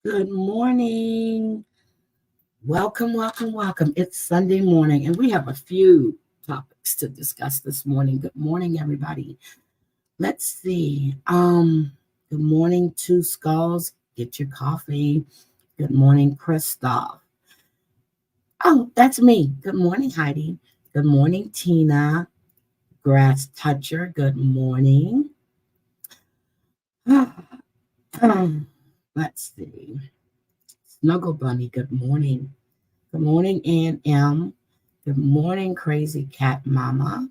Good morning. Welcome, welcome, welcome. It's Sunday morning, and we have a few topics to discuss this morning. Good morning, everybody. Let's see. Good morning, Two Skulls. Get your coffee. Good morning, Christoph. Oh, that's me. Good morning, Heidi. Good morning, Tina. Grass Toucher. Good morning. Let's see. Snuggle Bunny. Good morning. Good morning, Ann M. Good morning, Crazy Cat Mama.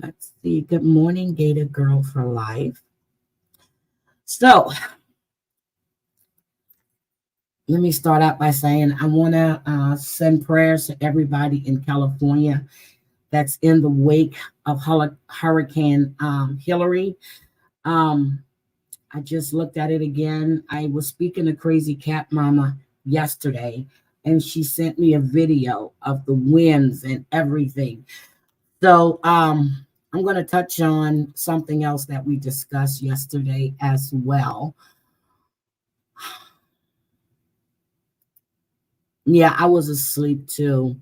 Let's see. Good morning, Gator Girl for Life. So, let me start out by saying I want to send prayers to everybody in California that's in the wake of Hurricane Hillary. Um, I just looked at it again. I was speaking to Crazy Cat Mama yesterday, and she sent me a video of the winds and everything. So I'm going to touch on something else that we discussed yesterday as well. Yeah, I was asleep too.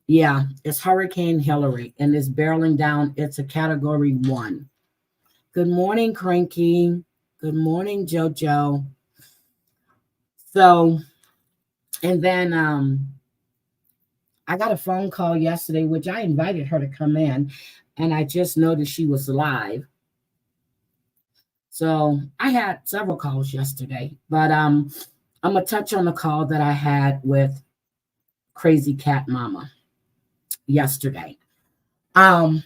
Yeah, it's Hurricane Hillary and it's barreling down. It's a category 1. Good morning, Cranky. Good morning, JoJo. So, and then I got a phone call yesterday, which I invited her to come in, and I just noticed she was live. So I had several calls yesterday, but I'm gonna touch on the call that I had with Crazy Cat Mama yesterday. Um,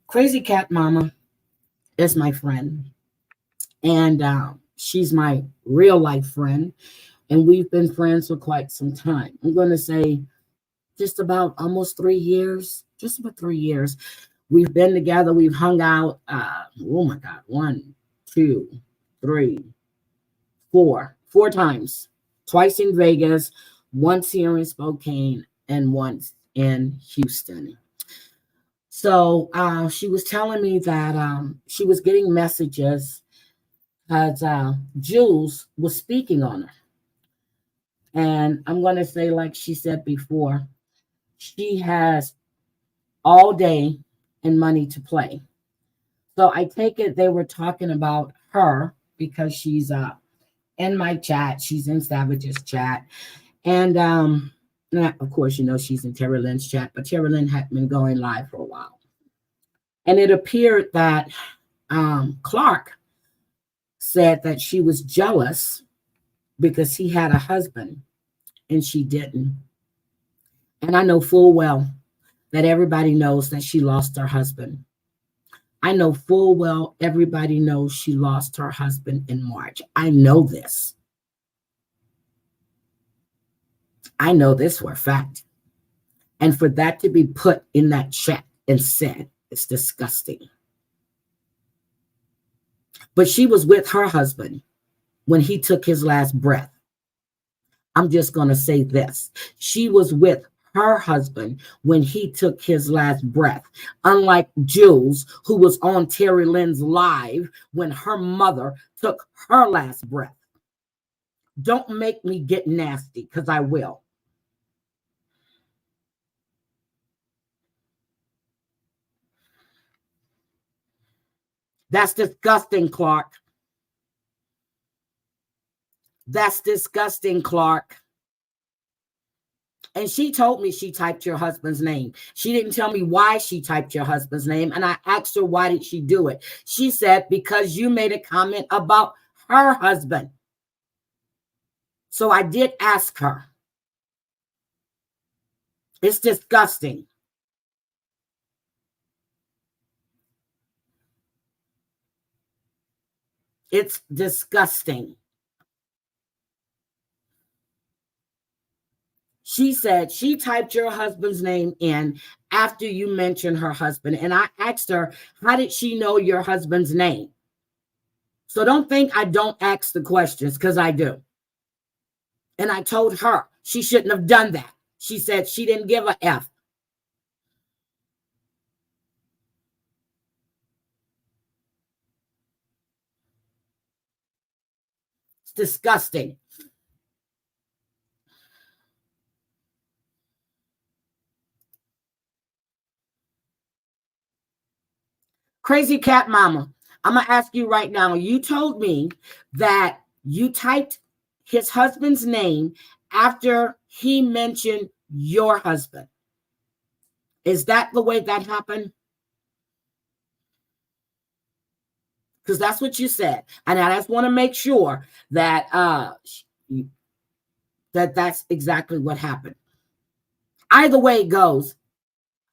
Crazy Cat Mama is my friend, and she's my real life friend, and we've been friends for quite some time. I'm gonna say just about almost 3 years, just about 3 years. We've been together. We've hung out. Oh my God, 1, 2, 3, 4 times, twice in Vegas, once here in Spokane, and once in Houston. So she was telling me that she was getting messages as Jules was speaking on her. And I'm going to say, like she said before, she has all day and money to play. So I take it they were talking about her because she's in my chat. She's in Savage's chat. And of course, she's in Terry Lynn's chat, but Terry Lynn had been going live for a while. And it appeared that Clark said that she was jealous because he had a husband and she didn't. And I know full well that everybody knows that she lost her husband. I know full well everybody knows she lost her husband in March. I know this. I know this for a fact. And for that to be put in that chat and said, it's disgusting. But she was with her husband when he took his last breath. I'm just going to say this. She was with her husband when he took his last breath. Unlike Jules, who was on Terry Lynn's live when her mother took her last breath. Don't make me get nasty, because I will. That's disgusting, Clark. That's disgusting, Clark. And she told me she typed your husband's name. She didn't tell me why she typed your husband's name. And I asked her, why did she do it? She said, because you made a comment about her husband. So I did ask her. It's disgusting. It's disgusting. She said she typed your husband's name in after you mentioned her husband. And I asked her, how did she know your husband's name? So don't think I don't ask the questions, because I do. And I told her she shouldn't have done that. She said she didn't give a F. disgusting. Crazy cat mama, I'm going to ask you right now. You told me that you typed his husband's name after he mentioned your husband. Is that the way that happened? Because that's what you said. And I just want to make sure that that's exactly what happened. Either way it goes,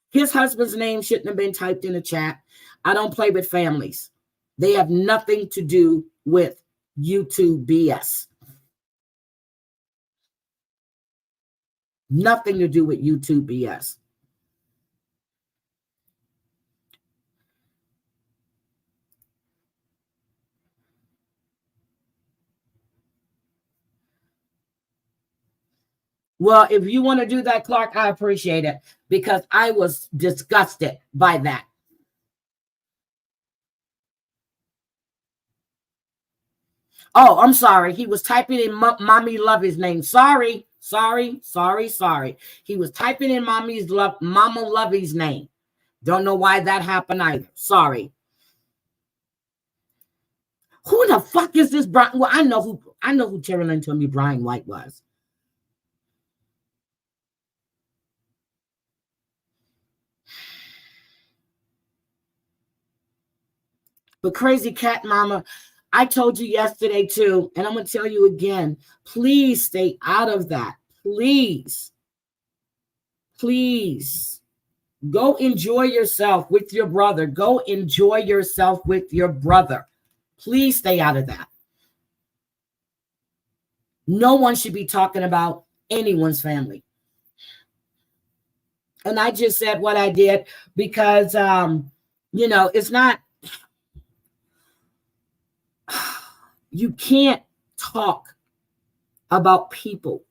his husband's name shouldn't have been typed in the chat. I don't play with families. They have nothing to do with YouTube BS. Nothing to do with YouTube BS. Well, if you want to do that, Clark, I appreciate it, because I was disgusted by that. Oh, I'm sorry. He was typing in Mommy Lovey's name. Sorry. He was typing in Mama Lovey's name. Don't know why that happened either. Sorry. Who the fuck is this Brian? Well, I know who Terry Lynn told me Brian White was. But crazy cat mama, I told you yesterday too, and I'm going to tell you again, please stay out of that. Please. Go enjoy yourself with your brother. Go enjoy yourself with your brother. Please stay out of that. No one should be talking about anyone's family. And I just said what I did because, it's not, you can't talk about people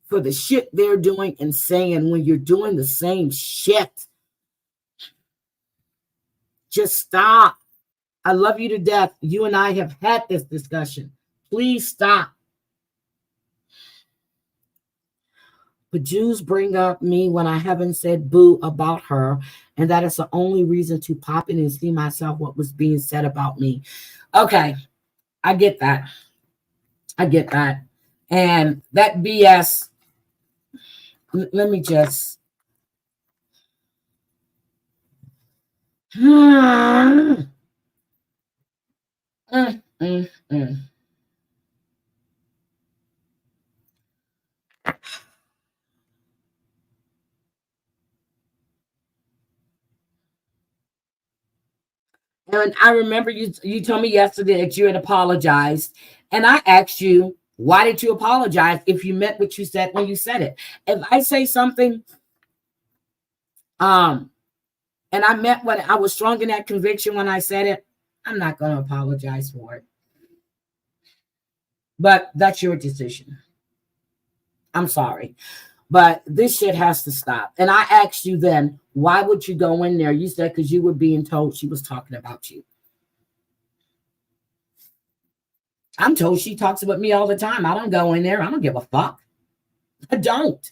for the shit they're doing and saying when you're doing the same shit. Just stop. I love you to death. You and I have had this discussion. Please stop. But Jews bring up me when I haven't said boo about her, and that is the only reason to pop in and see myself what was being said about me. Okay, I get that. And that BS, let me just... And I remember you told me yesterday that you had apologized. And I asked you, why did you apologize if you meant what you said when you said it? If I say something, and I meant what I was strong in that conviction when I said it, I'm not going to apologize for it. But that's your decision. I'm sorry. But this shit has to stop. And I asked you then, why would you go in there? You said because you were being told she was talking about you. I'm told she talks about me all the time. I don't go in there. I don't give a fuck. I don't.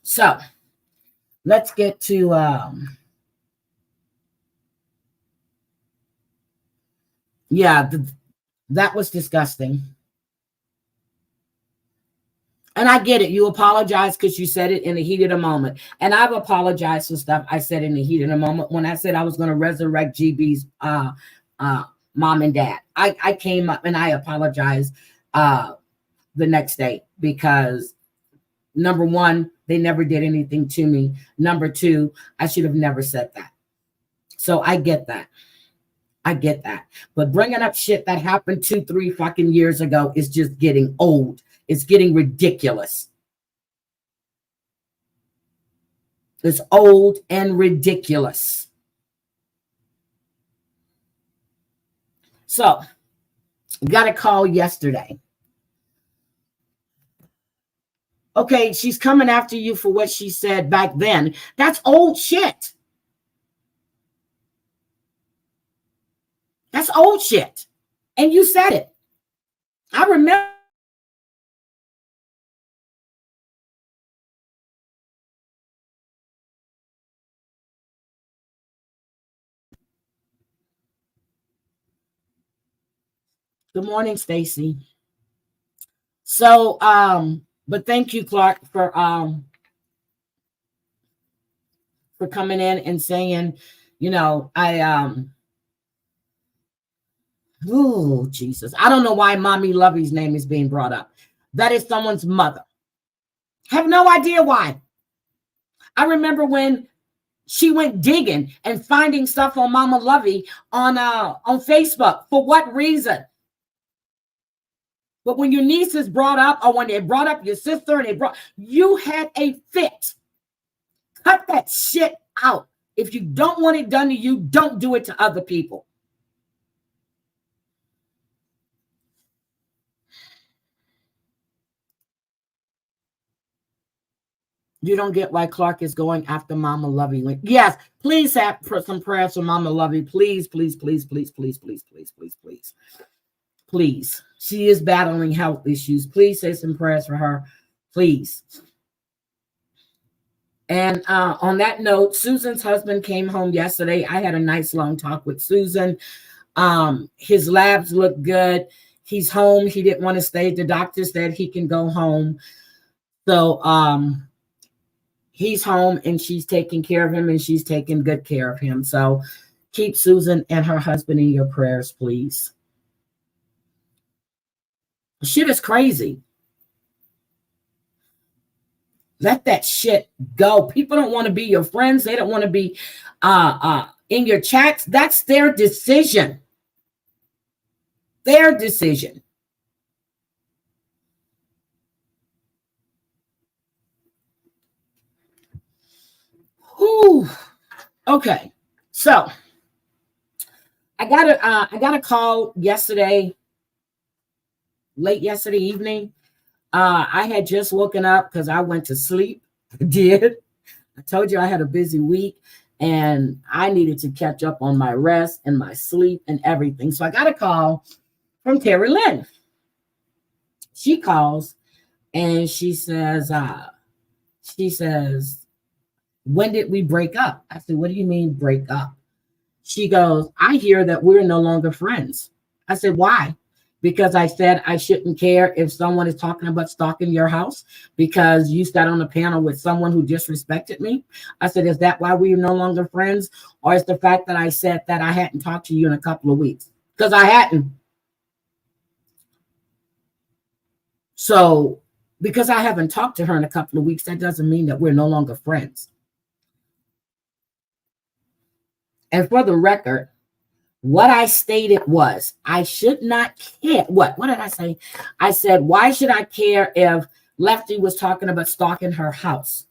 So let's get to that was disgusting. And I get it. You apologize because you said it in the heat of the moment. And I've apologized for stuff I said in the heat of the moment. When I said I was going to resurrect GB's mom and dad, I came up and I apologized the next day because, number one, they never did anything to me. Number two, I should have never said that. So I get that. But bringing up shit that happened 2-3 fucking years ago is just getting old. It's getting ridiculous. It's old and ridiculous. So, got a call yesterday. Okay, she's coming after you for what she said back then. That's old shit. That's old shit. And you said it. I remember. Good morning, Stacy. So, but thank you, Clark, for coming in and saying, oh Jesus, I don't know why Mommy Lovey's name is being brought up. That is someone's mother. Have no idea why. I remember when she went digging and finding stuff on Mama Lovey on Facebook. For what reason? But when your niece is brought up, or when they brought up your sister and you had a fit. Cut that shit out. If you don't want it done to you, don't do it to other people. You don't get why Clark is going after Mama Lovey. Yes, please have some prayers for Mama Lovey. Please, please, please, please, please, please, please, please, please. Please. She is battling health issues. Please say some prayers for her. Please. And on that note, Susan's husband came home yesterday. I had a nice long talk with Susan. His labs look good. He's home. He didn't want to stay. The doctor said he can go home. So he's home, and she's taking care of him, and she's taking good care of him. So keep Susan and her husband in your prayers, please. Shit is crazy. Let that shit go. People don't want to be your friends. They don't want to be in your chats. That's their decision. Their decision. Whew. Okay. So I got a call yesterday, late yesterday evening. I had just woken up because I went to sleep. I did. I told you I had a busy week and I needed to catch up on my rest and my sleep and everything. So I got a call from Terry Lynn. She calls and she says, when did we break up? I said, what do you mean break up? She goes, I hear that we're no longer friends. I said, why? Because I said I shouldn't care if someone is talking about stalking your house because you sat on a panel with someone who disrespected me. I said, is that why we're no longer friends? Or is the fact that I said that I hadn't talked to you in a couple of weeks? Because I hadn't. So because I haven't talked to her in a couple of weeks, that doesn't mean that we're no longer friends. And for the record, what I stated was I should not care. What did I say? I said, why should I care if Lefty was talking about stalking her house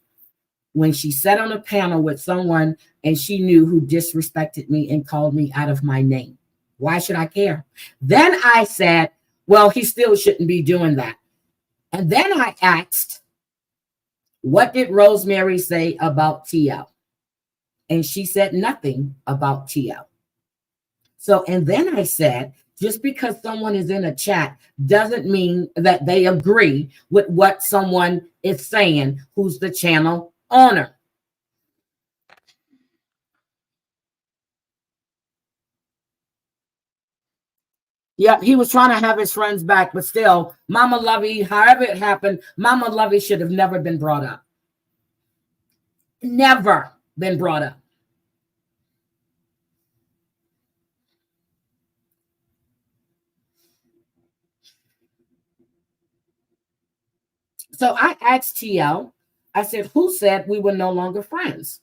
when she sat on a panel with someone and she knew who disrespected me and called me out of my name? Why should I care? Then I said, well, he still shouldn't be doing that. And then I asked, what did Rosemary say about TL? And she said nothing about TL. So, and then I said, just because someone is in a chat doesn't mean that they agree with what someone is saying who's the channel owner. Yep, he was trying to have his friends back, but still, Mama Lovey, however it happened, Mama Lovey should have never been brought up. Never been brought up. So I asked TL, I said, who said we were no longer friends?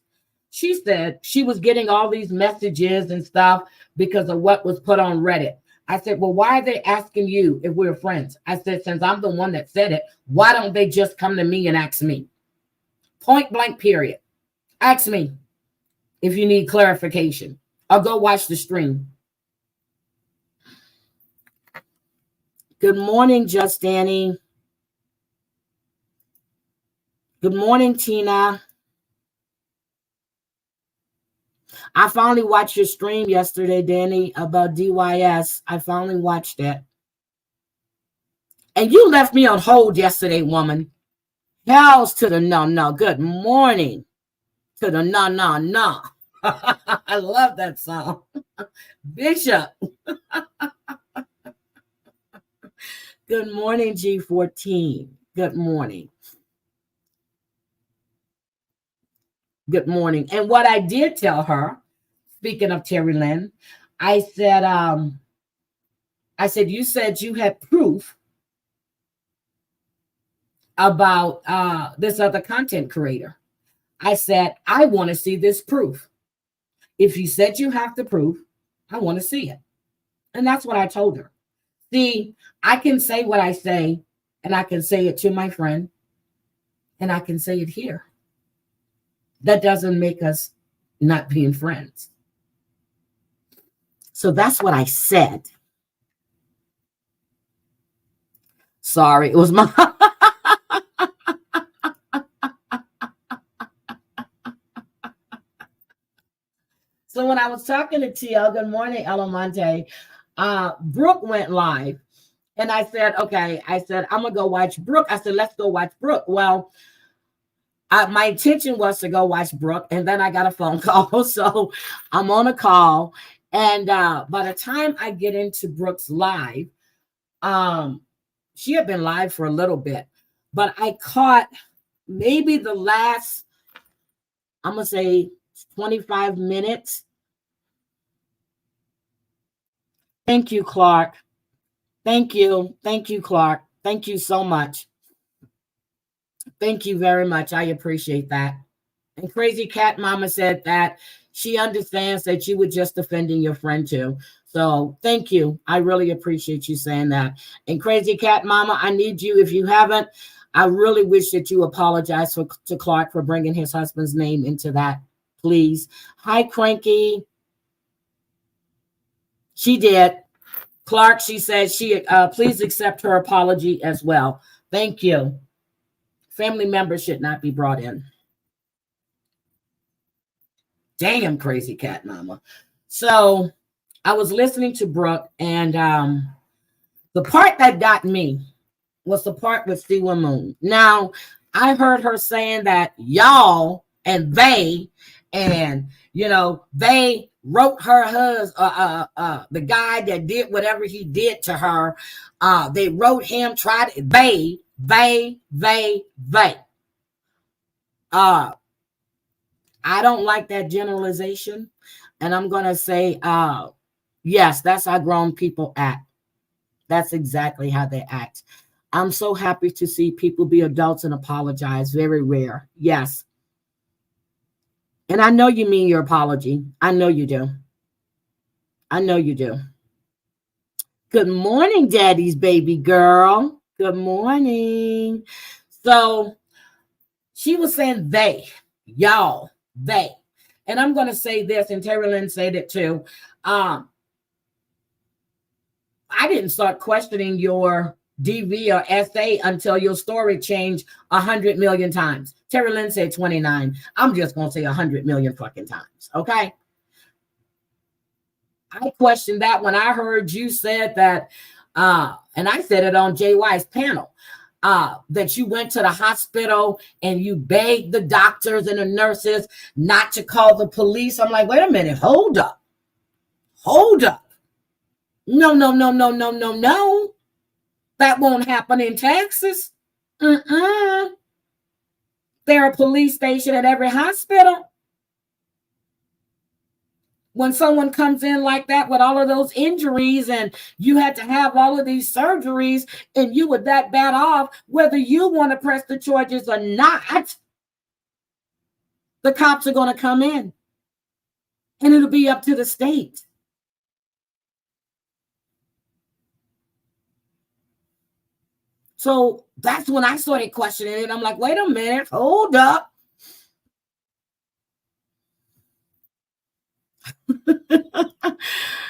She said she was getting all these messages and stuff because of what was put on Reddit. I said, well, why are they asking you if we're friends? I said, since I'm the one that said it, why don't they just come to me and ask me? Point blank, period. Ask me if you need clarification or go watch the stream. Good morning, Just Danny. Good morning, Tina. I finally watched your stream yesterday, Danny, about DYS. I finally watched it. And you left me on hold yesterday, woman. Hells to the no, no. Good morning to the no, no, no. I love that song. Bishop. Good morning, G14. Good morning. Good morning. And what I did tell her, speaking of Terry Lynn, I said, you said you had proof about this other content creator. I said, I want to see this proof. If you said you have the proof, I want to see it. And that's what I told her. See, I can say what I say, and I can say it to my friend, and I can say it here. That doesn't make us not being friends. So that's what I said. Sorry, it was my... So when I was talking to TL, good morning, Elamonte, Brooke went live. And I said, okay, I'm going to go watch Brooke. I said, let's go watch Brooke. Well, my intention was to go watch Brooke. And then I got a phone call. So I'm on a call. And by the time I get into Brooke's live, she had been live for a little bit. But I caught maybe the last, I'm going to say 25 minutes. Thank you, Clark. Thank you. Thank you, Clark. Thank you so much. Thank you very much. I appreciate that. And Crazy Cat Mama said that she understands that you were just defending your friend too. So thank you. I really appreciate you saying that. And Crazy Cat Mama, I need you. If you haven't, I really wish that you apologize to Clark for bringing his husband's name into that, please. Hi, Cranky. She did. Clark, she said she please accept her apology as well. Thank you. Family members should not be brought in. Damn, Crazy Cat Mama. So I was listening to Brooke, and the part that got me was the part with Siwa Moon. Now, I heard her saying that y'all and they, and they wrote her husband, the guy that did whatever he did to her. They wrote him, they. I don't like that generalization. And I'm going to say, yes, that's how grown people act. That's exactly how they act. I'm so happy to see people be adults and apologize. Very rare. Yes. And I know you mean your apology. I know you do. I know you do. Good morning, Daddy's baby girl. Good morning. So she was saying they, y'all, they. And I'm going to say this, and Terry Lynn said it too. I didn't start questioning your DV or SA until your story changed 100 million times. Terry Lynn said 29. I'm just going to say 100 million fucking times. Okay. I questioned that when I heard you said that, and I said it on JY's panel, that you went to the hospital and you begged the doctors and the nurses not to call the police. I'm like, wait a minute. Hold up. Hold up. No. That won't happen in Texas. There are a police station at every hospital. When someone comes in like that with all of those injuries and you had to have all of these surgeries and you were that bad off, whether you want to press the charges or not, the cops are going to come in and it'll be up to the state. So that's when I started questioning it. I'm like, wait a minute, hold up.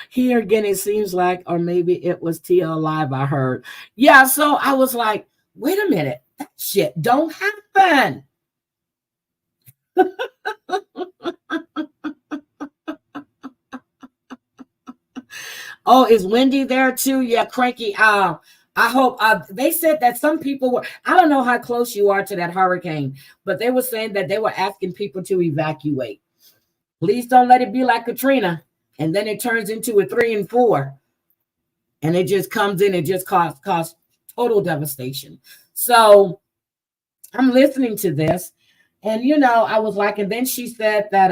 Here again, it seems like, or maybe it was TL Live I heard. Yeah, so I was like, wait a minute, that shit don't happen. Oh, is Wendy there too? Yeah, cranky. I hope they said that some people were, I don't know how close you are to that hurricane, but they were saying that they were asking people to evacuate. Please don't let it be like Katrina. And then it turns into a 3 and 4. And it just comes in and just cause total devastation. So I'm listening to this. And I was like, and then she said that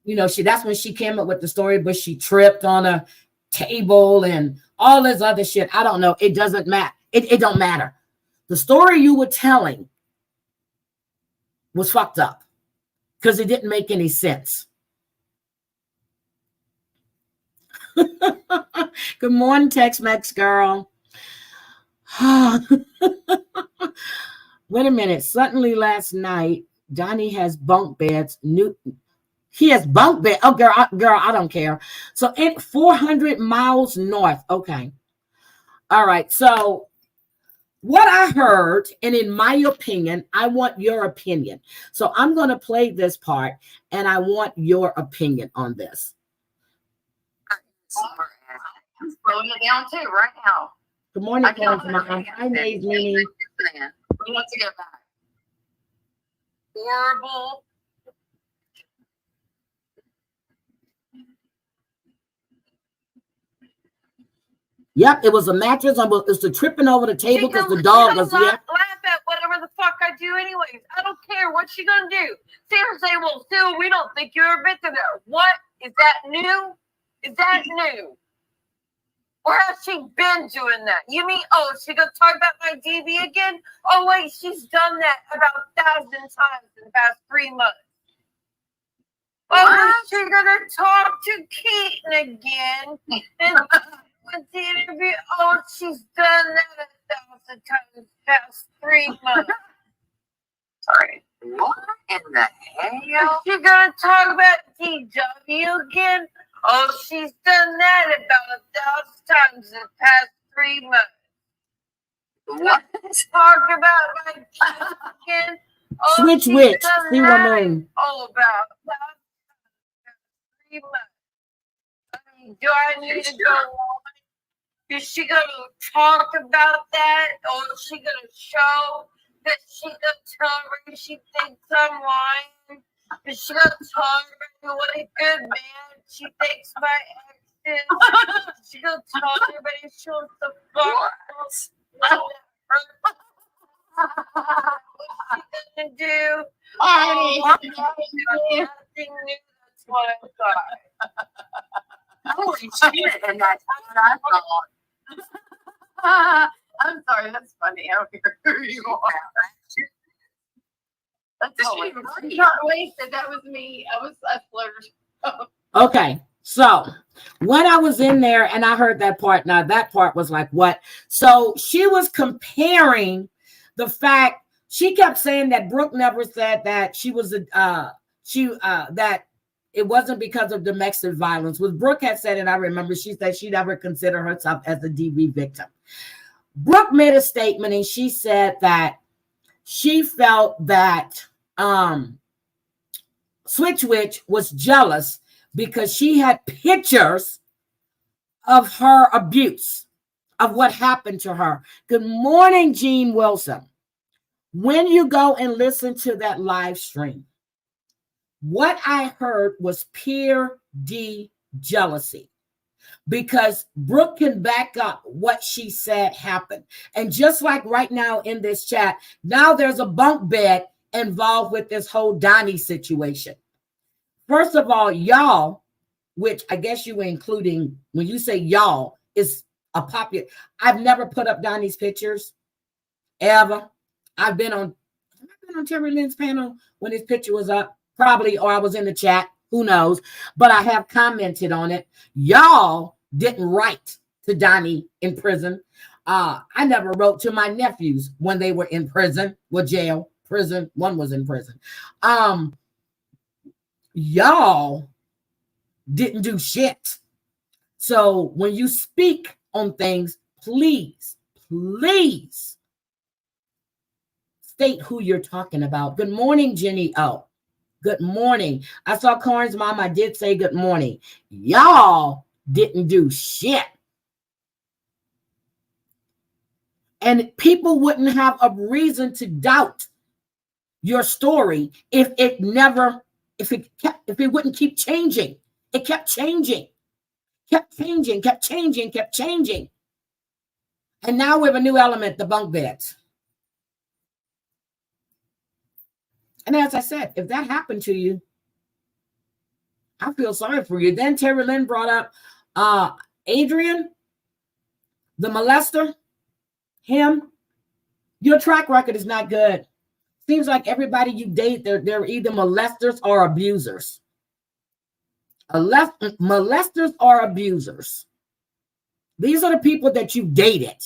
that's when she came up with the story, but she tripped on a table and all this other shit. I don't know. It doesn't matter. It don't matter. The story you were telling was fucked up because it didn't make any sense. Good morning, Tex-Mex girl. Wait a minute. Suddenly last night, Donnie has bunk beds. He has bunk bed. Oh, girl, I don't care. So 400 miles north. Okay. All right. So what I heard, and in my opinion, I want your opinion. So I'm going to play this part, and I want your opinion on this. I'm slowing it down too right now. Good morning, hi, Maze Mini. Let's go back. Horrible. Yep, it was a mattress. It was the tripping over the table because the dog was. Laugh at whatever the fuck I do, anyways. I don't care. What's she gonna do? Sarah say, "Well, Sue, we don't think you're a victim there." What is that new? Is that new? Or has she been doing that? You mean, she gonna talk about my DV again? Oh wait, she's done that about 1,000 times in the past 3 months. Oh, is she gonna talk to Keaton again? And with the interview, she's done that 1,000 times in the past 3 months. Sorry. What in the hell? Is she gonna talk about DW again? Oh, she's done that about 1,000 times in the past 3 months. What? Talk about my kids again. Switch witch. See what I mean? All about 3 months. I mean, do I need to go on? Is she gonna talk about that? Or is she gonna show that she gonna tell everybody she thinks I'm lying? Is she gonna tell everybody what a good man she thinks my ex is? She gonna tell everybody she wants to fuck. What's she gonna do? Nothing new. That's what I thought. Holy shit, and that's what I thought. I'm sorry, that's funny. I don't care who you are. That's not wasted. That was me. I flirted. Okay, so when I was in there and I heard that part, now that part was like, what? So she was comparing the fact, she kept saying that Brooke never said that she was that it wasn't because of domestic violence. When Brooke had said it, I remember she said she never considered herself as a DV victim. Brooke made a statement and she said that she felt that Switch Witch was jealous because she had pictures of her abuse, of what happened to her. Good morning, Jean Wilson. When you go and listen to that live stream, what I heard was pure D jealousy, because Brooke can back up what she said happened. And just like right now in this chat, now there's a bunk bed involved with this whole Donnie situation. First of all, y'all, which I guess you were including when you say y'all, is a popular. I've never put up Donnie's pictures ever. I've been on Terry Lynn's panel when his picture was up, probably, or I was in the chat, who knows, but I have commented on it. Y'all didn't write to Donnie in prison. I never wrote to my nephews when they were in prison, prison. One was in prison. Y'all didn't do shit. So when you speak on things, please state who you're talking about. Good morning, Jenny O. Good morning. I saw Corn's mom. I did say good morning. Y'all didn't do shit. And people wouldn't have a reason to doubt your story if it wouldn't keep changing. It kept changing, kept changing, kept changing, kept changing. And now we have a new element, the bunk beds. And as I said, if that happened to you, I feel sorry for you. Then Terry Lynn brought up Adrian, the molester, him. Your track record is not good. Seems like everybody you date, they're either molesters or abusers. Molesters or abusers. These are the people that you dated.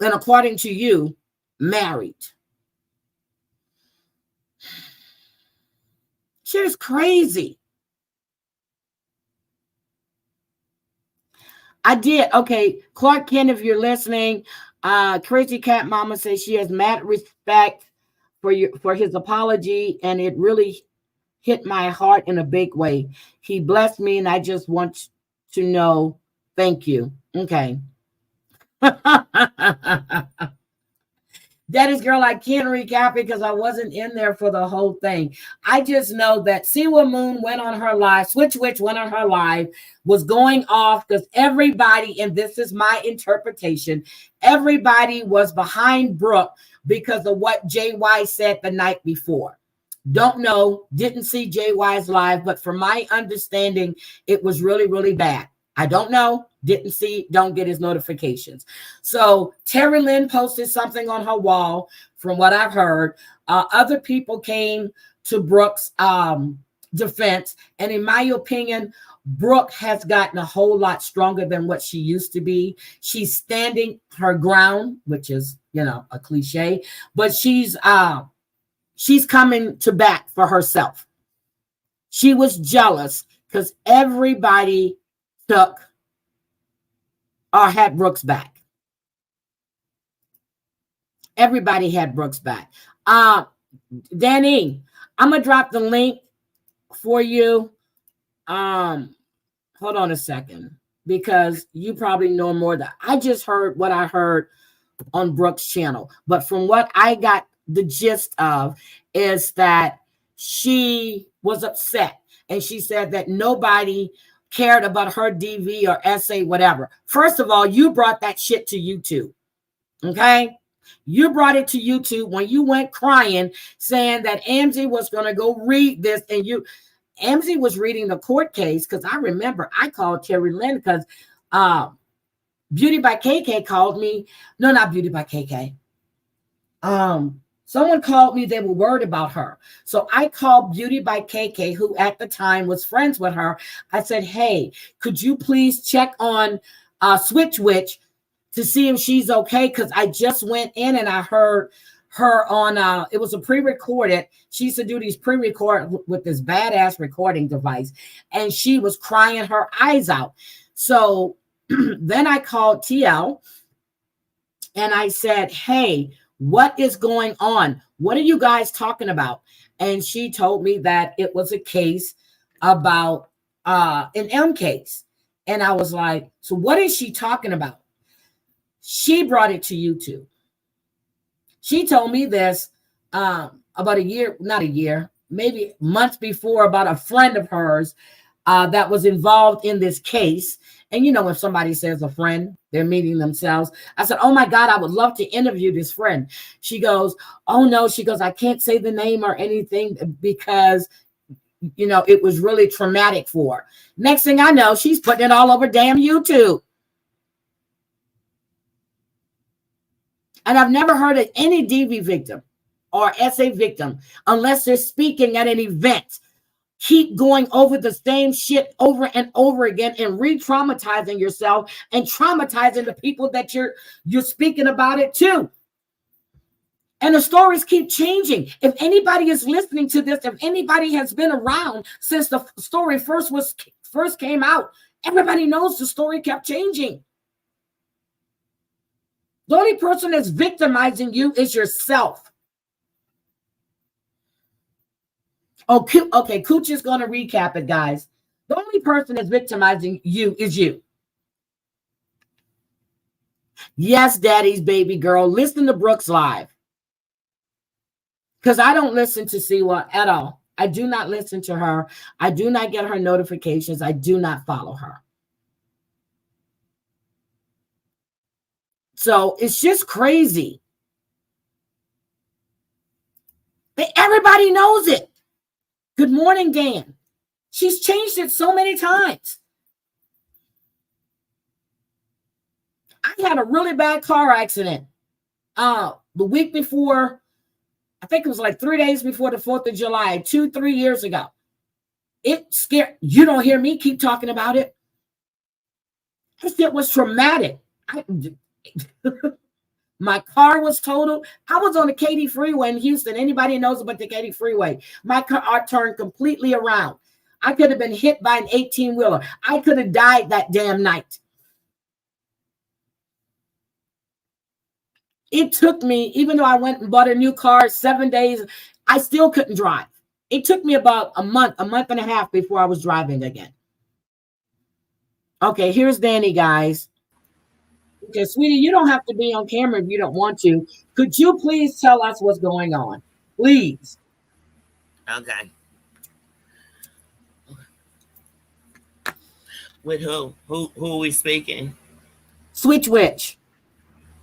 And according to you, married. Shit is crazy. I did. Okay, Clark Kent, if you're listening, Crazy Cat Mama says she has mad respect for his apology, and it really hit my heart in a big way. He blessed me, and I just want to know. Thank you. Okay. Daddy's girl, I can't recap it because I wasn't in there for the whole thing. I just know that Siwa Moon went on her live, Switch Witch went on her live, was going off because everybody, and this is my interpretation, everybody was behind Brooke because of what JY said the night before. Don't know, didn't see JY's live, but from my understanding, it was really, really bad. I don't know, didn't see, don't get his notifications. So Terry Lynn posted something on her wall from what I've heard. Other people came to Brooke's defense. And in my opinion, Brooke has gotten a whole lot stronger than what she used to be. She's standing her ground, which is, a cliche, but she's coming to bat for herself. She was jealous because everybody took or had Brooke's back. Everybody had Brooke's back. Danny, I'm gonna drop the link for you. Hold on a second, because you probably know more than I just heard what I heard on Brooke's channel. But from what I got the gist of is that she was upset, and she said that nobody cared about her DV or essay, whatever. First of all, you brought that shit to YouTube. Okay? You brought it to YouTube when you went crying saying that Amzie was going to go read this, and Amzie was reading the court case, because I remember I called Terry Lynn because Beauty by KK called me. No, not Beauty by KK. Someone called me. They were worried about her. So I called Beauty by KK, who at the time was friends with her. I said, hey, could you please check on Switch Witch to see if she's okay? Because I just went in and I heard her on, it was a pre-recorded. She used to do these pre-record with this badass recording device. And she was crying her eyes out. So then I called TL and I said, hey, what is going on? What are you guys talking about? And she told me that it was a case about an M case. And I was like, so what is she talking about? She brought it to YouTube. She told me this about not a year, maybe months before, about a friend of hers that was involved in this case. And if somebody says a friend, they're meeting themselves. I said, oh my God, I would love to interview this friend. She goes, oh no, she goes, I can't say the name or anything because, it was really traumatic for her. Next thing I know, she's putting it all over damn YouTube. And I've never heard of any DV victim or SA victim, unless they're speaking at an event, keep going over the same shit over and over again and re-traumatizing yourself and traumatizing the people that you're speaking about it to. And the stories keep changing. If anybody is listening to this, if anybody has been around since the story first came out, everybody knows the story kept changing. The only person that's victimizing you is yourself. Oh, okay. Cooch is going to recap it, guys. The only person that's victimizing you is you. Yes, daddy's baby girl. Listen to Brooks live. Because I don't listen to Siwa at all. I do not listen to her. I do not get her notifications. I do not follow her. So it's just crazy. Everybody knows it. Good morning, Dan. She's changed it so many times. I had a really bad car accident the week before. I think it was like 3 days before the 4th of July, 3 years ago. It scared. You don't hear me keep talking about it. It was traumatic. My car was totaled. I was on the Katy Freeway in Houston. Anybody knows about the Katy Freeway? My car turned completely around. I could have been hit by an 18-wheeler. I could have died that damn night. It took me, even though I went and bought a new car 7 days, I still couldn't drive. It took me about a month and a half before I was driving again. Okay, here's Danny, guys. Okay, sweetie, you don't have to be on camera if you don't want to. Could you please tell us what's going on? Please. Okay. With who? Who are we speaking? Switch Witch.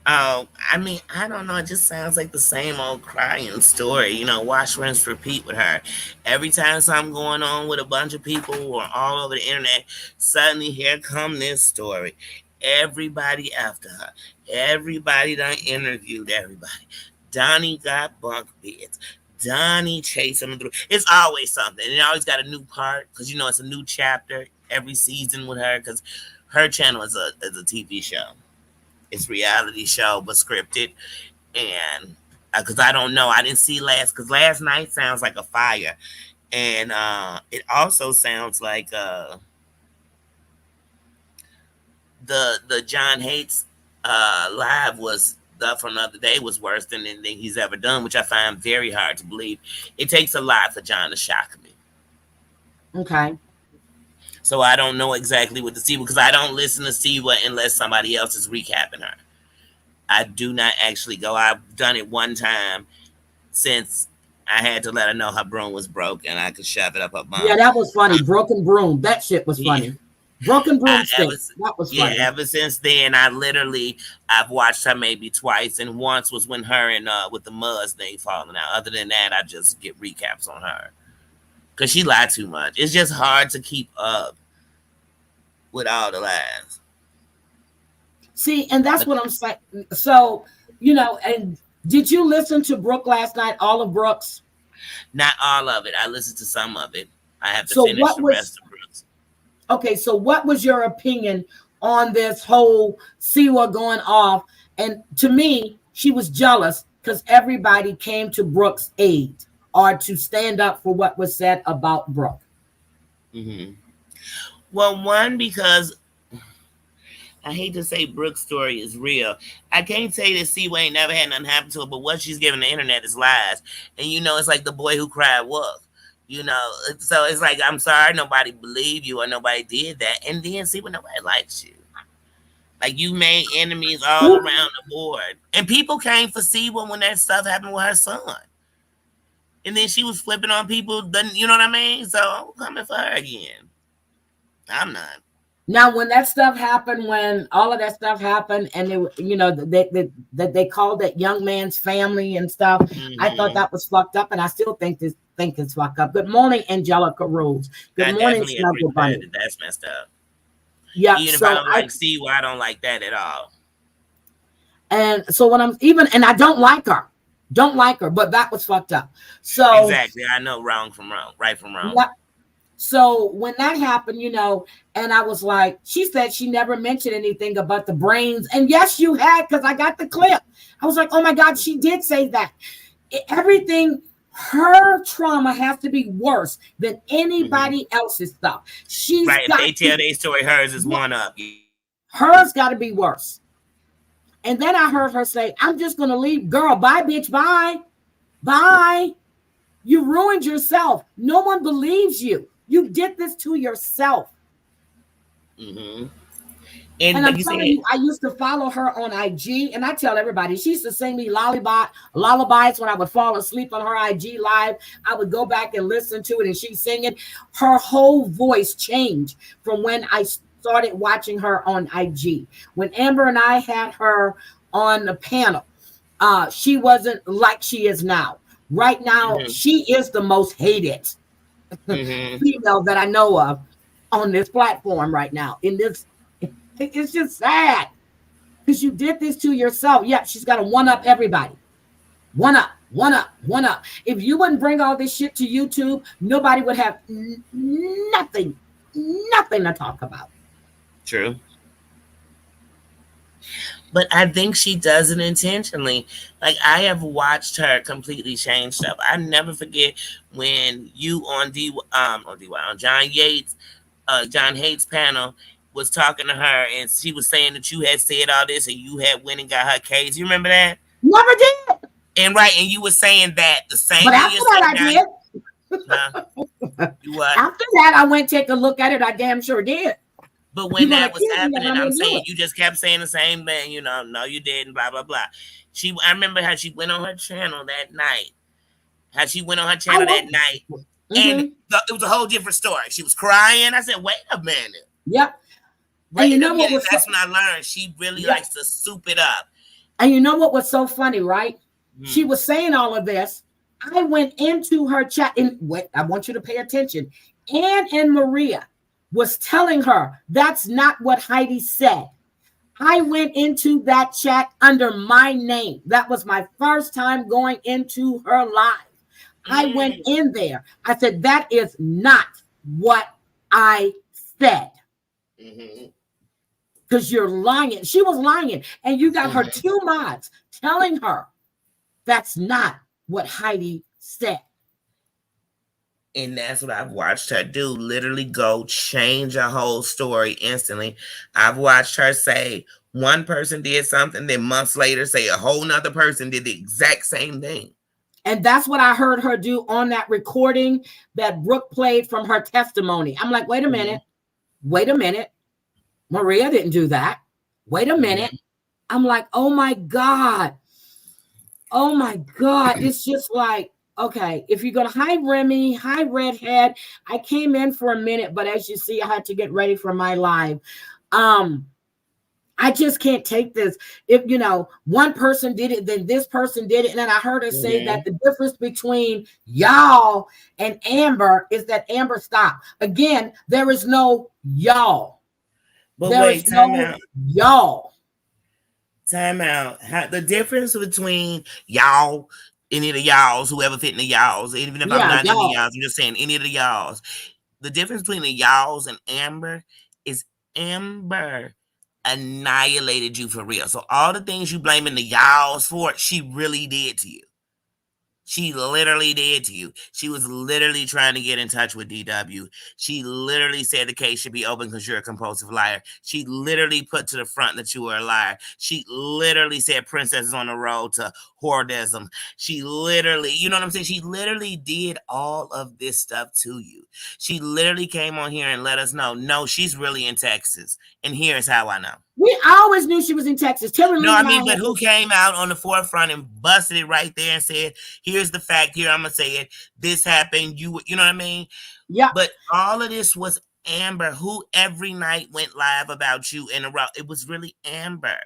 Oh, I mean, I don't know. It just sounds like the same old crying story. You know, wash, rinse, repeat with her. Every time something going on with a bunch of people or all over the internet, suddenly here come this story. Everybody after her. Everybody done interviewed everybody. Donnie got bunk beds. Donnie chased him through. It's always something. And it always got a new part because, you know, it's a new chapter every season with her because her channel is a TV show. It's reality show, but scripted. And because I don't know, I didn't see because last night sounds like a fire. And it also sounds like the John Hates live was from the other day was worse than anything he's ever done, which I find very hard to believe. It takes a lot for John to shock me. Okay. So I don't know exactly what to see because I don't listen to Siwa unless somebody else is recapping her. I do not actually go. I've done it one time since I had to let her know her broom was broke and I could shove it up her bum. Yeah, that was funny. Broken broom. That shit was funny. Yeah. Broken broomstick. That was funny. Yeah, ever since then, I've watched her maybe twice, and once was when her and with the Muzz thing falling out. Other than that, I just get recaps on her. Because she lied too much. It's just hard to keep up with all the lies. See, and that's what I'm saying. So, you know, and did you listen to Brooke last night, all of Brooks? Not all of it. I listened to some of it. I have to finish the rest of Brooks. Okay, so what was your opinion on this whole Siwa going off? And to me, she was jealous because everybody came to Brooke's aid or to stand up for what was said about Brooke. Mm-hmm. Well, one, because I hate to say Brooke's story is real. I can't say that Siwa ain't never had nothing happen to her, but what she's giving the internet is lies. And, you know, it's like the boy who cried wolf. You know, so it's like, I'm sorry, nobody believed you or nobody did that. And then Siwa, nobody likes you. Like, you made enemies all around the board. And people came for Siwa when that stuff happened with her son. And then she was flipping on people, you know what I mean? So I'm coming for her again. I'm not. Now, when that stuff happened, when all of that stuff happened, and they, you know, they called that young man's family and stuff, I thought that was fucked up, and I still think it's fucked up. Good morning, Angelica Rules. Good morning, Snuggle Bunny. That's messed up. Yeah, even if I don't like Siwa, I don't like that at all. And so when and I don't like her, but that was fucked up. So exactly, I know wrong from wrong, right from wrong. Yeah, so when that happened, you know, and I was like, she said she never mentioned anything about the brains. And yes, you had, because I got the clip. I was like, oh my God, she did say that. Everything, her trauma has to be worse than anybody else's stuff. She's right. If they tell their story, hers is one up. Hers got to be worse. And then I heard her say, I'm just going to leave. Girl, bye, bitch, bye. Bye. You ruined yourself. No one believes you. You did this to yourself. Mm-hmm. And But I'm you telling said, you, I used to follow her on IG, and I tell everybody, she used to sing me lullabies when I would fall asleep on her IG live. I would go back and listen to it, and she'd sing it. Her whole voice changed from when I started watching her on IG. When Amber and I had her on the panel, she wasn't like she is now. Right now, mm-hmm, she is the most hated mm-hmm, female that I know of on this platform right now. It's just sad because you did this to yourself. Yep, she's got to one up everybody. One up, one up, one up. If you wouldn't bring all this shit to YouTube, nobody would have nothing to talk about. true. But I think she does it intentionally. Like, I have watched her completely change stuff. I never forget when you on on John Hates panel was talking to her, and she was saying that you had said all this and you had went and got her case. You remember that? Never did. And right, and you were saying that the same But thing after you're that, saying I now. did. You what? After that, I went take a look at it. I damn sure did. But You're when gonna that was kill me, and happening, I'm I'm gonna do saying it. you just kept saying the same thing. No, you didn't. Blah blah blah. I remember how she went on her channel that night. How she went on her channel that night, and Mm-hmm. it was a whole different story. She was crying. I said, "Wait a minute." Yep. And you Wait a know what minute. was That's when I learned she really yep. likes to soup it up. And you know what was so funny, right? She Hmm. was saying all of this. I went into her chat, and wait, I want you to pay attention. Ann and Maria was telling her that's not what Heidi said. I went into that chat under my name. That was my first time going into her live. I went Mm. in there. I said, that is not what I said. Mm-hmm. Because you're lying. She was lying. And you got her Mm-hmm. two mods telling her that's not what Heidi said. And that's what I've watched her do. Literally go change a whole story instantly. I've watched her say one person did something, then months later say a whole nother person did the exact same thing. And that's what I heard her do on that recording that Brooke played from her testimony. I'm like, wait a minute. Wait a minute. Maria didn't do that. Wait a minute. I'm like, oh my God. Oh my God. It's just like, okay, if you're going to hi Remy, hi Redhead. I came in for a minute, but as you see, I had to get ready for my live. I just can't take this. If one person did it, then this person did it. And then I heard her say that the difference between y'all and Amber is that Amber stopped. Again, there is no y'all. But There wait, is no y'all. Time out. The difference between y'all, any of the y'alls, whoever fit in the y'alls, even if I'm not in the Y'all. y'alls, I'm just saying any of the y'alls. The difference between the y'alls and Amber is Amber annihilated you for real. So all the things you blaming the y'alls for, she really did to you. She literally did to you. She was literally trying to get in touch with DW. She literally said the case should be open because you're a compulsive liar. She literally put to the front that you were a liar. She literally said Princess is on the road to hoardism. She literally, you know what I'm saying? She literally did all of this stuff to you. She literally came on here and let us know, no, she's really in Texas. And here's how I know. We always knew she was in Texas. No, I mean, but who came out on the forefront and busted it right there and said, here's the fact, here, I'm going to say it. This happened. You know what I mean? Yeah. But all of this was Amber, who every night went live about you in a row. It was really Amber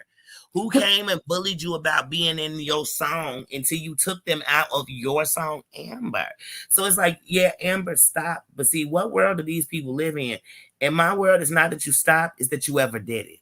who came and bullied you about being in your song until you took them out of your song, Amber. So it's like, yeah, Amber, stop. But see, what world do these people live in? In my world, it's not that you stopped, it's that you ever did it.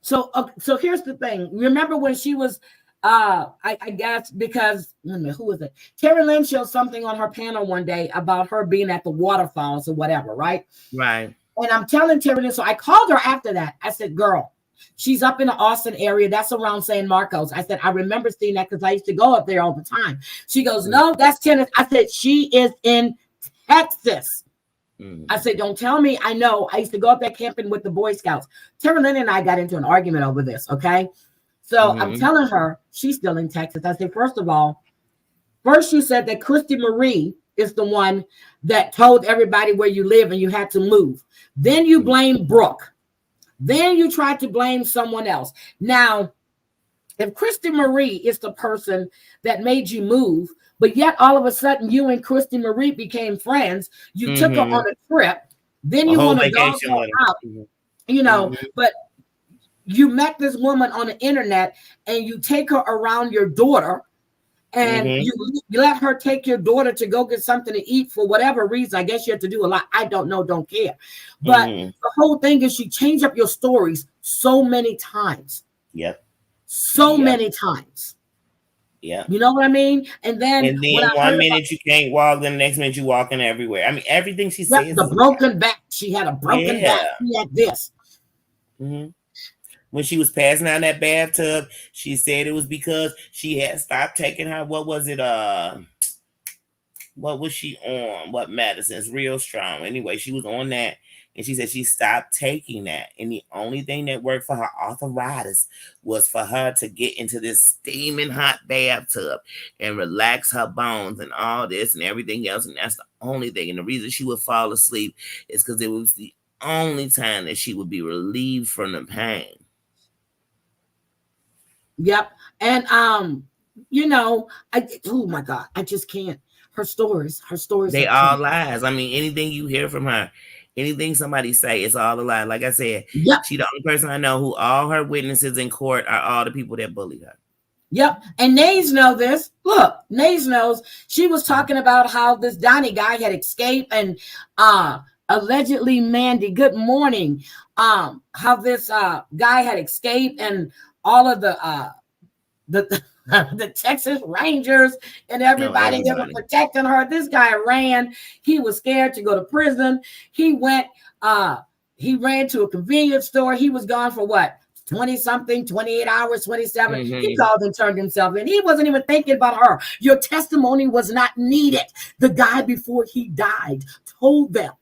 So here's the thing. Remember when she was, I guess because who was it? Terry Lynn showed something on her panel one day about her being at the waterfalls or whatever, right? Right. And I'm telling Terry Lynn, so I called her after that. I said, girl, she's up in the Austin area. That's around San Marcos. I said, I remember seeing that because I used to go up there all the time. She goes, no, that's Tennessee. I said, she is in Texas. I said, don't tell me. I know. I used to go up there camping with the Boy Scouts. Terry Lynn and I got into an argument over this, okay? So I'm telling her she's still in Texas. I said, first of all, First, you said that Christy Marie is the one that told everybody where you live and you had to move. Then you blame Brooke. Then you tried to blame someone else. Now, if Christy Marie is the person that made you move, but yet all of a sudden you and Christy Marie became friends, you took her on a trip, then A you whole want to dog vacation her with her. out, you know, but you met this woman on the internet and you take her around your daughter and you let her take your daughter to go get something to eat for whatever reason. I guess you have to do a lot. I don't know, don't care. But the whole thing is you change up your stories so many times. Yep. So many times. Yeah. You know what I mean? And then 1 minute you can't walk, then the next minute you walking everywhere. I mean, everything she says. The broken back. She had a broken back. She had this. When she was passing out that bathtub, she said it was because she had stopped taking her. What was it? What was she on? What medicines? Real Strong. Anyway, she was on that. And she said she stopped taking that. And the only thing that worked for her arthritis was for her to get into this steaming hot bathtub and relax her bones and all this and everything else. And that's the only thing. And the reason she would fall asleep is because it was the only time that she would be relieved from the pain. Yep. And you know, oh my God, I just can't. Her stories. They all lies. I mean, anything you hear from her, anything somebody say, it's all a lie. Like I said, she the only person I know who all her witnesses in court are all the people that bullied her. Yep. And Nays know this. Look, Nays knows. She was talking about how this Donnie guy had escaped and allegedly, Mandy, good morning. How this guy had escaped and all of the Texas Rangers and everybody that were protecting her. This guy ran. He was scared to go to prison. He ran to a convenience store. He was gone for what? 20 something, 28 hours, 27. He called and turned himself in. He wasn't even thinking about her. Your testimony was not needed. The guy before he died told them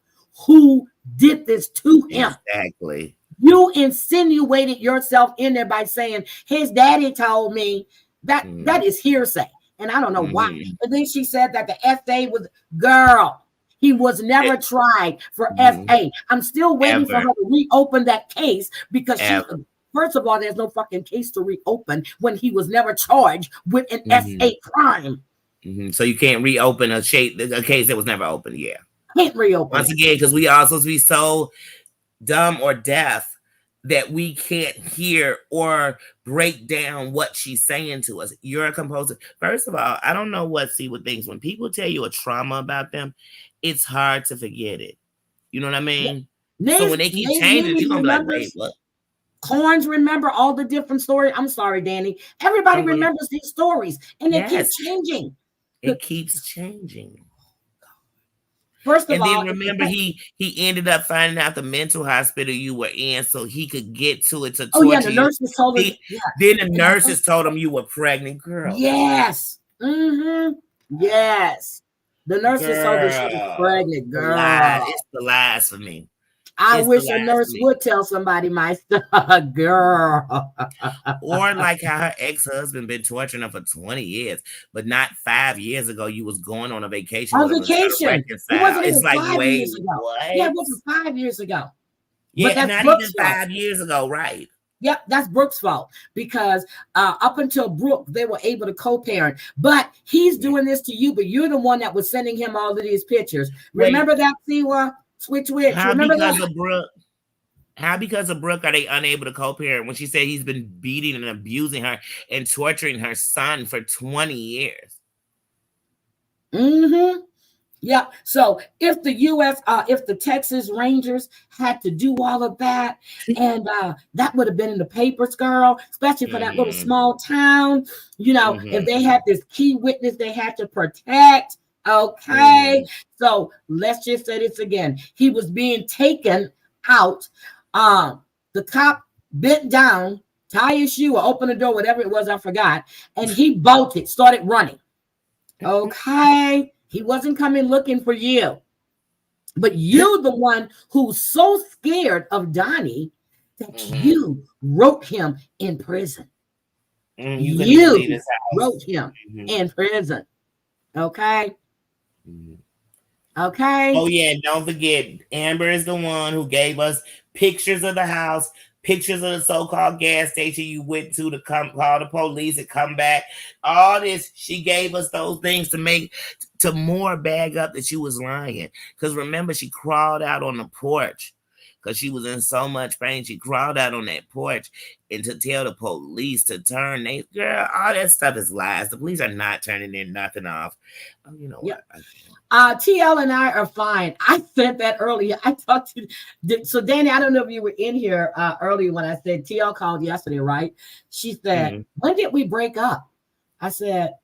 who did this to him. Exactly. You insinuated yourself in there by saying his daddy told me. That is hearsay. And I don't know why. And then she said that the FA was, girl, he was never tried for FA. I'm still waiting for her to reopen that case because first of all, there's no fucking case to reopen when he was never charged with an FA crime. So you can't reopen a case that was never opened. Yeah. Can't reopen. Once again, because we are supposed to be so dumb or deaf that we can't hear or break down what she's saying to us. You're a composer. First of all, I don't know what things. When people tell you a trauma about them, it's hard to forget it. You know what I mean? So when they keep changing, you're going to be like, wait, what? Corns remember all the different stories. I'm sorry, Danny. Everybody remembers these stories, and it keeps changing. It keeps changing. First of all, then remember he ended up finding out the mental hospital you were in so he could get to it to torture the nurses told him. Then the nurses told him you were pregnant, girl. Yes. Yes. The nurses told her she was pregnant, girl. It's the lies for me. I wish a nurse would tell somebody my stuff, girl. Or like how her ex-husband been torturing her for 20 years, but not 5 years ago you was going on a vacation. On vacation. It wasn't even like, 5 wait, years ago. what? Yeah, it wasn't 5 years ago. Yeah, but not even 5 years ago, right? Yep, that's Brooke's fault because up until Brooke, they were able to co-parent. But he's doing this to you, but you're the one that was sending him all of these pictures. Remember that, Siwa? Switch. Remember that? How because of Brooke are they unable to co-parent when she said he's been beating and abusing her and torturing her son for 20 years? Yeah. So if the if the Texas Rangers had to do all of that, and that would have been in the papers, girl, especially for that little small town, you know, if they had this key witness they had to protect. Okay. So let's just say this again. He was being taken out. The cop bent down, tie his shoe or open the door, whatever it was, I forgot. And he bolted, started running. Okay. He wasn't coming looking for you. But you're the one who's so scared of Donnie that you wrote him in prison. You wrote him in prison. Okay. Mhm. Okay. Oh yeah, and don't forget, Amber is the one who gave us pictures of the house, pictures of the so-called gas station you went to come call the police and come back. All this, she gave us those things to more bag up that she was lying. Because remember, she crawled out on the porch because she was in so much pain. She crawled out on that porch and to tell the police to turn they girl, all that stuff is lies. The police are not turning their nothing off. Oh, you know Yep. what? TL and I are fine. I said that earlier. I talked to so Danny. I don't know if you were in here earlier when I said TL called yesterday, right? She said, "When did we break up?" I said,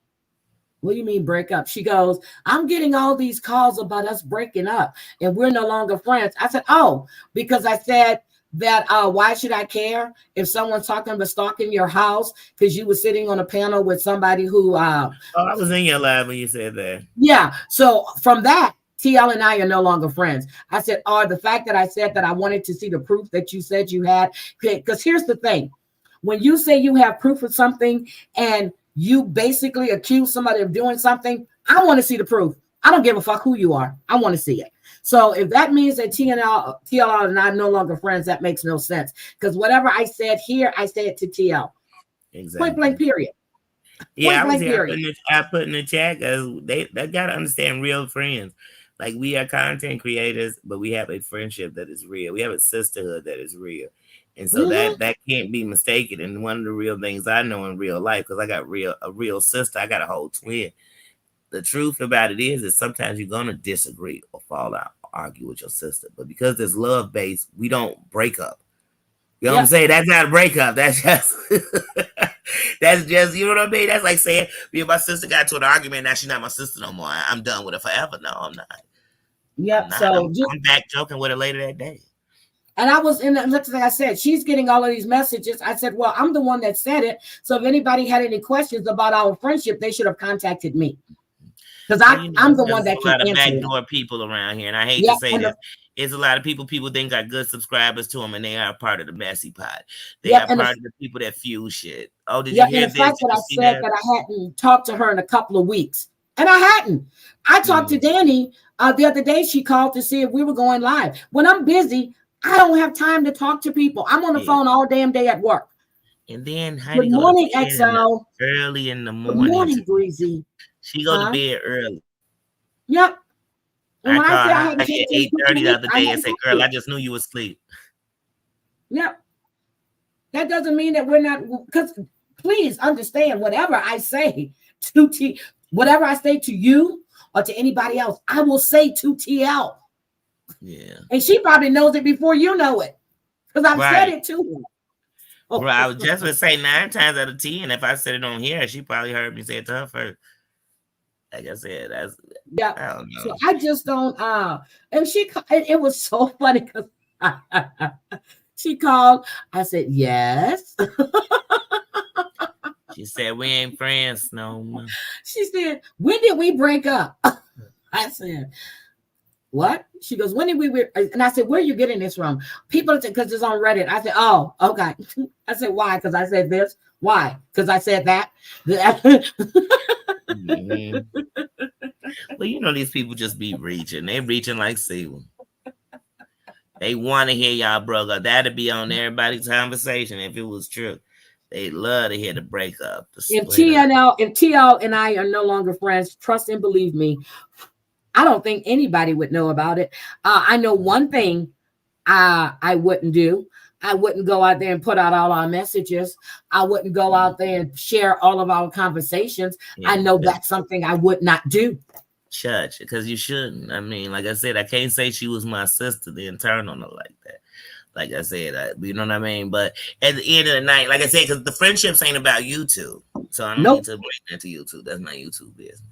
"What do you mean break up?" She goes, "I'm getting all these calls about us breaking up and we're no longer friends." I said, "Oh, because I said that why should I care if someone's talking about stalking your house because you were sitting on a panel with somebody who Oh, I was in your live when you said that. yeah. So from that, TL and I are no longer friends. I said, the fact that I said that I wanted to see the proof that you said you had, because here's the thing. When you say you have proof of something and you basically accuse somebody of doing something, I want to see the proof. I don't give a fuck who you are. I want to see it. So if that means that TL and I are no longer friends, that makes no sense. Because whatever I said here, I said to TL. Exactly. Point blank period. Yeah, I put in the chat because they gotta understand real friends. Like we are content creators, but we have a friendship that is real. We have a sisterhood that is real, and so that can't be mistaken. And one of the real things I know in real life, because I got a real sister, I got a whole twin. The truth about it is sometimes you're gonna disagree or fall out, or argue with your sister, but because there's love based, we don't break up. You know what I'm saying? That's not a breakup. That's just that's just, you know what I mean? That's like saying me and my sister got into an argument, now she's not my sister no more. I'm done with her forever. No, I'm not. Yep. I'm not. So I'm back joking with her later that day. And I was in the, like I said, she's getting all of these messages. I said, well, I'm the one that said it. So if anybody had any questions about our friendship, they should have contacted me. Because I'm the one that can answer it. There's a lot of backdoor people around here. And I hate to say this. It's a lot of people think are good subscribers to them, and they are part of the messy pot. They are part of the people that fuse shit. Oh, did you hear this? The fact that I said that I hadn't talked to her in a couple of weeks. And I hadn't. I talked to Danny the other day. She called to see if we were going live. When I'm busy, I don't have time to talk to people. I'm on the phone all damn day at work. And then Good morning, XO. Early in the morning. Good morning, Breezy. She go to bed early. Yep. And I called her at 8:30 the other day and said, girl, I just knew you were asleep. Yep. That doesn't mean that we're not, because please understand, whatever I say whatever I say to you or to anybody else, I will say to TL. Yeah. And she probably knows it before you know it. Because I've said it to her. Oh. Bro, I was just going to say 9 times out of 10, if I said it on here, she probably heard me say it to her first. Like I said, I don't know. So I just don't and it was so funny because she called. I said, yes. She said, we ain't friends no more. She said, when did we break up? I said, what? She goes, when did we? And I said, where are you getting this from? People, because it's on Reddit. I said, oh, okay. I said, why? Because I said this. Why? Because I said that. Well, you know, these people just be reaching. They reaching like Seawood. They want to hear y'all broke up. That'd be on everybody's conversation if it was true. They love to hear the breakup. If TL and I are no longer friends, trust and believe me, I don't think anybody would know about it. I know one thing I wouldn't do. I wouldn't go out there and put out all our messages. I wouldn't go out there and share all of our conversations. Yeah, I know that's something I would not do. Church, because you shouldn't. I mean, like I said, I can't say she was my sister, then turn on her like that. Like I said, you know what I mean? But at the end of the night, like I said, because the friendships ain't about YouTube. So I don't need to bring that to YouTube. That's not YouTube business.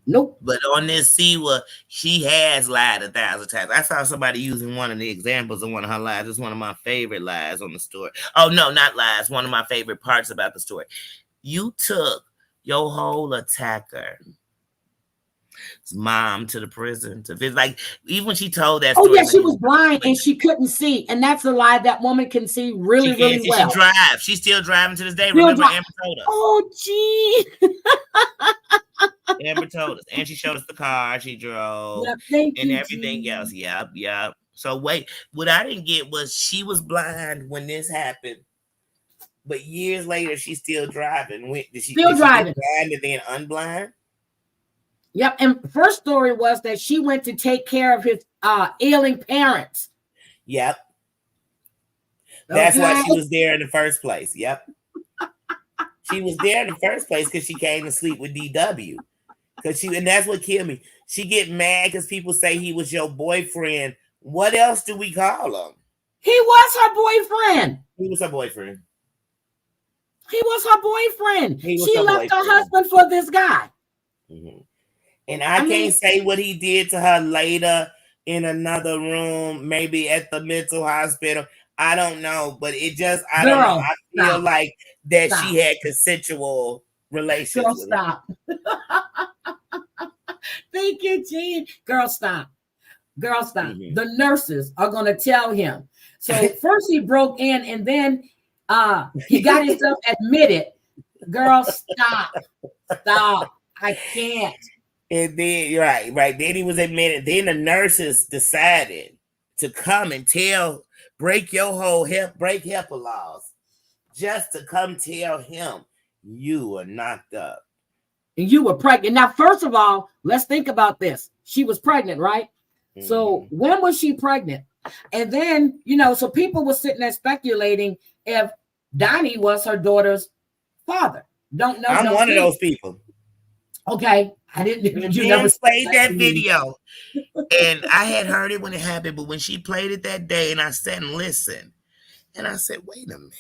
Nope. But on this Siwa, she has lied 1,000 times. I saw somebody using one of the examples of one of her lies. It's one of my favorite lies on the story. Oh, no, not lies. One of my favorite parts about the story. You took your whole attacker's mom to the prison. Like, even when she told that story. Oh, yeah, she was blind and she couldn't see. And that's a lie that woman can see really well. She drives. She's still driving to this day. Remember, Amber told us. Oh, gee. Amber told us, and she showed us the car she drove Yep, thank and you, everything Jean. else. Yep. So wait, what I didn't get was she was blind when this happened, but years later she's still driving. Still Did she get driving. blind and then unblind? Yep. And first story was that she went to take care of his ailing parents. Yep. That's why Okay. she was there in the first place. Yep. She was there in the first place because she came to sleep with DW. And that's what killed me. She get mad because people say he was your boyfriend. What else do we call him? He was her boyfriend. He was her boyfriend. He was her boyfriend. He was She her left her boyfriend. husband for this guy. Mm-hmm. And I can't say what he did to her later in another room, maybe at the mental hospital. I don't know, but I don't know. Girl, I feel stop. like that Stop. she had consensual relations Girl, with stop. Thank you, Jean. Girl, stop. Girl, stop. Mm-hmm. The nurses are going to tell him. So first he broke in and then he got himself admitted. Girl, stop. Stop. I can't. And then, right. Then he was admitted. Then the nurses decided to come and break your whole break HIPAA laws, just to come tell him you were knocked up. And you were pregnant. Now, first of all, let's think about this. She was pregnant, right? Mm-hmm. So when was she pregnant? And then, so people were sitting there speculating if Donnie was her daughter's father. Don't know. I'm one of those people. Okay. I didn't. You never played that video. And I had heard it when it happened, but when she played it that day and I sat and listened, and I said, wait a minute.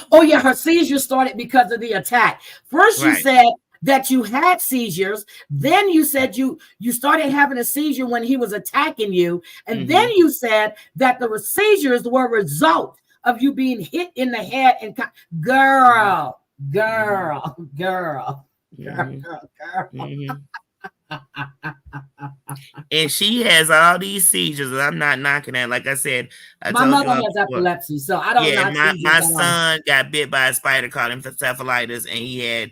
Oh, yeah, her seizures started because of the attack. First, you said that you had seizures. Then you said you started having a seizure when he was attacking you. And then you said that the seizures were a result of you being hit in the head. And girl. And she has all these seizures, and I'm not knocking that. Like I said, my mother has epilepsy, so I don't know. My son got bit by a spider called encephalitis, and he had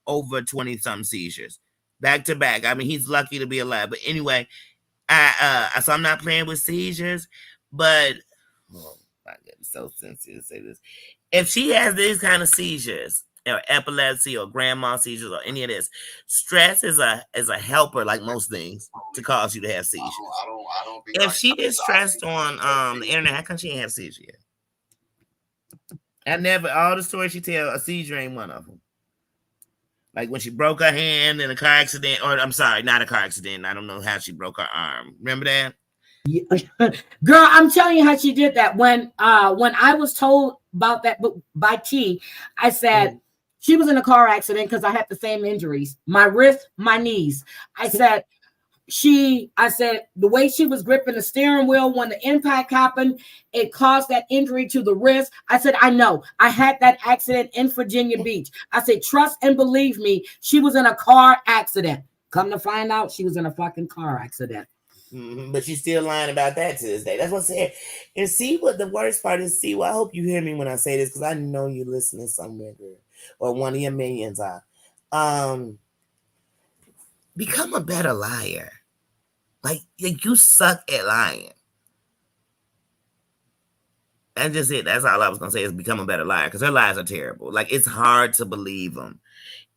over 20 some seizures back to back. I mean, he's lucky to be alive. But anyway, so I'm not playing with seizures, but my goodness, so sensitive to say this. If she has these kind of seizures, or epilepsy, or grandma seizures, or any of this, stress is a helper, like most things, to cause you to have seizures. I don't if she is stressed on the internet, how come she ain't have seizure yet? All the stories she tell, a seizure ain't one of them. Like when she broke her hand in a car accident, or I'm sorry, not a car accident. I don't know how she broke her arm. Remember that? Girl, I'm telling you how she did that. When I was told about that by T, I said she was in a car accident because I had the same injuries, my wrist, my knees. I said the way she was gripping the steering wheel when the impact happened, it caused that injury to the wrist. I said, I know. I had that accident in Virginia Beach. I said, trust and believe me, she was in a car accident. Come to find out, she was in a fucking car accident. Mm-hmm. But she's still lying about that to this day. That's what I'm saying. And see what the worst part is. See, well, I hope you hear me when I say this, because I know you're listening somewhere, girl, or one of your millions are. Become a better liar. Like you suck at lying. That's just it. That's all I was gonna say, is become a better liar, because her lies are terrible. Like, it's hard to believe them.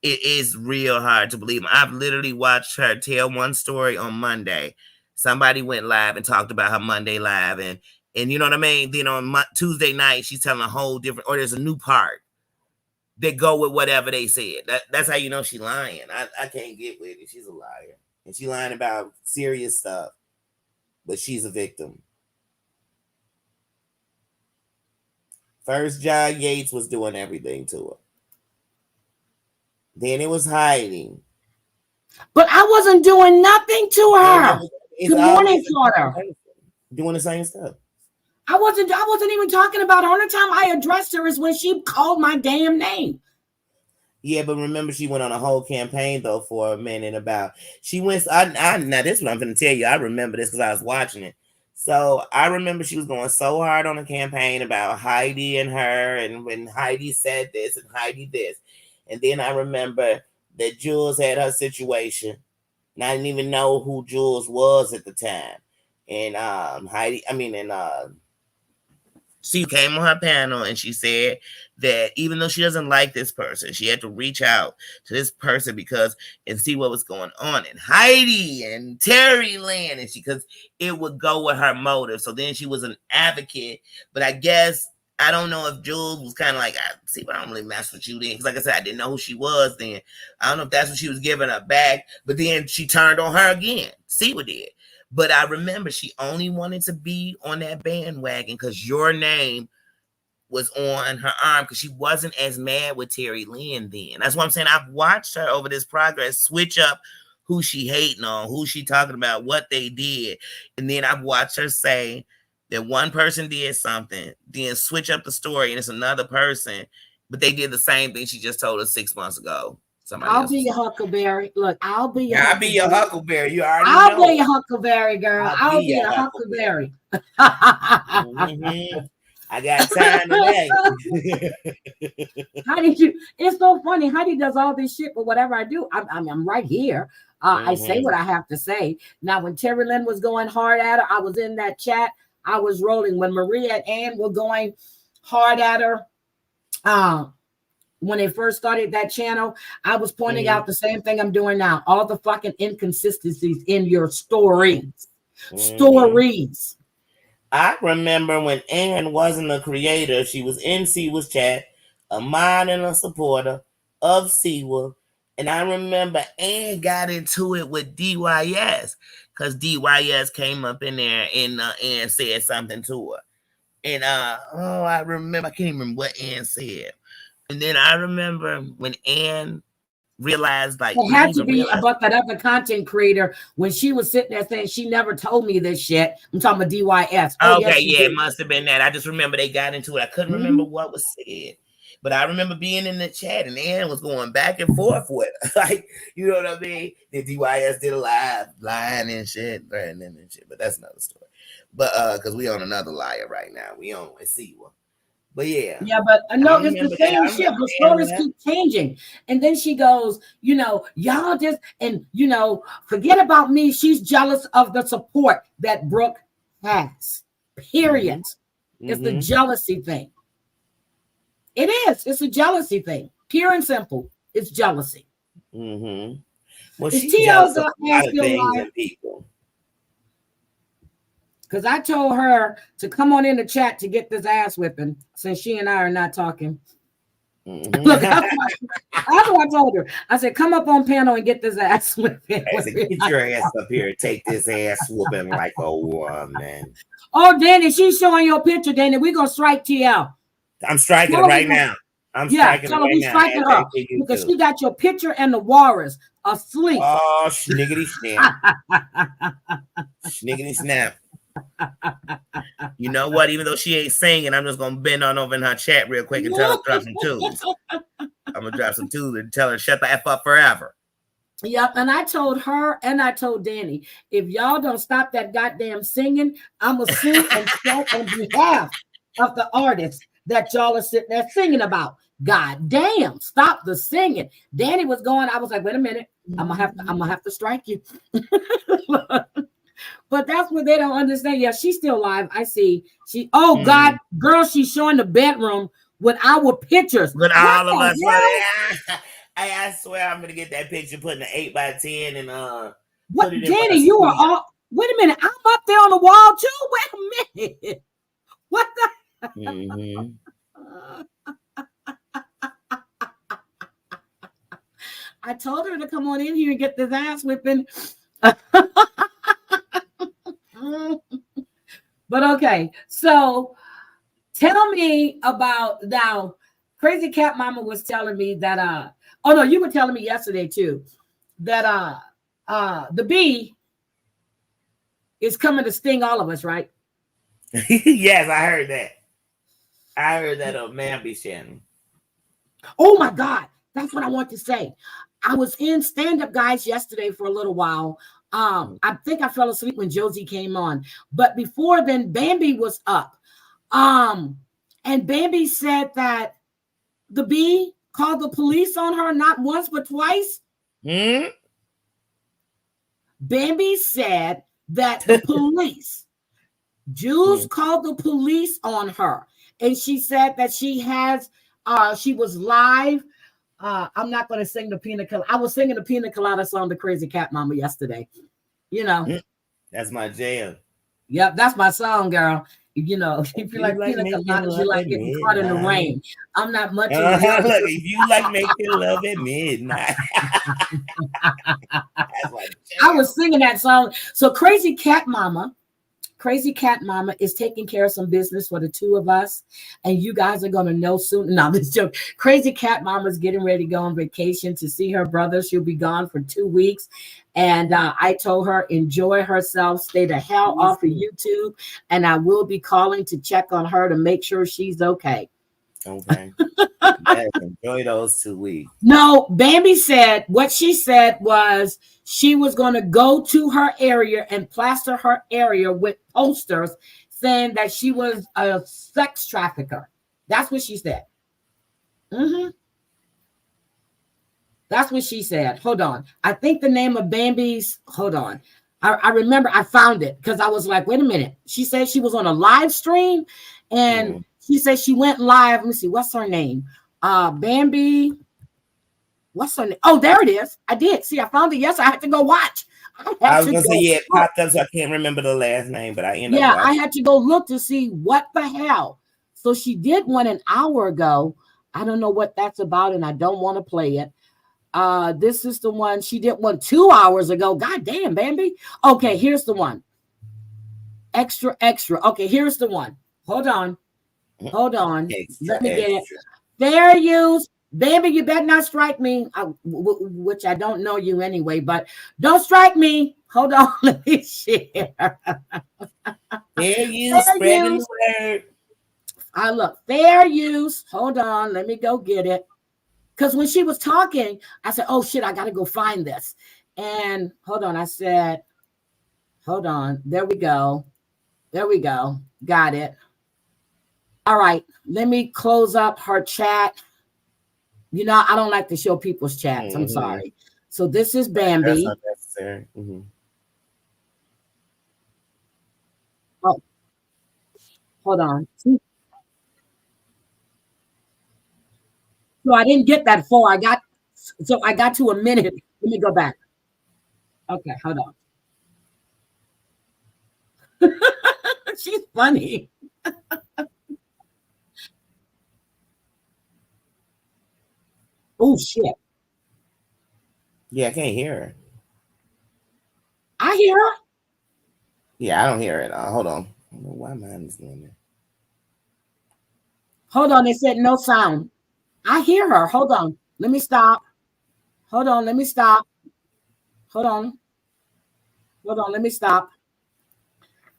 It is real hard to believe them. I've literally watched her tell one story on Monday. Somebody went live and talked about her Monday live, and you know what I mean? Then on Tuesday night, she's telling a whole different, or there's a new part that go with whatever they said. That's how you know she's lying. I can't get with it. She's a liar. And she's lying about serious stuff. But she's a victim. First, John Yates was doing everything to her. Then it was hiding. But I wasn't doing nothing to her. Good morning, Carter. Doing the same stuff. I wasn't even talking about her. The only time I addressed her is when she called my damn name. Yeah, but remember, she went on a whole campaign though for a minute about she went. Now this is what I'm going to tell you. I remember this because I was watching it. So I remember she was going so hard on a campaign about Heidi and her, and when Heidi said this and Heidi this, and then I remember that Jules had her situation. And I didn't even know who Jules was at the time. And she came on her panel and she said that even though she doesn't like this person, she had to reach out to this person and see what was going on. And Heidi and Terry Lynn, and because it would go with her motive. So then she was an advocate, but I guess I don't know if Jules was kind of like, I see, but I don't really mess with you then. Because like I said, I didn't know who she was then. I don't know if that's what she was giving her back, but then she turned on her again. Siwa did. But I remember she only wanted to be on that bandwagon because your name was on her arm, because she wasn't as mad with Terry Lynn then. That's what I'm saying. I've watched her over this progress switch up who she hating on, who she talking about, what they did. And then I've watched her say that one person did something, then switch up the story and it's another person, but they did the same thing she just told us 6 months ago. I'll be your huckleberry. Look, I'll be your huckleberry. You already know. I'll be your huckleberry, girl. I'll be your huckleberry. Mm-hmm. I got time today. Heidi, it's so funny. Heidi does all this shit, but whatever I do, I'm right here. I say what I have to say. Now, when Terry Lynn was going hard at her, I was in that chat. I was rolling. When Maria and Ann were going hard at her, when they first started that channel, I was pointing out the same thing I'm doing now. All the fucking inconsistencies in your stories. Stories. I remember when Ann wasn't a creator, she was in Siwa's chat, a mod and a supporter of Siwa. And I remember Ann got into it with DYS because DYS came up in there and Ann said something to her. And I remember, I can't even remember what Ann said. And then I remember when Ann realized, like, it had to be about that other content creator when she was sitting there saying she never told me this shit. I'm talking about DYS. Okay, yes, it must have been that. I just remember they got into it. I couldn't remember what was said, but I remember being in the chat and Ann was going back and forth with her. Like, you know what I mean? The DYS did a live lying and shit, but that's another story. But because we on another liar right now, we on Siwa. But yeah, but no, it's the same shit. The stories keep changing. And then she goes, y'all just, and forget about me. She's jealous of the support that Brooke has. Period. It's the jealousy thing. It is. It's a jealousy thing. Pure and simple. It's jealousy. Well, she's jealous of a lot of things and people. Because I told her to come on in the chat to get this ass whipping since she and I are not talking. Look, that's what I told her. I said, come up on panel and get this ass whipping. I said, get your ass up here and take this ass whooping like a woman. Oh, Danny, she's showing your picture, Danny. We're going to strike TL. I'm striking her right now. I'm striking her right now. Striking her because she got your picture and the walrus asleep. Oh, schniggity snap. Schniggity snap. You know what? Even though she ain't singing, I'm just gonna bend on over in her chat real quick and tell her to drop some twos. I'm gonna drop some twos and tell her to shut the F up forever. Yep, and I told her and I told Danny, if y'all don't stop that goddamn singing, I'm gonna sue and shout on behalf of the artists that y'all are sitting there singing about. God damn, stop the singing. Danny was going, I was like, wait a minute, I'm gonna have to strike you. But that's what they don't understand. Yeah, she's still live. I see. God, girl, she's showing the bedroom with our pictures. With all of us. I swear I'm gonna get that picture, put in an 8x10 and what, Danny? You are all. Wait a minute, I'm up there on the wall too. Wait a minute. What the? I told her to come on in here and get this ass whipping. But okay, so tell me about now. Crazy Cat Mama was telling me that oh no, you were telling me yesterday too that the bee is coming to sting all of us, right? Yes, I heard that. I heard that on Mamby Shannon. Oh my God, that's what I want to say. I was in stand-up guys yesterday for a little while. I think I fell asleep when Josie came on, but before then, Bambi was up. And Bambi said that the bee called the police on her not once but twice Hmm? Bambi said that the police, Jews called the police on her. And she said that she was live. I'm not going to sing the Pina Colada. I was singing the Pina Colada song, The Crazy Cat Mama, yesterday. You know. That's my jam. Yep, that's my song, girl. You know, if you You like like pina making coladas, you love like at getting caught in the midnight. rain. I'm not much of a love. Look, if you like making love at midnight, that's my I jam. was singing that song. So Crazy Cat Mama is taking care of some business for the two of us, and you guys are gonna know soon. No, this joke. Crazy Cat Mama's getting ready to go on vacation to see her brother. She'll be gone for 2 weeks, and I told her enjoy herself, stay the hell off of YouTube, and I will be calling to check on her to make sure she's okay. Okay. Yes, enjoy those 2 weeks. No, Bambi said what she said was she was going to go to her area and plaster her area with posters saying that she was a sex trafficker. That's what she said. That's what she said. Hold on. I think the name of Bambi's, hold on. I remember I found it because I was like, wait a minute. She said she was on a live stream and she said she went live. Let me see. What's her name? Bambi. What's her name? Oh, there it is. I did. See, I found it. Yes, I had to go watch. I was gonna say, yeah, it popped up, so I can't remember the last name, but I ended up watching. I had to go look to see what the hell. So she did one an hour ago. I don't know what that's about, and I don't want to play it. This is the one she did one 2 hours ago. God damn, Bambi. Okay, here's the one. Extra, extra. Okay, here's the one. Hold on. Let me get it. Fair use. Baby, you better not strike me, which I don't know you anyway, but don't strike me. Hold on, let me share. Fair use, spreading the word. I look, fair use. Hold on, let me go get it. Because when she was talking, I said, oh shit, I got to go find this. And hold on, I said, hold on. There we go. Got it. All right, let me close up her chat. You know, I don't like to show people's chats. I'm sorry. So this is Bambi. That's unnecessary. Oh, hold on. So I didn't get that far. I got to a minute. Let me go back. Okay, hold on. She's funny. Oh shit. Yeah, I can't hear her. I hear her. Yeah, I don't hear it. Hold on. I don't know why mine is doing that. Hold on. They said no sound. I hear her. Hold on. Let me stop. Hold on. Let me stop. Hold on. Let me stop.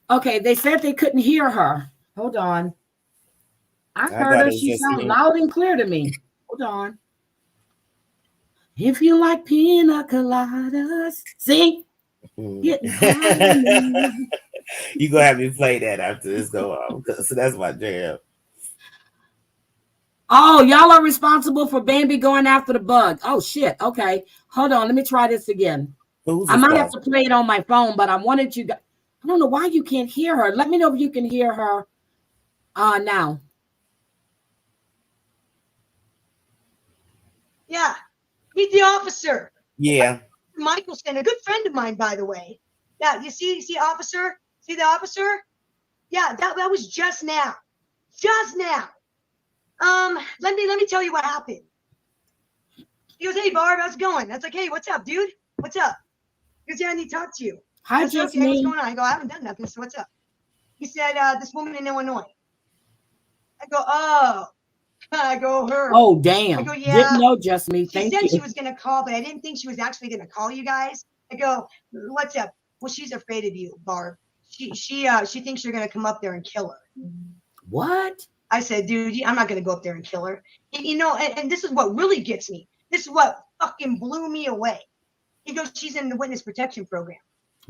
Okay, they said they couldn't hear her. Hold on. I heard her. She sounded loud and clear to me. Hold on. If you like pina coladas, see? You gonna have me play that after this go on, so that's my jam. Oh, y'all are responsible for Bambi going after the bug. Oh shit. Okay, hold on. Let me try this again. I might have to play it on my phone, but I wanted you. I don't know why you can't hear her. Let me know if you can hear her. Now. Yeah, he's the officer. Yeah. Michelson, a good friend of mine, by the way. Yeah, you see officer? See the officer? Yeah, that was just now. Just now. Let me tell you what happened. He goes, hey Barb, how's it going? That's like, hey, what's up, dude? What's up? He goes, yeah, I need to talk to you. Hi, okay, what's going on? I go, I haven't done nothing, so what's up? He said, this woman in Illinois. I go, oh. I go, her. Oh, damn. I go, yeah. Didn't know, just me. She said she was going to call, but I didn't think she was actually going to call you guys. I go, what's up? Well, she's afraid of you, Barb. She thinks you're going to come up there and kill her. What? I said, dude, I'm not going to go up there and kill her. You know, and this is what really gets me. This is what fucking blew me away. He goes, she's in the witness protection program.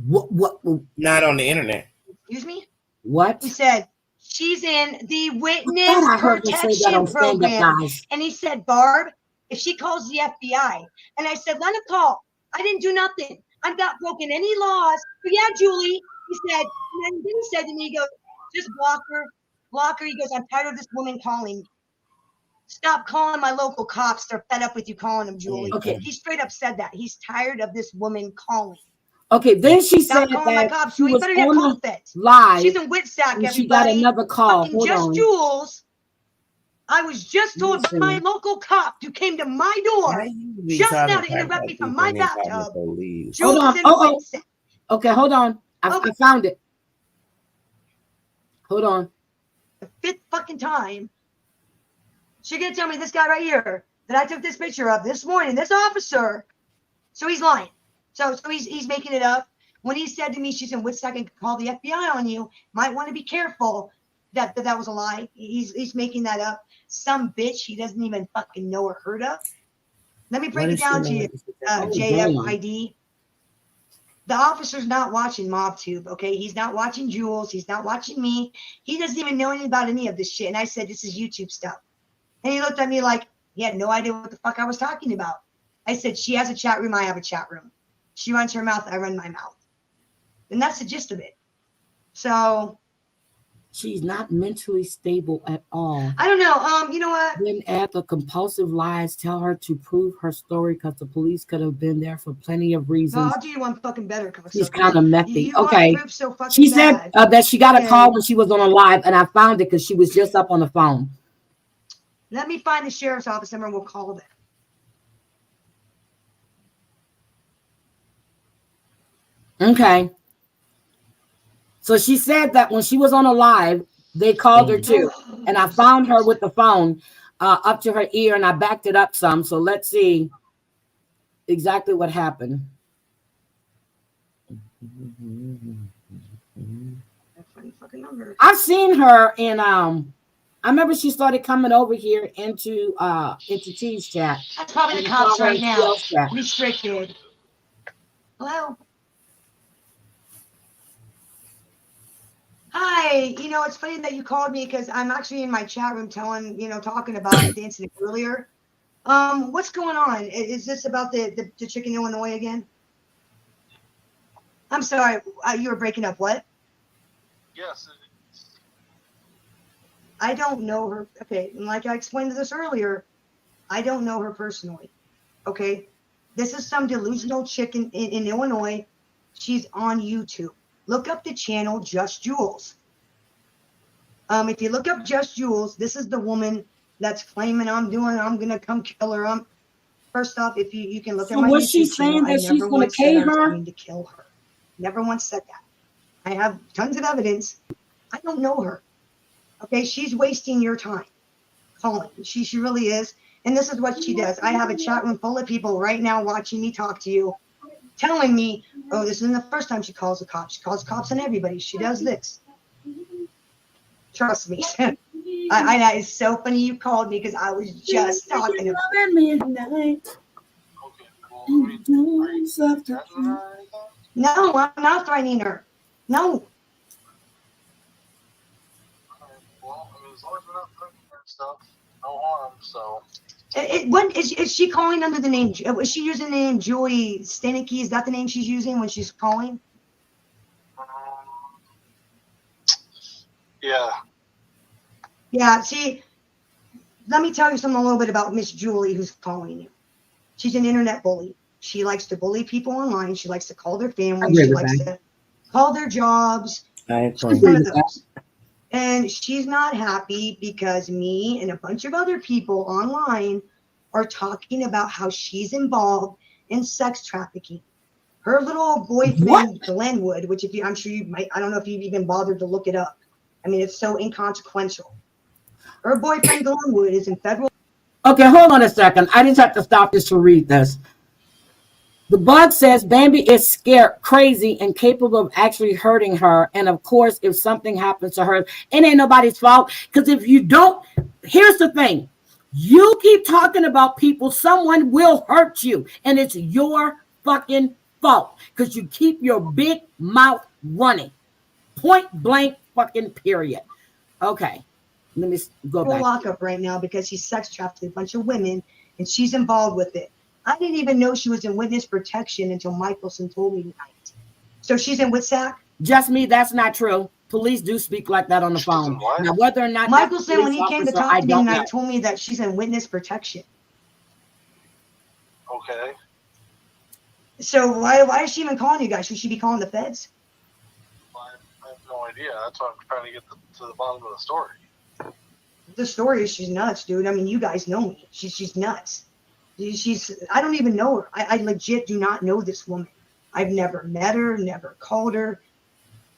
What? Not on the internet. Excuse me? What? He said, she's in the witness protection program. And he said, Barb, if she calls the FBI. And I said, let her call. I didn't do nothing. I've not broken any laws. But yeah, Julie, he said, and then he said to me, he goes, just block her. Block her. He goes, I'm tired of this woman calling me. Stop calling my local cops. They're fed up with you calling them, Julie. Okay. He straight up said that. He's tired of this woman calling. Okay, then she Stop said calling my that cops. she Julie was better get on call the feds. live She's in Whitsack, and she got everybody. another call. Fucking Hold Just on. Jules. I was just told by Listen. my local cop who came to my Why door you be just talking now to crap interrupt about me from people my and they calling the bathtub. police? Jules Hold on. is in Oh. Whitsack. Okay, hold on. I Okay. found it. Hold on. The fifth fucking time. She gonna tell me this guy right here that I took this picture of this morning, this officer. So he's lying. So he's making it up. When he said to me, she's in Woodstock and call the FBI on you, might want to be careful that was a lie. He's making that up. Some bitch he doesn't even fucking know or heard of. Let me break it down to you, JFID. The officer's not watching MobTube, okay? He's not watching Jules. He's not watching me. He doesn't even know anything about any of this shit. And I said, this is YouTube stuff. And he looked at me like he had no idea what the fuck I was talking about. I said, she has a chat room. I have a chat room. She runs her mouth. I run my mouth. And that's the gist of it. So She's not mentally stable at all. I don't know. You know what? Then add the compulsive lies, tell her to prove her story because the police could have been there for plenty of No, reasons. I'll do you one fucking better. She's kind of methy. You want Okay. proof so fucking She said bad. that she got a Okay. call when she was on a live, and I found it because she was just up on the phone. Let me find the sheriff's office number and we'll call them. Okay. So she said that when she was on a live, they called her too. And I found her with the phone up to her ear, and I backed it up some. So let's see exactly what happened. I've seen her in I remember she started coming over here into T's chat. That's probably the cops right now. Restricted. Hello. Hi. You know, it's funny that you called me because I'm actually in my chat room talking about the incident earlier. What's going on? Is this about the chick in Illinois again? I'm sorry, you were breaking up. What? Yes. I don't know her. Okay, and like I explained this earlier, I don't know her personally. Okay, this is some delusional chick in Illinois. She's on YouTube. Look up the channel Just Jules. If you look up Just Jules, this is the woman that's claiming I'm gonna come kill her. First off, if you can look at my was YouTube she saying channel, that I she's never gonna once said K I was her? going to kill her. Never once said that. I have tons of evidence. I don't know her. Okay, she's wasting your time calling. She really is. And this is what she does. I have a chat room full of people right now watching me talk to you, telling me, oh, this isn't the first time she calls the cops. She calls cops on everybody. She does this. Trust me. I it's so funny you called me because I was just talking about midnight. No, I'm not threatening her. No. Well, I mean, as long as we're not threatening her and stuff, no harm. So. What is she calling under the name? Was she using the name Julie Stanicky? Is that the name she's using when she's calling? Yeah. Yeah. See, let me tell you something a little bit about Miss Julie who's calling you. She's an internet bully. She likes to bully people online. She likes to call their family. She likes to call their jobs. She's one of those. And she's not happy because me and a bunch of other people online are talking about how she's involved in sex trafficking. Her little boyfriend, Glenwood, which I'm sure you might, I don't know if you've even bothered to look it up. I mean, it's so inconsequential. Her boyfriend, Glenwood, is in federal. Okay, hold on a second. I just have to stop this to read this. The bug says Bambi is scared, crazy, and capable of actually hurting her. And of course, if something happens to her, it ain't nobody's fault. Because if you don't, here's the thing. You keep talking about people, someone will hurt you. And it's your fucking fault. Because you keep your big mouth running. Point blank fucking period. Okay. Let me go back. Lockup right now because he sex trafficked a bunch of women and she's involved with it. I didn't even know she was in witness protection until Michelson told me tonight. So she's in WITSAC? Just me, that's not true. Police do speak like that on the phone. What? Now, whether or not Michelson, when he came to talk to me know. tonight, told me that she's in witness protection. Okay. So why is she even calling you guys? Should she be calling the feds? I have no idea. That's why I'm trying to get to the bottom of the story. The story is she's nuts, dude. I mean, you guys know me. She's nuts. I don't even know her. I legit do not know this woman. I've never met her, never called her.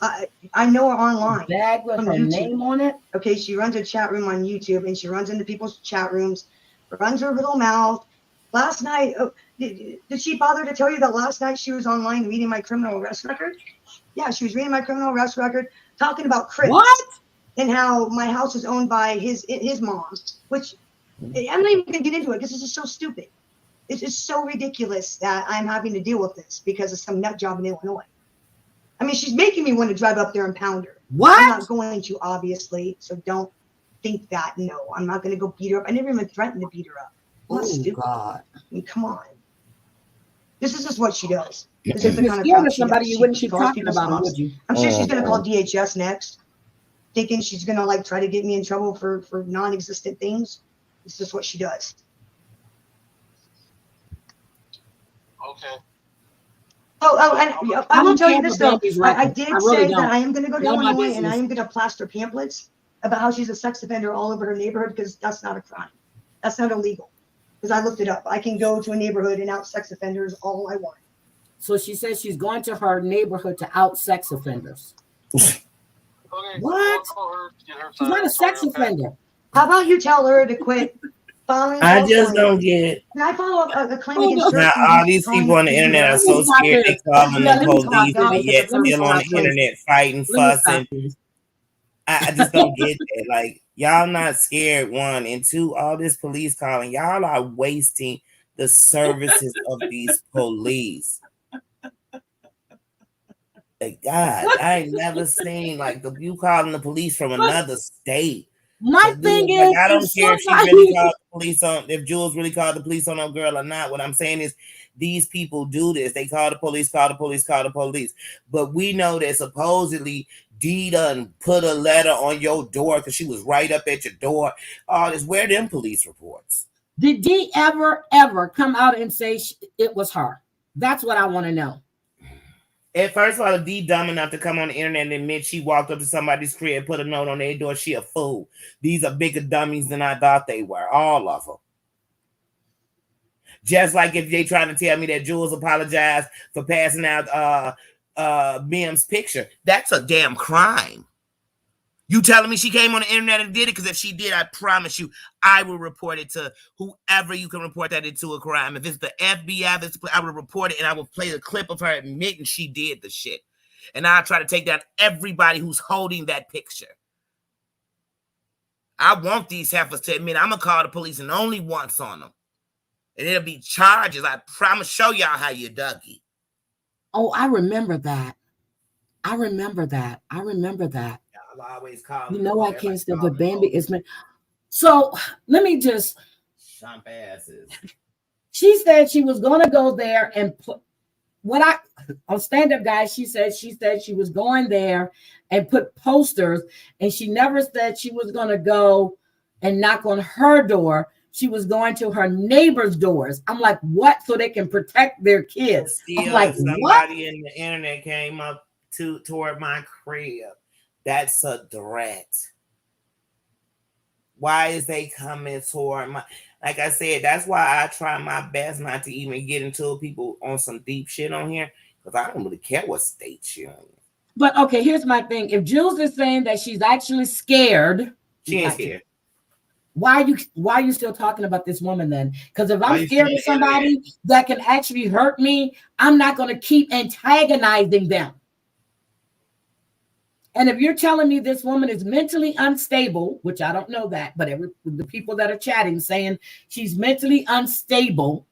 I know her online. Bag with her name on it. Okay, she runs a chat room on YouTube, and she runs into people's chat rooms, runs her little mouth. Last night, did she bother to tell you that last night she was online reading my criminal arrest record? Yeah, she was reading my criminal arrest record, talking about Crips. What? And how my house is owned by his mom, which I'm not even going to get into it because this is so stupid. It's just so ridiculous that I'm having to deal with this because of some nut job in Illinois. I mean, she's making me want to drive up there and pound her. What? I'm not going to, obviously, so don't think that. No, I'm not going to go beat her up. I never even threatened to beat her up. Oh, stupid. God. I mean, come on. This is just what she does. This If is the you're kind of scared crap of she somebody, does. you wouldn't She keep calls talking people's about them, moms. would you? I'm sure she's going to call DHS next, thinking she's going to like try to get me in trouble for non-existent things. It's just what she does. Okay. And I will tell you this though. I did say don't. that I am going to go to None of my Illinois and I business. am going to plaster pamphlets about how she's a sex offender all over her neighborhood because that's not a crime. That's not illegal. Because I looked it up. I can go to a neighborhood and out sex offenders all I want. So she says she's going to her neighborhood to out sex offenders. Okay. What? Call her, get her She's not a side sex of the story, okay? offender. How about you tell her to quit following? I false just claims? don't get. Can I follow up a claim Hold against on. her? Now, all these people on the internet are so scared they calling Yeah, the let me stop, police, guys. but yet Let me still on stop, the internet fighting, Let me stop, fussing. please. I just don't get that. Like, y'all not scared, one. And two, all this police calling, y'all are wasting the services of these police. Like, God, I ain't never seen like you calling the police from another state. My thing is, like, I don't if care if she somebody- really called the police on, if Jules really called the police on a girl or not. What I'm saying is, these people do this. They call the police, call the police, call the police. But we know that supposedly Dee done put a letter on your door because she was right up at your door. All this. Where them police reports? Did Dee ever come out and say it was her? That's what I want to know. At first of all, if Dee dumb enough to come on the internet and admit she walked up to somebody's crib and put a note on their door, she a fool. These are bigger dummies than I thought they were. All of them. Just like if they trying to tell me that Jules apologized for passing out Mim's picture. That's a damn crime. You telling me she came on the internet and did it? Because if she did, I promise you, I will report it to whoever you can report that into a crime. If it's the FBI, I will report it and I will play a clip of her admitting she did the shit. And I'll try to take down everybody who's holding that picture. I want these heifers to admit I'm going to call the police and only once on them. And it'll be charges. I promise show y'all how you Dougie. Oh, I remember that. I remember that. Y'all always call You know I can't stand, but Bambi is me. So let me just. Chump asses. She said she was going to go there and put on Stand Up Guys. She said she was going there and put posters, and she never said she was going to go and knock on her door. She was going to her neighbors' doors. I'm like, what? So they can protect their kids. Still, I'm like, somebody what? in the internet came up toward my crib. That's a threat. Why is they coming toward my? Like I said, that's why I try my best not to even get into people on some deep shit on here, because I don't really care what state you're in. But okay, here's my thing. If Jules is saying that she's actually scared, she ain't scared. Why are you still talking about this woman then? Because if I'm scared of somebody that can actually hurt me, I'm not going to keep antagonizing them. And if you're telling me this woman is mentally unstable, which I don't know that, but the people that are chatting saying she's mentally unstable,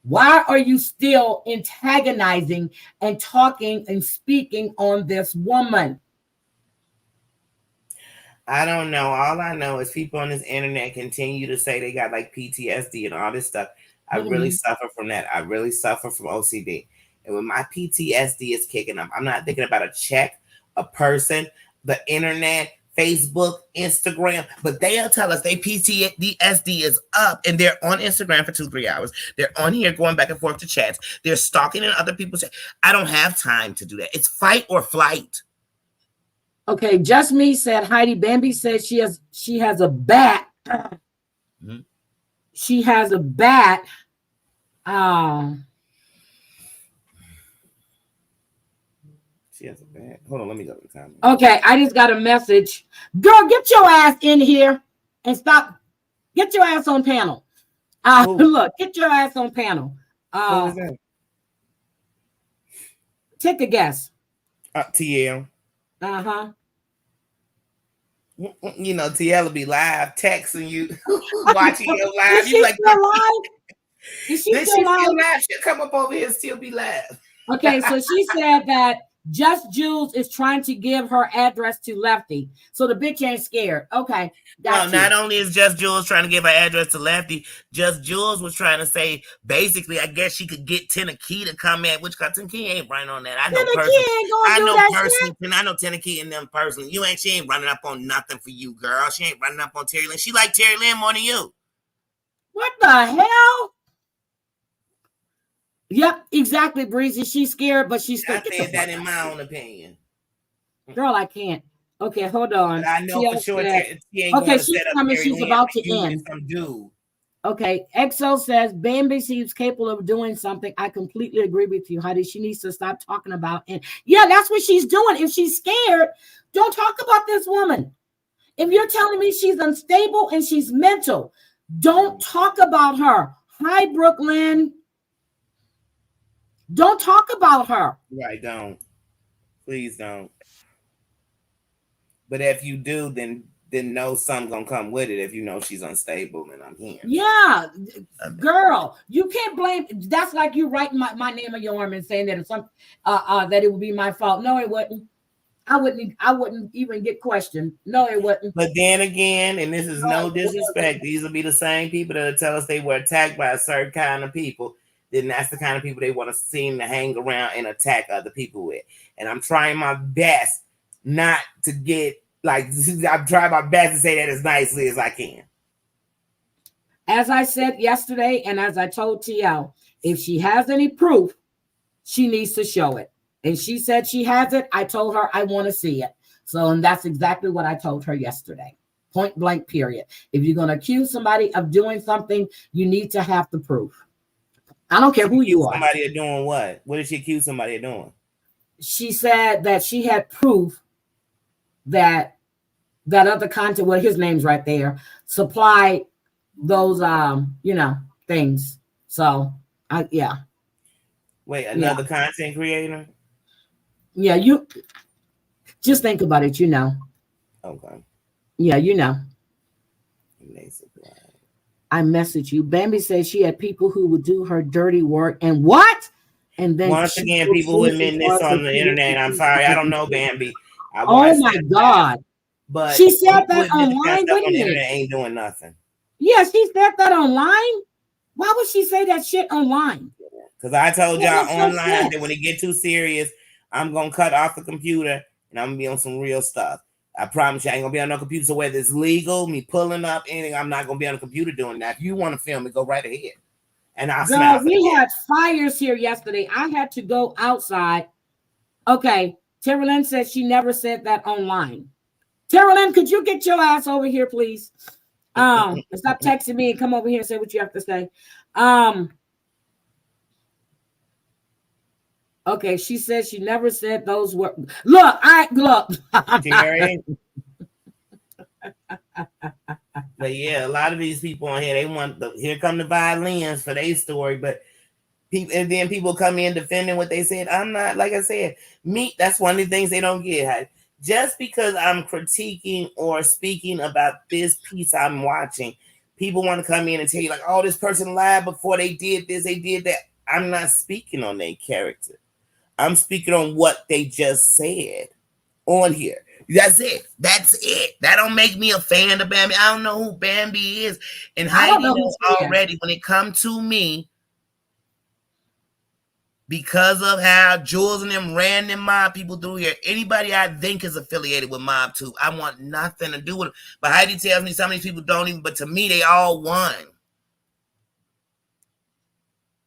why are you still antagonizing and talking and speaking on this woman? I don't know. All I know is people on this internet continue to say they got like PTSD and all this stuff. I really suffer from that. I really suffer from OCD. And when my PTSD is kicking up, I'm not thinking about a check, a person, the internet, Facebook, Instagram, but they'll tell us they PTSD is up and they're on Instagram for 2-3 hours. They're on here going back and forth to chats. They're stalking in other people's chats. I don't have time to do that. It's fight or flight. Okay, Just Me said Heidi Bambi said she has a bat. Mm-hmm. She has a bat. She has a bat. Hold on, let me go to the comments. Okay, I just got a message. Girl, get your ass in here and stop. Get your ass on panel. Look, get your ass on panel. Who is that? Take a guess. TL. Uh-huh. You know, TL will be live texting you, watching you live. Is she like, still live? Is she still live? She'll come up over here and still be live. Okay, so she said that Just Jules is trying to give her address to Lefty. So the bitch ain't scared. Okay. No, not only is Just Jules trying to give her address to Lefty, Just Jules was trying to say, basically, I guess she could get Tennessee to come at, which Tennessee ain't running on that. I know personally. I know Tennessee and them personally. She ain't running up on nothing for you, girl. She ain't running up on Terry Lynn. She like Terry Lynn more than you. What the hell? Yep, exactly, Breezy. She's scared, but she's still. I said that in my own opinion. Girl, I can't. Okay, hold on. But I know for sure she ain't okay, she's coming. She's about to end. Some dude. Okay, EXO says Bambi seems capable of doing something. I completely agree with you, Heidi. She needs to stop talking about it. Yeah, that's what she's doing. If she's scared, don't talk about this woman. If you're telling me she's unstable and she's mental, don't talk about her. Hi, Brooklyn. Don't talk about her. Right, don't. Please don't. But if you do, then know something's gonna come with it if you know she's unstable and I'm here. Yeah, girl, you can't blame. That's like you writing my name on your arm and saying that it's some that it would be my fault. No, it wouldn't. I wouldn't even get questioned. No, it wouldn't. But then again, and this is no disrespect, these will be the same people that tell us they were attacked by a certain kind of people. Then that's the kind of people they want to seem to hang around and attack other people with. And I'm trying my best not to get I'm trying my best to say that as nicely as I can. As I said yesterday, and as I told TL, if she has any proof, she needs to show it. And she said she has it. I told her I want to see it. So, and that's exactly what I told her yesterday. Point blank, period. If you're going to accuse somebody of doing something, you need to have the proof. I don't care who you are. Somebody are doing what? What did she accuse somebody of doing? She said that she had proof that other content, well, his name's right there, supplied those things. So yeah. Wait, another content creator? Yeah, you just think about it, Okay. Yeah, I messaged you. Bambi said she had people who would do her dirty work and what? And then once again, people who admit this on the internet. I'm sorry, I don't know Bambi. Oh my God. But she said that online. Wait a minute. Ain't doing nothing. Yeah, she said that online. Why would she say that shit online? Because I told y'all online that when it get too serious, I'm gonna cut off the computer and I'm gonna be on some real stuff. I promise you, I ain't gonna be on no computer. So whether it's legal, me pulling up anything, I'm not gonna be on the computer doing that. If you want to film it, go right ahead. And I'll we had fires here yesterday. I had to go outside. Okay, Terry Lynn said she never said that online. Terry Lynn, could you get your ass over here, please? Stop texting me and come over here and say what you have to say. Okay, she said she never said those words. Look. Terry. But yeah, a lot of these people on here, they want here come the violins for their story, but then people come in defending what they said. I'm not, like I said, that's one of the things they don't get. Just because I'm critiquing or speaking about this piece I'm watching, people want to come in and tell you like, oh, this person lied before they did this, they did that. I'm not speaking on their character. I'm speaking on what they just said on here. That's it. That's it. That don't make me a fan of Bambi. I don't know who Bambi is. And I don't Heidi know who knows she is. already when it comes to me, because of how Jules and them ran them mob people through here, anybody I think is affiliated with Mob 2, I want nothing to do with them. But Heidi tells me some of these people don't even, but to me, they all won.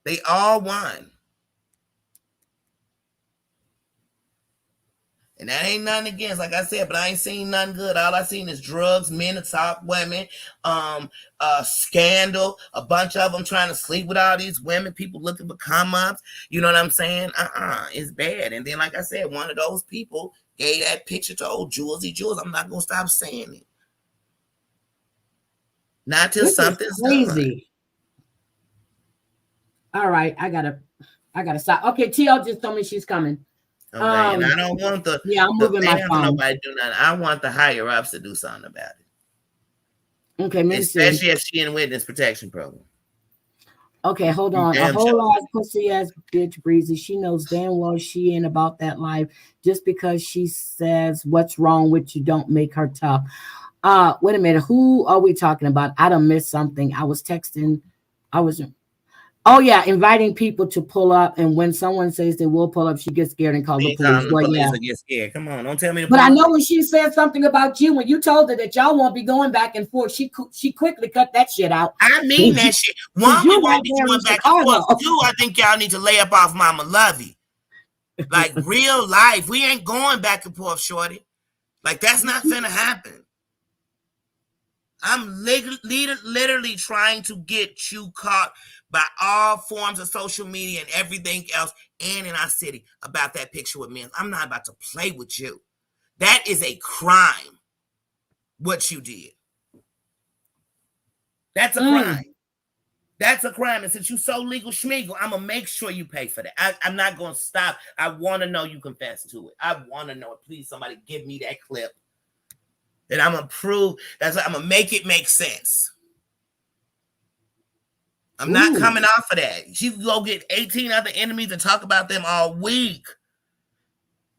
They all won. And that ain't nothing against, like I said, but I ain't seen nothing good. All I seen is drugs, men atop women, scandal, a bunch of them trying to sleep with all these women, people looking for come-ups. You know what I'm saying? It's bad. And then, like I said, one of those people gave that picture to old Julesy Jules. I'm not gonna stop saying it. Not till This is something's crazy. All right, I gotta stop. Okay, TL just told me she's coming. done. Okay, and I don't want the I'm moving my phone. Nobody do nothing. I want the higher ups to do something about it. Okay, especially if she in witness protection program. Okay, hold on. A whole ass pussy ass bitch Breezy. She knows damn well she ain't about that life. Just because she says what's wrong with you don't make her tough. Wait a minute. Who are we talking about? I done missed something. I was texting. Oh yeah, inviting people to pull up, and when someone says they will pull up, she gets scared and calls the police. Well, yeah, get scared. Come on, don't tell me. But I know when she said something about you, when you told her that y'all won't be going back and forth, she quickly cut that shit out. I mean that shit. One, we won't be going back and forth. Two, I think y'all need to lay up off Mama Lovey. Like real life, we ain't going back and forth, shorty. Like that's not finna happen. I'm literally trying to get you caught by all forms of social media and everything else, and in our city about that picture with men. I'm not about to play with you. That is a crime, what you did. That's a crime. That's a crime. And since you so legal schmeagle, I'm going to make sure you pay for that. I'm not going to stop. I want to know you confess to it. I want to know it. Please, somebody give me that clip. That I'm going to prove. That's what I'm going to make it make sense. I'm not coming off of that. She can go get 18 other enemies and talk about them all week.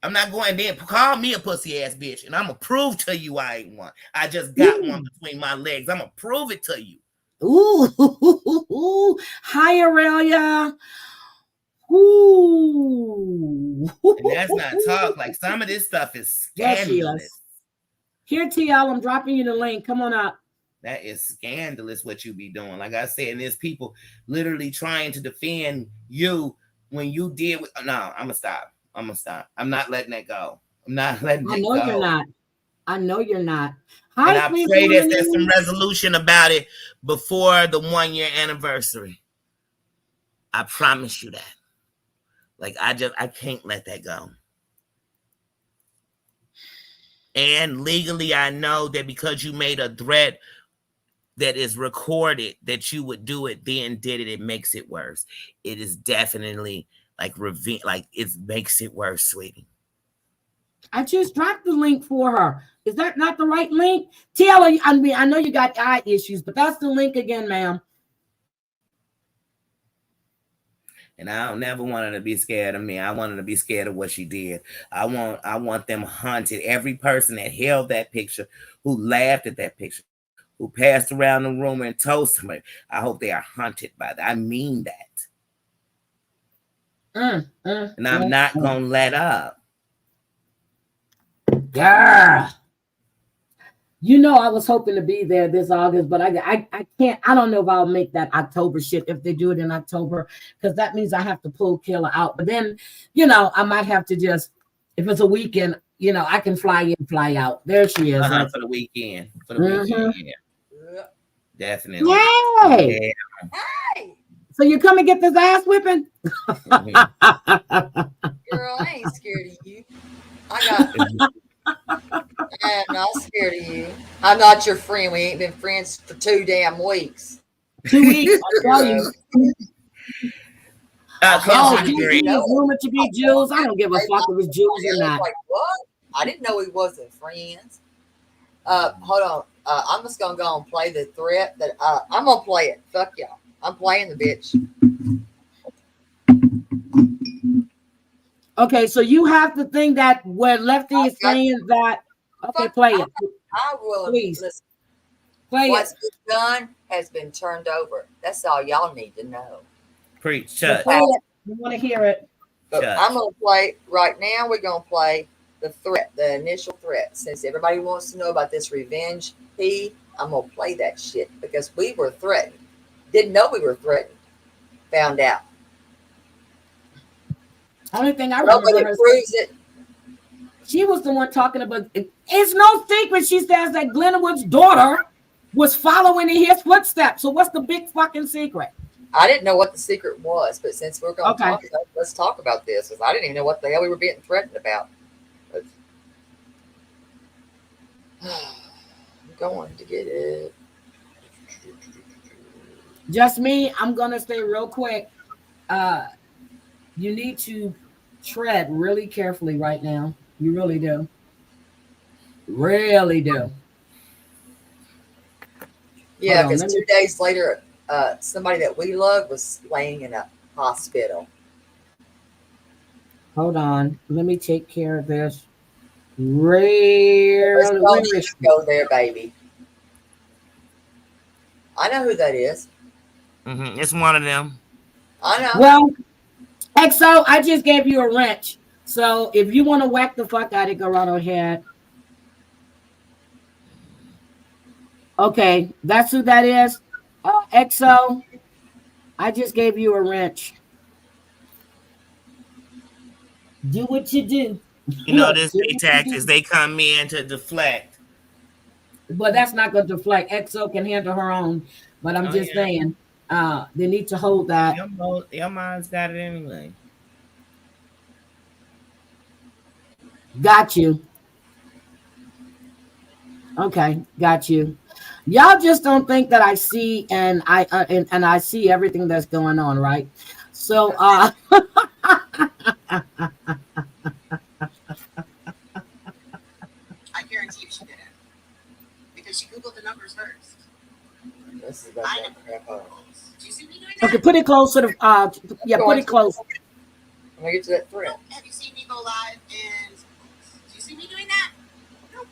I'm not going there. Call me a pussy ass bitch, and I'm going to prove to you I ain't one. I just got one between my legs. I'm going to prove it to you. Ooh. Hi, Aurelia. Ooh. And that's not talk. Like some of this stuff is scandalous. Here, TL, I'm dropping you the link. Come on up. That is scandalous what you be doing. Like I said, and there's people literally trying to defend you when you did. No, I'm gonna stop. I'm not letting that go. I'm not letting it go. I know you're not. And I pray that there's some resolution about it before the 1 year anniversary. I promise you that. Like I can't let that go. And legally, I know that because you made a threat that is recorded that you would do it, then did it, it makes it worse. It is definitely like revenge, like it makes it worse, sweetie. I just dropped the link for her. Is that not the right link? TL, I mean, I know you got eye issues, but that's the link again, ma'am. And I don't never want her to be scared of me. I want her to be scared of what she did. I want them hunted. Every person that held that picture, who laughed at that picture, who passed around the room and told somebody, I hope they are hunted by that. I mean that. And I'm not going to let up. Girl. You know, I was hoping to be there this August, but I can't. I don't know if I'll make that October shit if they do it in October, because that means I have to pull Kayla out. But then, you know, I might have to just, if it's a weekend, you know, I can fly in, fly out. There she is. For the weekend. For the weekend, yeah. Definitely. Yay! Yeah. Hey! So you come and get this ass whipping? Girl, I ain't scared of you. I am not scared of you. I'm not your friend. We ain't been friends for 2 damn weeks. 2 weeks, I tell you. Rumored to be Jules. I don't give a fuck if it's Jules or not. Like, what? I didn't know we wasn't friends. Hold on. I'm just gonna go and play the threat that I'm gonna play it. Fuck y'all. I'm playing the bitch. Okay, so you have the thing that where Lefty is saying that Okay, Fuck, play it. I will Please. listen. Play What's it. been done has been turned over. That's all y'all need to know. Preach, But shut. play it. We want to hear it. But Shush. I'm gonna play right now. We're gonna play the threat, the initial threat. Since everybody wants to know about this revenge I'm gonna play that shit because we were threatened. Didn't know we were threatened. Found out. Only thing I remember Nobody her, proves it. she was the one talking about. It's no secret. She says that Glenwood's daughter was following in his footsteps. So what's the big fucking secret? I didn't know what the secret was, but since we're gonna Okay. talk about, let's talk about this. Because I didn't even know what the hell we were being threatened about. But I'm going to get it. Just me. I'm gonna say real quick. You need to tread really carefully right now. You really do. Really do. Yeah, Hold on, because let 2 me- days later, somebody that we love was laying in a hospital. Hold on. Let me take care of this. Let's Really, don't where even is she? go there, baby. I know who that is. It's one of them. I know. Well, XO, I just gave you a wrench. So if you want to whack the fuck out of it, go right ahead. Okay, that's who that is. XO, I just gave you a wrench. Do what you do. You know, Look, this do they what you tactics. do. They come in to deflect. But that's not going to deflect. XO can handle her own. But I'm Oh just yeah, saying, they need to hold that. your mind's got it anyway. Got you. Okay, got you. Y'all just don't think that I see and I see everything that's going on, right? So I guarantee you she did it. Because she Googled the numbers first. This is about I that crap. Do you see me doing okay, that? put it close to the yeah, put it close. I'm gonna get to that threat. Have you seen me go live and do you see me doing that? Nope.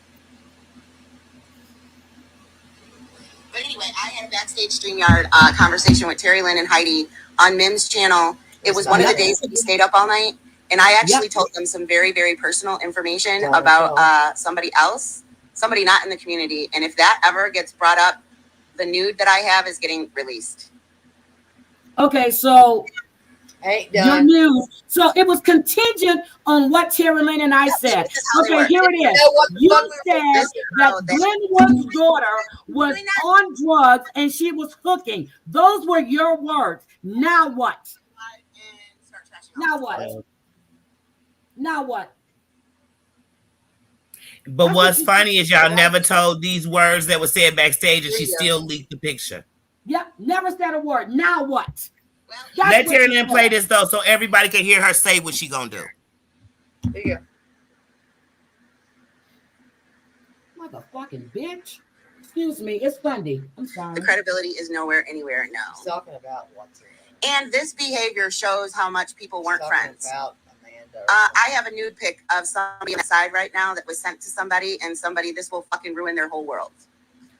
But anyway, I had a backstage StreamYard conversation with Terry Lynn and Heidi on Mim's channel. It was one of the days that we stayed up all night. And I actually Yep. told them some very, very personal information Oh, about somebody else, somebody not in the community. And if that ever gets brought up, the nude that I have is getting released. Okay, so Ain't your done. news. So it was contingent on what Terry Lynn and I said. This is how they Okay, work. here it is. know what the You fuck we were said thinking? that Glenwood's daughter was on drugs and she was hooking. Those were your words. Now what? Now what? Now what? But That's what what's you funny said. is y'all never told these words that were said backstage, and she Yeah. still leaked the picture. Yep, never said a word. Now what? Well, That's Let what Terry you Lynn said. play this though, so everybody can hear her say what she gonna do. Here you go. Motherfucking bitch. Excuse me, it's Sunday. I'm the sorry. credibility is nowhere, anywhere, He's no. talking about what's And this behavior shows how much people weren't friends. About Amanda. I have a nude pic of somebody on the side right now that was sent to somebody, and somebody, this will fucking ruin their whole world.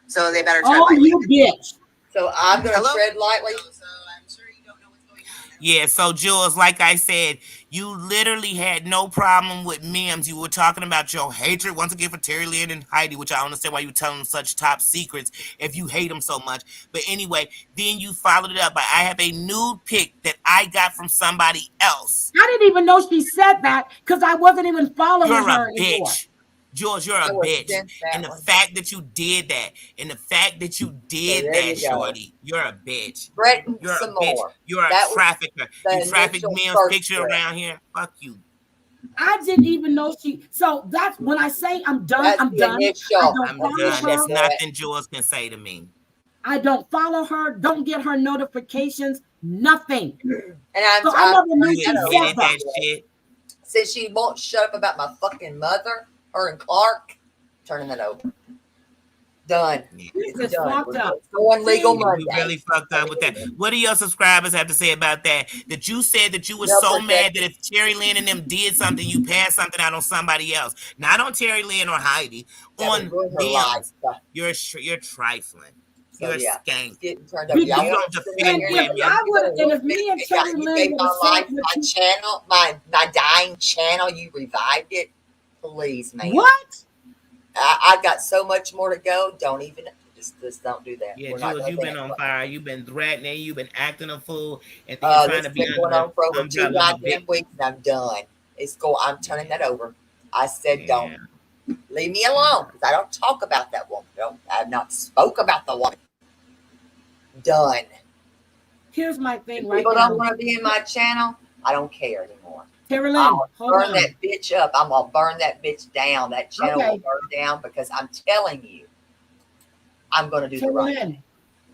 So they better tread Oh, lightly. you bitch. So I'm gonna Hello? tread lightly. So I'm sure you don't know what's going on. Yeah, so Jules, like I said, you literally had no problem with Mims. You were talking about your hatred once again for Terry Lynn and Heidi, which I don't understand why you telling them such top secrets if you hate them so much. But anyway, then you followed it up by I have a nude pic that I got from somebody else. I didn't even know she said that because I wasn't even following You're her a anymore. bitch. George, you're I a was bitch. sent that And the one. fact that you did that, and the fact that you did there that, you go. Shorty, you're a bitch. Threaten You're some a bitch. more. You're a That was trafficker. the You traffic initial Mims first picture threat. around here. Fuck you. I didn't even know she. So that's when I say I'm done. That's I'm the done. I initial. don't I'm follow done. her. That's nothing Jules can say to me. I don't follow her. Don't get her notifications. Nothing. And I'm, So I never knew You she said admitted that. that shit. since she won't shut up about my fucking mother, her and Clark, turning that over. Done. This It's is done. fucked up. We're going legal See? Monday. You really fucked up with that. What do your subscribers have to say about that? That you said that you were They'll so protect mad that if Terry Lynn and them did something, you passed something out on somebody else. Not on Terry Lynn or Heidi. That would On ruin her life. Mims. You're trifling. So You're yeah, skank. it's getting turned up. Did Y'all You want don't to sit defend here And if women. I you would gonna have, and if roast me? me and Yeah, Terry you Lynn gave would my have said life, what my you, channel, my dying channel. You revived it. Please, man. what? I got so much more to go. Don't even just don't do that. Yeah, We're not Jules, gonna you've do been it. on fire. You've been threatening. You've been acting a fool, and then you're trying This to has be been under going on for the over 2 umbrella of a goddamn big. weeks, and I'm done. I'm turning that over. I said, Yeah. don't leave me alone because I don't talk about that woman. I've not spoke about the woman. Done. Here's my thing If right people don't now. want to be in my channel, I don't care anymore. Terry Lynn, I'll hold burn on. that bitch up. I'm gonna burn that bitch down. That channel will Okay. burn down because I'm telling you, I'm gonna do the Terry right Lynn,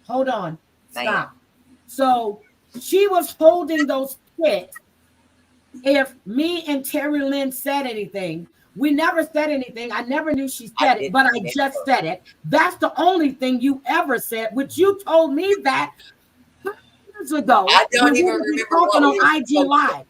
hold on. Man. Stop. So she was holding those pits. If me and Terry Lynn said anything, we never said anything. I never knew she said it, but I just said it. That's the only thing you ever said, which you told me that 2 years ago. I don't when we even were remember talking what we were on IG supposed to. Live.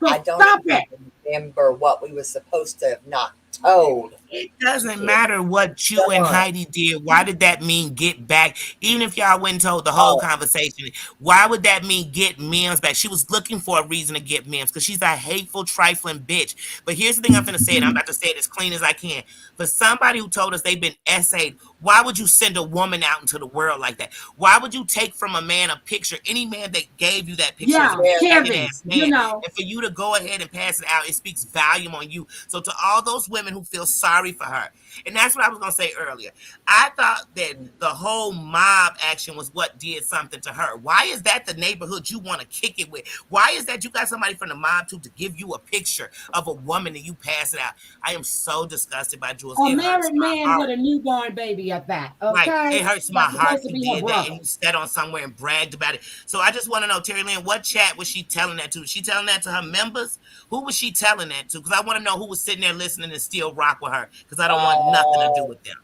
So I don't stop even it. remember what we were supposed to have not told. It doesn't matter what you and Heidi did. Why did that mean get back? Even if y'all went and told the whole conversation, why would that mean get Mims back? She was looking for a reason to get Mims because she's a hateful, trifling bitch. But here's the thing I'm going to say, and I'm about to say it as clean as I can. For somebody who told us they've been essayed, why would you send a woman out into the world like that? Why would you take from a man a picture? Any man that gave you that picture is a wicked Kevin, ass man. you know. And for you to go ahead and pass it out, it speaks volume on you. So to all those women who feel sorry for her, and that's what I was going to say earlier. I thought that the whole mob action was what did something to her. Why is that the neighborhood you want to kick it with? Why is that you got somebody from the mob to give you a picture of a woman and you pass it out? I am so disgusted by Jules. A It hurts married my man heart. with a newborn baby at that. Okay. Right. It hurts my That's heart supposed to you be her did that brother. and you sat on somewhere and bragged about it. So I just want to know, Terry Lynn, what chat was she telling that to? Was she telling that to her members? Who was she telling that to? Because I want to know who was sitting there listening and still rock with her. Because I don't want nothing to do with them.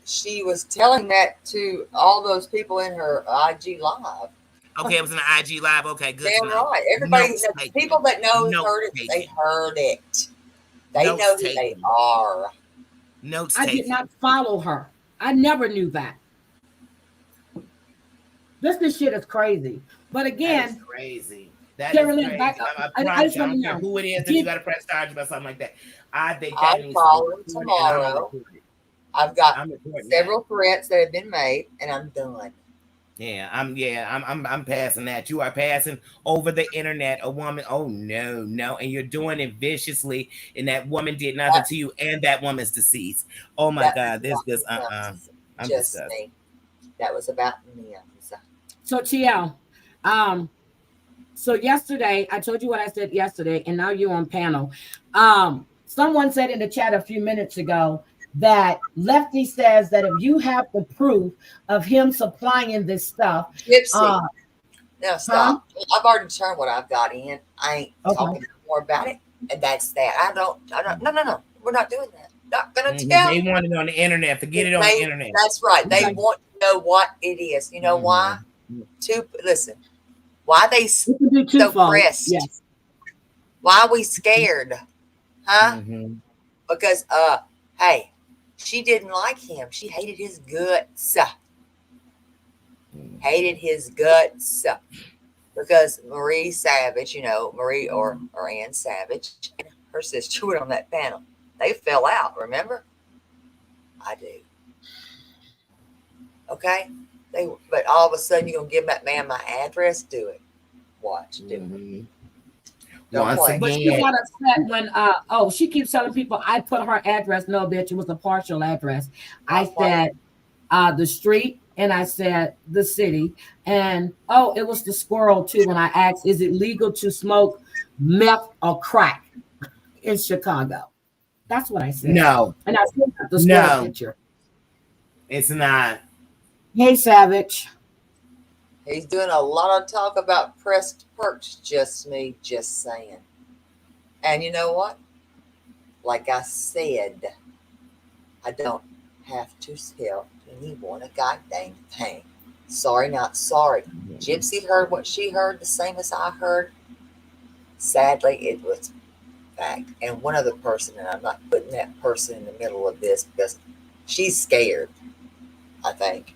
She was telling that to all those people in her IG live. Okay, it was in the IG live. Okay, good. Damn right. Everybody, people that know heard it. They heard it. They know who they are. Notes I did not follow her. I never knew that. This shit is crazy. But again, that is crazy. That Terry is Lynn, crazy. back up. I just don't want to care know who it is that you got to press charge about something like that. I think that I'll needs call to him be recorded, and I'm tomorrow. gonna record it. I've got I'm recording several threats that have been made, and I'm done. I'm passing that. You are passing over the internet a woman. Oh no, and you're doing it viciously. And that woman did nothing to you, and that woman's deceased. Oh my God, this just I'm just disgusted. me. That was about me. So TL, so yesterday I told you what I said yesterday, and now you're on panel. Someone said in the chat a few minutes ago that Lefty says that if you have the proof of him supplying this stuff, Gypsy. No, stop. I've already turned what I've got in. I ain't talking more about it, and that's that. I don't. No. We're not doing that. Not gonna tell. They want it on the internet. Forget it on the internet. That's right. They want to know what it is. You know why? Listen. Why they so pressed? Yes. Why are we scared? Huh? Because hey, she didn't like him. She hated his guts. Hated his guts. Because Marie Savage, you know, Marie or Ann Savage, and her sister were on that panel. They fell out, remember? I do. Okay? But all of a sudden you're gonna give that man my address? Do it. Watch. Do it. Don't play. But she got upset when she keeps telling people I put her address. No, bitch, it was a partial address. I said the street, and I said the city, and it was the squirrel too when I asked, is it legal to smoke meth or crack in Chicago? That's what I said. No. And I sent the squirrel picture. It's not. Hey, Savage. He's doing a lot of talk about pressed perks. Just me, just saying. And you know what? Like I said, I don't have to tell anyone a goddamn thing. Sorry, not sorry. Gypsy heard what she heard the same as I heard. Sadly, it was fact. And one other person, and I'm not putting that person in the middle of this because she's scared, I think.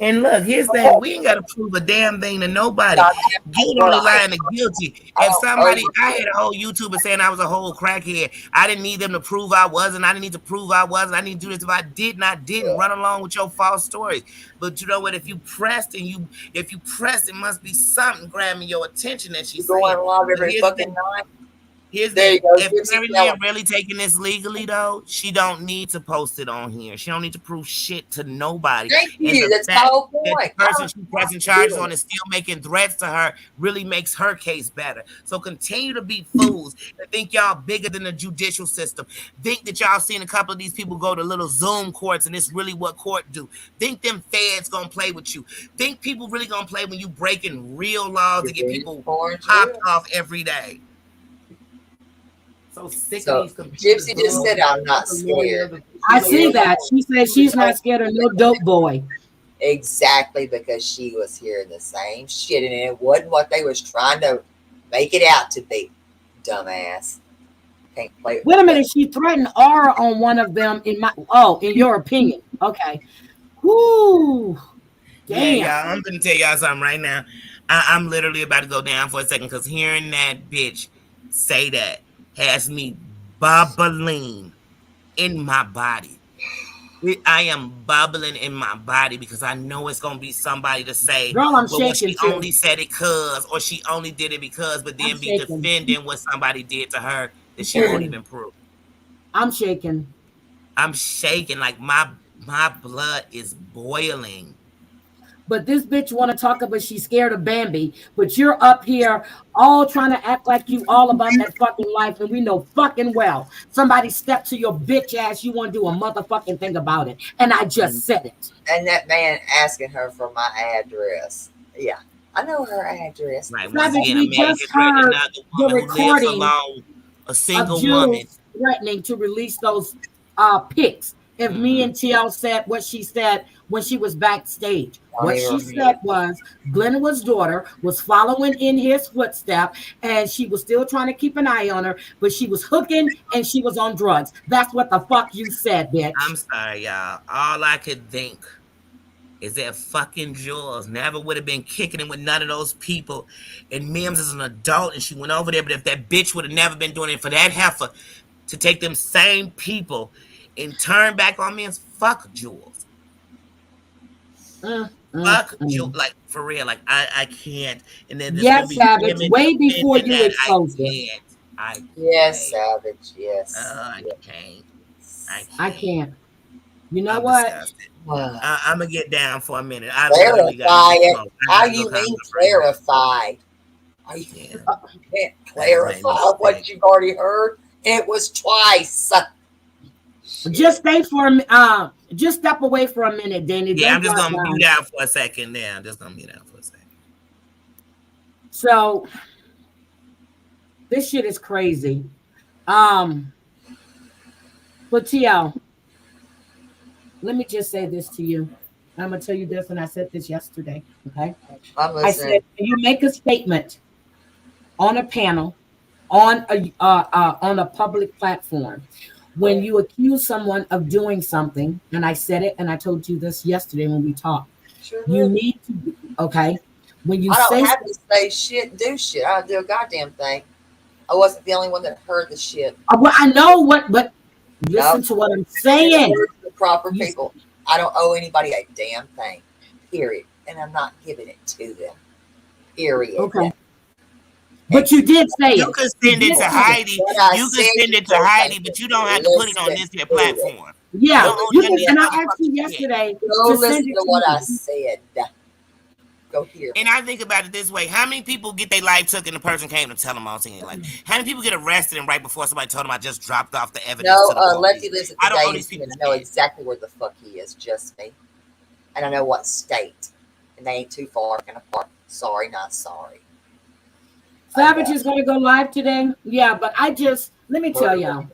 And look, here's the thing: we ain't got to prove a damn thing to nobody. Guilt only lying to guilty. If somebody, I had a whole YouTuber saying I was a whole crackhead. I didn't need them to prove I wasn't. I didn't need to prove I wasn't. I need to do this. If I didn't, I didn't. Run along with your false stories. But you know what? If you pressed, it must be something grabbing your attention that she's saying. Going along every fucking night. Here's There the you go. if Gypsy Mary Bella. Lynn really taking this legally though, she don't need to post it on here. She don't need to prove shit to nobody. Thank And you. the That's the fact whole that point. the person she's pressing charges on is still making threats to her really makes her case better. So continue to be fools and think y'all bigger than the judicial system. Think that y'all seen a couple of these people go to little Zoom courts and it's really what court do. Think them feds gonna play with you. Think people really gonna play when you breaking real laws to get people popped off every day. So sick of these computers. Gypsy just said, I'm not scared. I see that. She said she's not scared of no dope boy. Exactly, because she was hearing the same shit, and it wasn't what they was trying to make it out to be. Dumbass. Can't play. Wait a minute. She threatened Aura on one of them in your opinion. Okay. Whoo. Damn. Yeah, y'all, I'm gonna tell y'all something right now. I'm literally about to go down for a second because hearing that bitch say that has me bubbling in my body. I am bubbling in my body because I know it's gonna be somebody to say, girl, I'm shaking she too. only said it cause, or she only did it because, but then be defending what somebody did to her that she won't even prove. I'm shaking. I'm shaking like my blood is boiling. But this bitch want to talk about she's scared of Bambi, but you're up here all trying to act like you all about that fucking life, and we know fucking well somebody stepped to your bitch ass, you want to do a motherfucking thing about it, and I just said it. And that man asking her for my address. Yeah, I know her address. Right. Once again, we just heard the recording a single of Jules woman threatening to release those pics. If me and TL said what she said when she was backstage, what she said was Glenwood's daughter was following in his footsteps, and she was still trying to keep an eye on her, but she was hooking and she was on drugs. That's what the fuck you said, bitch. I'm sorry, y'all. All I could think is that fucking Jules never would have been kicking it with none of those people. And Mims is an adult and she went over there, but if that bitch would have never been doing it for that heifer to take them same people and turn back on Mims, fuck Jules. Fuck Jules. Like, for real. Like, I can't. And then yes, Savage, way before you exposed it. Yes, Savage, yes. I can't. I can't. You know what? I'm gonna get down for a minute. Clarify it. How you mean clarify? You can't clarify what you've already heard. It was twice. Just stay just step away for a minute, Danny. Yeah, I'm just gonna mute out for a second. There, I'm just gonna mute out for a second. So this shit is crazy. But TL, let me just say this to you. I'm gonna tell you this, and I said this yesterday. Okay, I said you make a statement on a panel, on a public platform, when you accuse someone of doing something, and I said it, and I told you this yesterday when we talked. Sure you need to, okay. When you I don't have to say shit, do shit. I don't do a goddamn thing. I wasn't the only one that heard the shit. Well, I know but listen to what I'm saying. The proper people. I don't owe anybody a damn thing. Period. And I'm not giving it to them. Period. Okay. But you did say you could send it to Heidi. You could send it to Heidi, but you don't have to put it on this here platform. Yeah, you can, and I asked you yesterday to listen to what I said. Go here. And I think about it this way: how many people get their life took and the person came to tell them all thing? Like, how many people get arrested and right before somebody told them I just dropped off the evidence? No, Lefty listen today. I don't know these people. Know exactly where the fuck he is. Just me, and I know what state, and they ain't too far apart. Sorry, not sorry. Savage is going to go live today. Yeah, but let me tell y'all.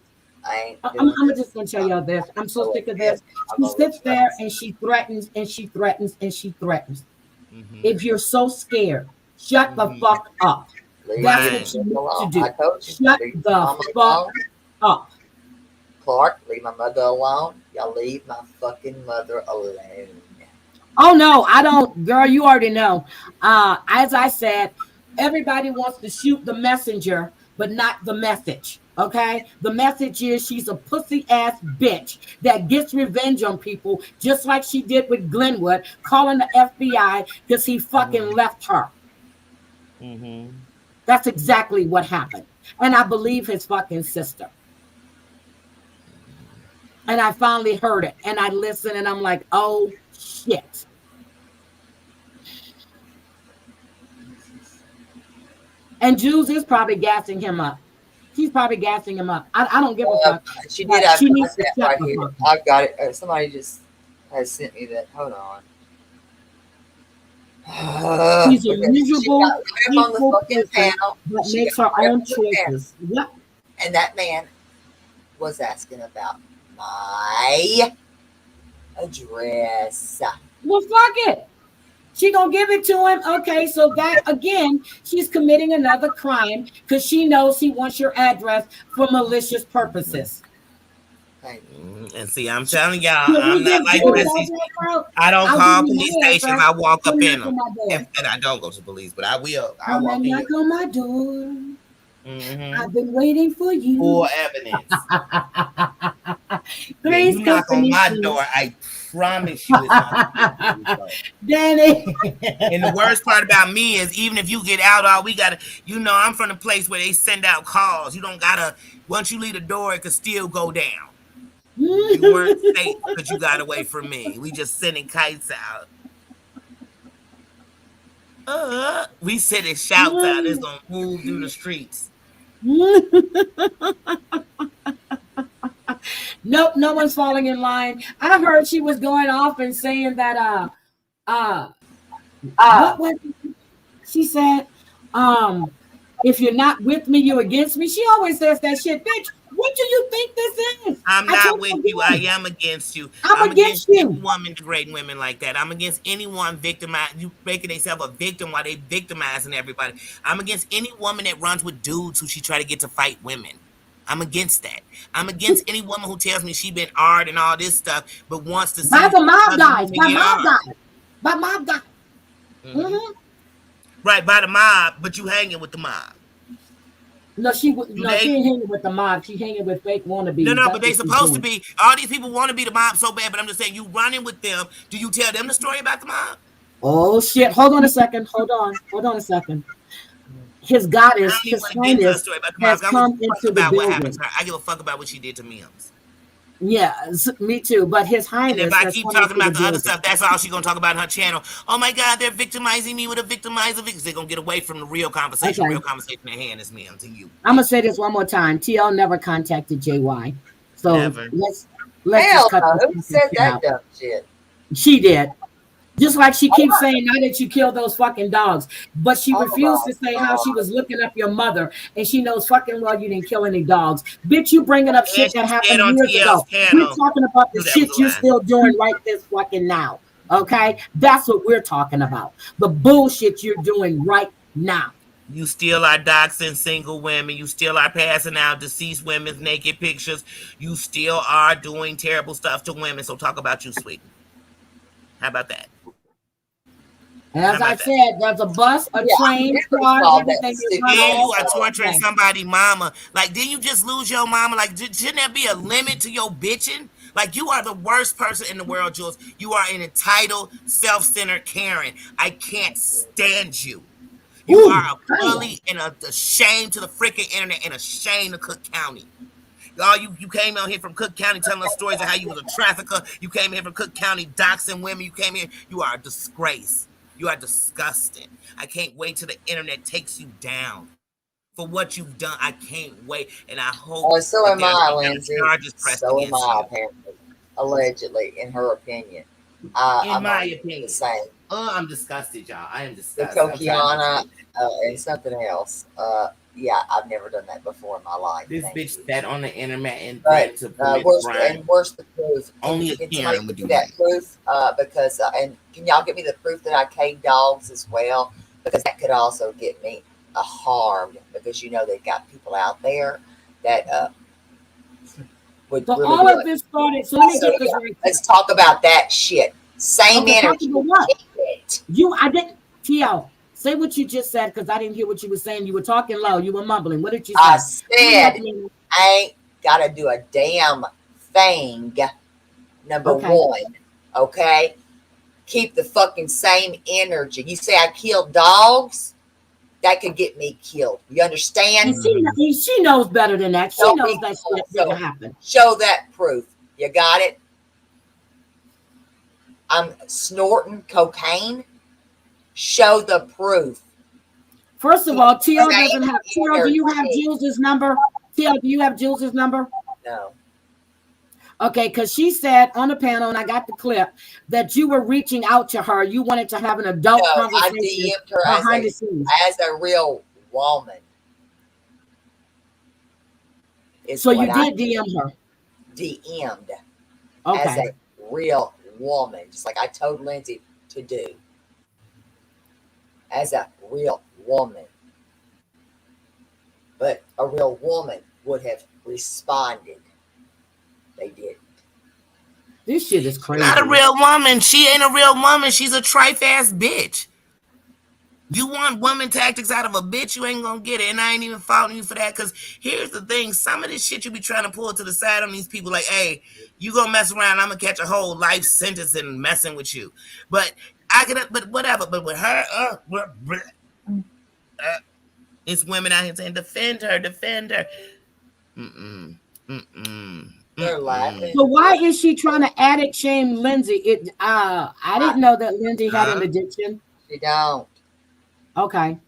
I ain't I'm, doing I'm this. just gonna tell y'all this. I'm so So sick of yes, this. I'm She gonna let sits you there guys and she threatens and she threatens and she threatens. Mm-hmm. If you're so scared, shut the Mm-hmm. fuck up. leave That's your what Right. you mother need to alone. I do. told you, Shut leave my the mama fuck alone. up. Clark, leave my mother alone. Y'all leave my fucking mother alone. Oh no, I don't, girl. You already know. As I said, everybody wants to shoot the messenger, but not the message. Okay, the message is she's a pussy ass bitch that gets revenge on people, just like she did with Glenwood, calling the FBI because he fucking Mm-hmm. left her. Mm-hmm. That's exactly what happened, and I believe his fucking sister. And I finally heard it, and I listened, and I'm like, oh shit. And Jules is probably gassing him up. She's probably gassing him up. I don't give a Uh, fuck. she did. But I've she needs got to that shut right the here. fuck up. I've got it. Somebody just has sent me that. Hold on. She's a Because she got miserable, right up on the hateful fucking person panel. that She makes got her right up own on the panel. choices. Yep. And that man was asking about my address. Well, fuck it. She gonna give it to him. Okay, so that again, she's committing another crime because she knows he wants your address for malicious purposes. Thank And see, I'm telling y'all, Can I'm we not just like do the it rest of that these. way, bro? I don't I'll give call you police my stations. address. I walk up Come in knock them. on my door. And I don't go to police, but I will. I Come walk and in your knock on my door. mm-hmm. I've been waiting for Full you. evidence. Yeah, Three's you knock on Company my Suite. door, I promise you it's not gonna be police, though. Danny. And the worst part about me is even if you get out, all we gotta, I'm from the place where they send out calls. You don't gotta. Once you leave the door, it could still go down. You weren't safe because you got away from me. We just sending kites out. We sending shouts out. It's gonna move through the streets. Nope, no one's falling in line. I heard she was going off and saying that uh what was she said? If you're not with me, you're against me. She always says that shit, bitch. What do you think this is? I'm I not told with you you. I again. am against you. I'm I'm against against any you. woman degrading women like that. I'm against anyone victimizing you making themselves a victim while they victimizing everybody. I'm against any woman that runs with dudes who she try to get to fight women. I'm against that. I'm against any woman who tells me she been art and all this stuff, but wants to By see the mob other guys. women By get mob art. guys. By mob guys. Hmm. Hmm. Right by the mob, but you hanging with the mob. No, she Do no, she they? ain't hanging with the mob. She hanging with fake No, wannabes. no, but That's they what she's supposed to doing. be. All these people want to be the mob so bad, but I'm just saying, you running with them. Do you tell them the story about the mob? Oh shit. Hold on a second. Hold on. Hold on a second. His I goddess, don't even his want to get into a highness, story about the mob. has 'Cause I don't give come a fuck into the about what happened building. to her. I give a fuck about what she did to Mims. Yes, me too. But his And if highness I has keep come talking into the about the other building. stuff, that's all she's gonna talk about on her channel. Oh my God, they're victimizing me with a victimizer because they're gonna get away from the real conversation. Okay. Real conversation at hand is Mims and you. I'm gonna say this one more time. TL never contacted JY. So Never. let's just hell cut no. this Who fucking said shit that out. dumb shit? She did. Just like she Oh keeps saying now that you killed those fucking dogs. But she oh refused my to say how she god. was looking up your mother and she knows fucking well you didn't kill any dogs. Bitch, you bringing up And shit that she said happened on years TL's ago. We're channel, talking about the knew that was shit a you're lie. still doing right this fucking now. Okay? That's what we're talking about. The bullshit you're doing right now. You still are doxing single women. You still are passing out deceased women's naked pictures. You still are doing terrible stuff to women. So talk about you, sweetie. How about that? How As I about that? said, there's a bus, a Yeah, I train, never car, saw that everything is stupid run And all you are asshole. torturing day. somebody, mama. Like, didn't you just lose your mama? Like, shouldn't there be a limit to your bitching? Like, you are the worst person in the world, Jules. You are an entitled, self-centered Karen. I can't stand you. You are Ooh, a bully and a shame to the freaking internet and a shame to Cook County. Y'all, you came out here from Cook County telling us stories of how you was a trafficker. You came here from Cook County doxing women. You came here. You are a disgrace. You are disgusting. I can't wait till the internet takes you down for what you've done. I can't wait, and I hope So that am there's I, some kind of Lindsay. charges pressed So am against I, you. apparently. Allegedly, in her opinion. In I'm my on the opinion, same. I'm disgusted, y'all. I am The disgusted. I'm trying not to Kokiana say and something else. Yeah, I've never done that before in my life. This Thank bitch you. sat on the internet and But threatened to commit crime. where's the proof? Only a Can somebody Karen would give do me that that. proof? Because and can y'all give me the proof that I caged dogs as well? Because that could also get me harmed. Because you know they've got people out there that would So really all be of like. this started. So let me So get this yeah, right. let's talk about that shit. Same Okay, talk energy. about what? Shit. I didn't, TL, say what you just said because I didn't hear what you were saying. You were talking low. You were mumbling. What did you I say? said I ain't gotta do a damn thing. Number Okay. one, okay? Keep the fucking same energy. You say I killed dogs? That could get me killed. You understand? And she knows better than that. She Don't knows be that fooled. shit didn't So happen. show that proof. You got it? I'm snorting cocaine. Show the proof. First of all, TL Same doesn't have TL. Do you have energy. Jules's number? TL, do you have Jules's number? No. Okay, because she said on the panel, and I got the clip, that you were reaching out to her. You wanted to have an adult No, I conversation DM'd her behind the scenes. as a real woman. So you did DM her. DM'd as Okay. a real woman, just like I told Lindsay to do. As a real woman. But a real woman would have responded. They didn't. This shit is crazy. Not a real woman. She ain't a real woman. She's a trife ass bitch. You want woman tactics out of a bitch, you ain't gonna get it. And I ain't even faulting you for that. Because here's the thing: some of this shit you be trying to pull to the side on these people, like, hey, you gonna mess around, I'm gonna catch a whole life sentence and messing with you. But but whatever. But with her, it's women out here saying, defend her, defend her. They're laughing. So why is she trying to addict shame Lindsay? I didn't know that Lindsay had an addiction. She don't. Okay.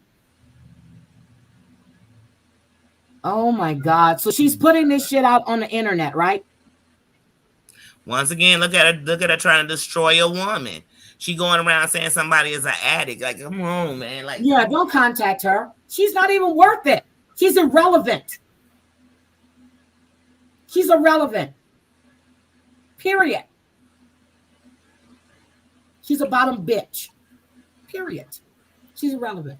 Oh my God. So she's putting this shit out on the internet, right? Once again, look at her trying to destroy a woman. She going around saying somebody is an addict. Like, come on, man. Like, yeah, don't contact her. She's not even worth it. She's irrelevant. She's irrelevant. Period. She's a bottom bitch. Period. She's irrelevant.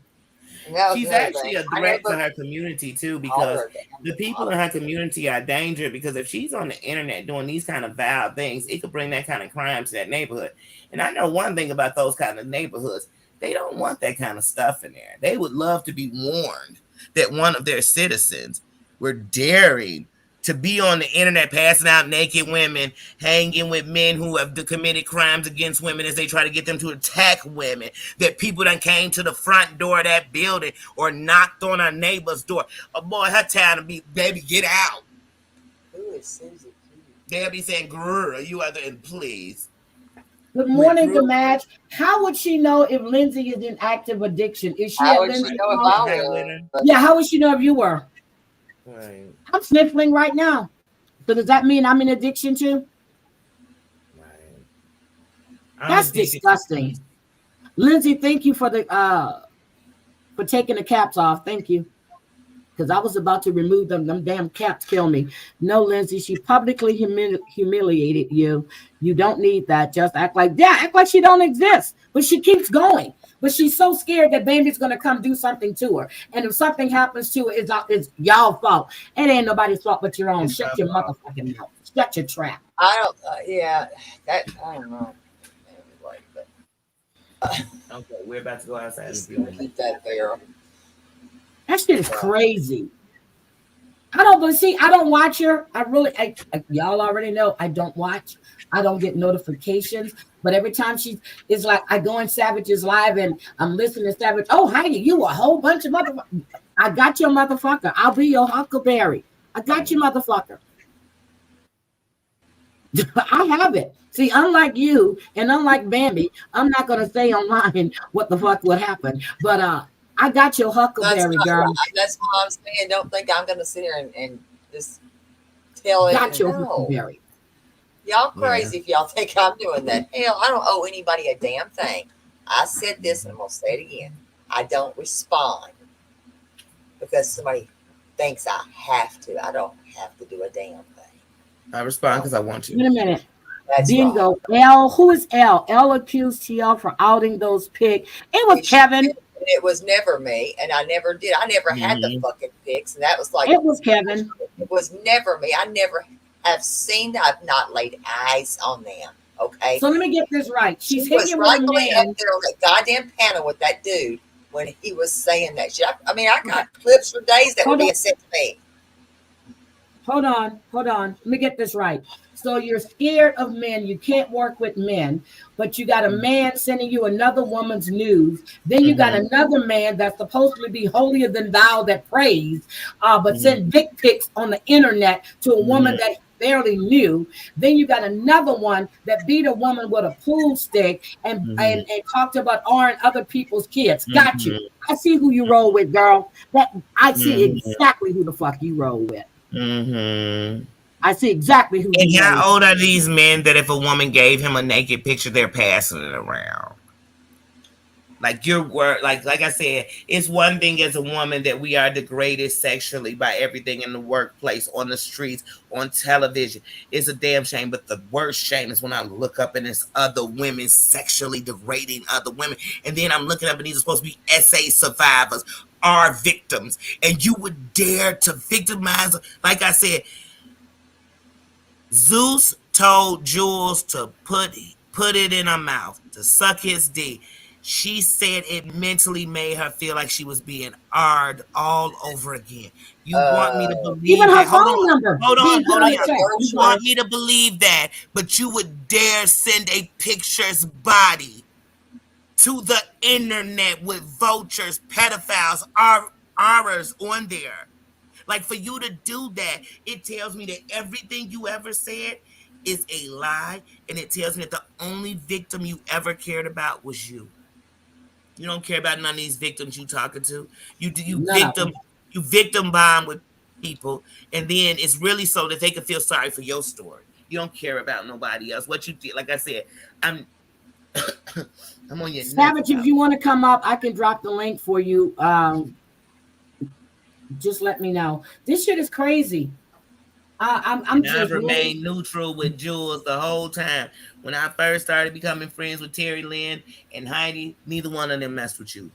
She's actually a threat to her community too, because the people in her community are dangerous. Because if she's on the internet doing these kind of vile things, it could bring that kind of crime to that neighborhood. And I know one thing about those kind of neighborhoods: they don't want that kind of stuff in there. They would love to be warned that one of their citizens were daring to be on the internet passing out naked women, hanging with men who have committed crimes against women as they try to get them to attack women, that people done came to the front door of that building or knocked on our neighbor's door. Oh boy, her time to be, baby, get out. Who is Susie? They'll be saying, girl, you other and please. Good morning, Gamage. How would she know if Lindsay is in active addiction? Is she How at would she Lindsay's know if house? I were? Yeah, how would she know if you were? Right. I'm sniffling right now. So does that mean I'm in addiction too? Right. That's disgusting. Lindsay, thank you for the for taking the caps off. Thank you. Because I was about to remove them. Them damn caps kill me. No, Lindsay, she publicly humiliated you. You don't need that. Just act like she don't exist. But she keeps going. But she's so scared that baby's gonna come do something to her. And if something happens to her, it's y'all fault. It ain't nobody's fault but your own. Shut your motherfucking mouth. Shut your trap. I don't. Yeah, that I don't know. Anyway, but okay, we're about to go outside. Just keep that there. That shit is crazy. I don't watch her. Y'all already know I don't watch. I don't get notifications. But every time it's like I go in Savage's live and I'm listening to Savage. Oh, Heidi, you a whole bunch of motherfuckers. I got your motherfucker. I'll be your huckleberry. I got you, motherfucker. I have it. See, unlike you and unlike Bambi, I'm not going to say online what the fuck would happen. But I got your huckleberry, girl. That's what I'm saying. Don't think I'm going to sit here and just tell it. Got your huckleberry. Y'all crazy if y'all think I'm doing that. Hell, I don't owe anybody a damn thing. I said this and I'm going to say it again. I don't respond. because somebody thinks I have to. I don't have to do a damn thing. I respond because I want Wait to. a minute. That's right. Bingo. L. Who is L? L accused TL for outing those pics. It was Kevin. It was never me, and I never did. I never had the Mhm. fucking pics, and that was like It was Kevin. it was never me. I never have seen. I've not laid eyes on them. Okay. So let me get this right. She She's hitting was you with a rightfully man. up there on that goddamn panel with that dude when he was saying that shit. I mean, I got clips for days that were Hold on. being sent to me. Hold on. Let me get this right. So you're scared of men. You can't work with men, but you got a man sending you another woman's news. Then you got another man that's supposed to be holier than thou that prays, but send dick pics on the internet to a woman that he barely knew. Then you got another one that beat a woman with a pool stick and talked about other people's kids. Got you. I see who you roll with, girl. I see exactly who the fuck you roll with. I see exactly who. And how old are these men that if a woman gave him a naked picture, they're passing it around? Like your word, like I said, it's one thing as a woman that we are degraded sexually by everything in the workplace, on the streets, on television. It's a damn shame, but the worst shame is when I look up and it's other women sexually degrading other women, and then I'm looking up and these are supposed to be SA survivors, are victims, and you would dare to victimize. Like I said, Zeus told Jules to put it in her mouth, to suck his dick. She said it mentally made her feel like she was being ard all over again. You want me to believe even her that? phone number. Hold on. You want me to believe that, but you would dare send a picture's body to the internet with vultures, pedophiles, horrors on there. Like, for you to do that, it tells me that everything you ever said is a lie, and it tells me that the only victim you ever cared about was you. You don't care about none of these victims you talking to. You victim bomb with people, and then it's really so that they can feel sorry for your story. You don't care about nobody else. What you did, like I said, I'm I'm on your Savage. If you want to come up, I can drop the link for you. Just let me know. This shit is crazy. I'm just remained neutral with Jules the whole time. When I first started becoming friends with Terry Lynn and Heidi, neither one of them messed with you.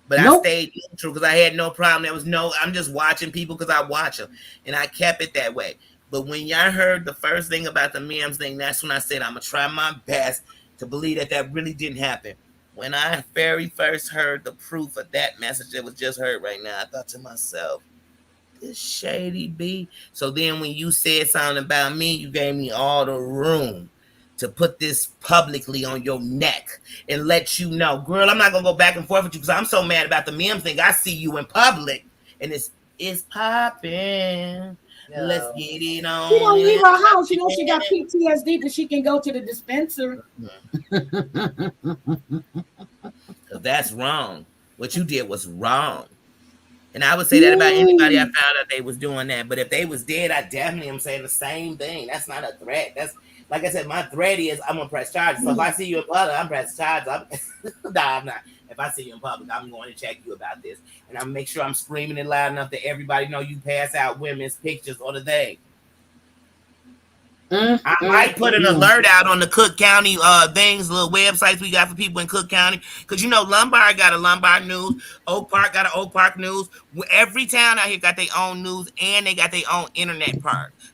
But I stayed neutral because I had no problem. I'm just watching people because I watch them. And I kept it that way. But when y'all heard the first thing about the memes thing, that's when I said I'm going to try my best to believe that really didn't happen. When I very first heard the proof of that message that was just heard right now, I thought to myself, this shady B. So then when you said something about me, you gave me all the room to put this publicly on your neck and let you know, girl, I'm not going to go back and forth with you because I'm so mad about the meme thing. I see you in public and it's popping. No. Let's get it on. She don't leave her house. You know she got PTSD because she can go to the dispenser. Because that's wrong. What you did was wrong. And I would say that about anybody I found out they was doing that. But if they was dead, I definitely am saying the same thing. That's not a threat. That's, like I said, my threat is I'm going to press charges. So if I see you in public, I'm pressing charges. I'm not. If I see you in public, I'm going to check you about this. And I'm make sure I'm screaming it loud enough that everybody know you pass out women's pictures or the thing. I might put an alert out on the Cook County things, little websites we got for people in Cook County. Because, Lombard got a Lombard news. Oak Park got an Oak Park news. Every town out here got their own news, and they got their own internet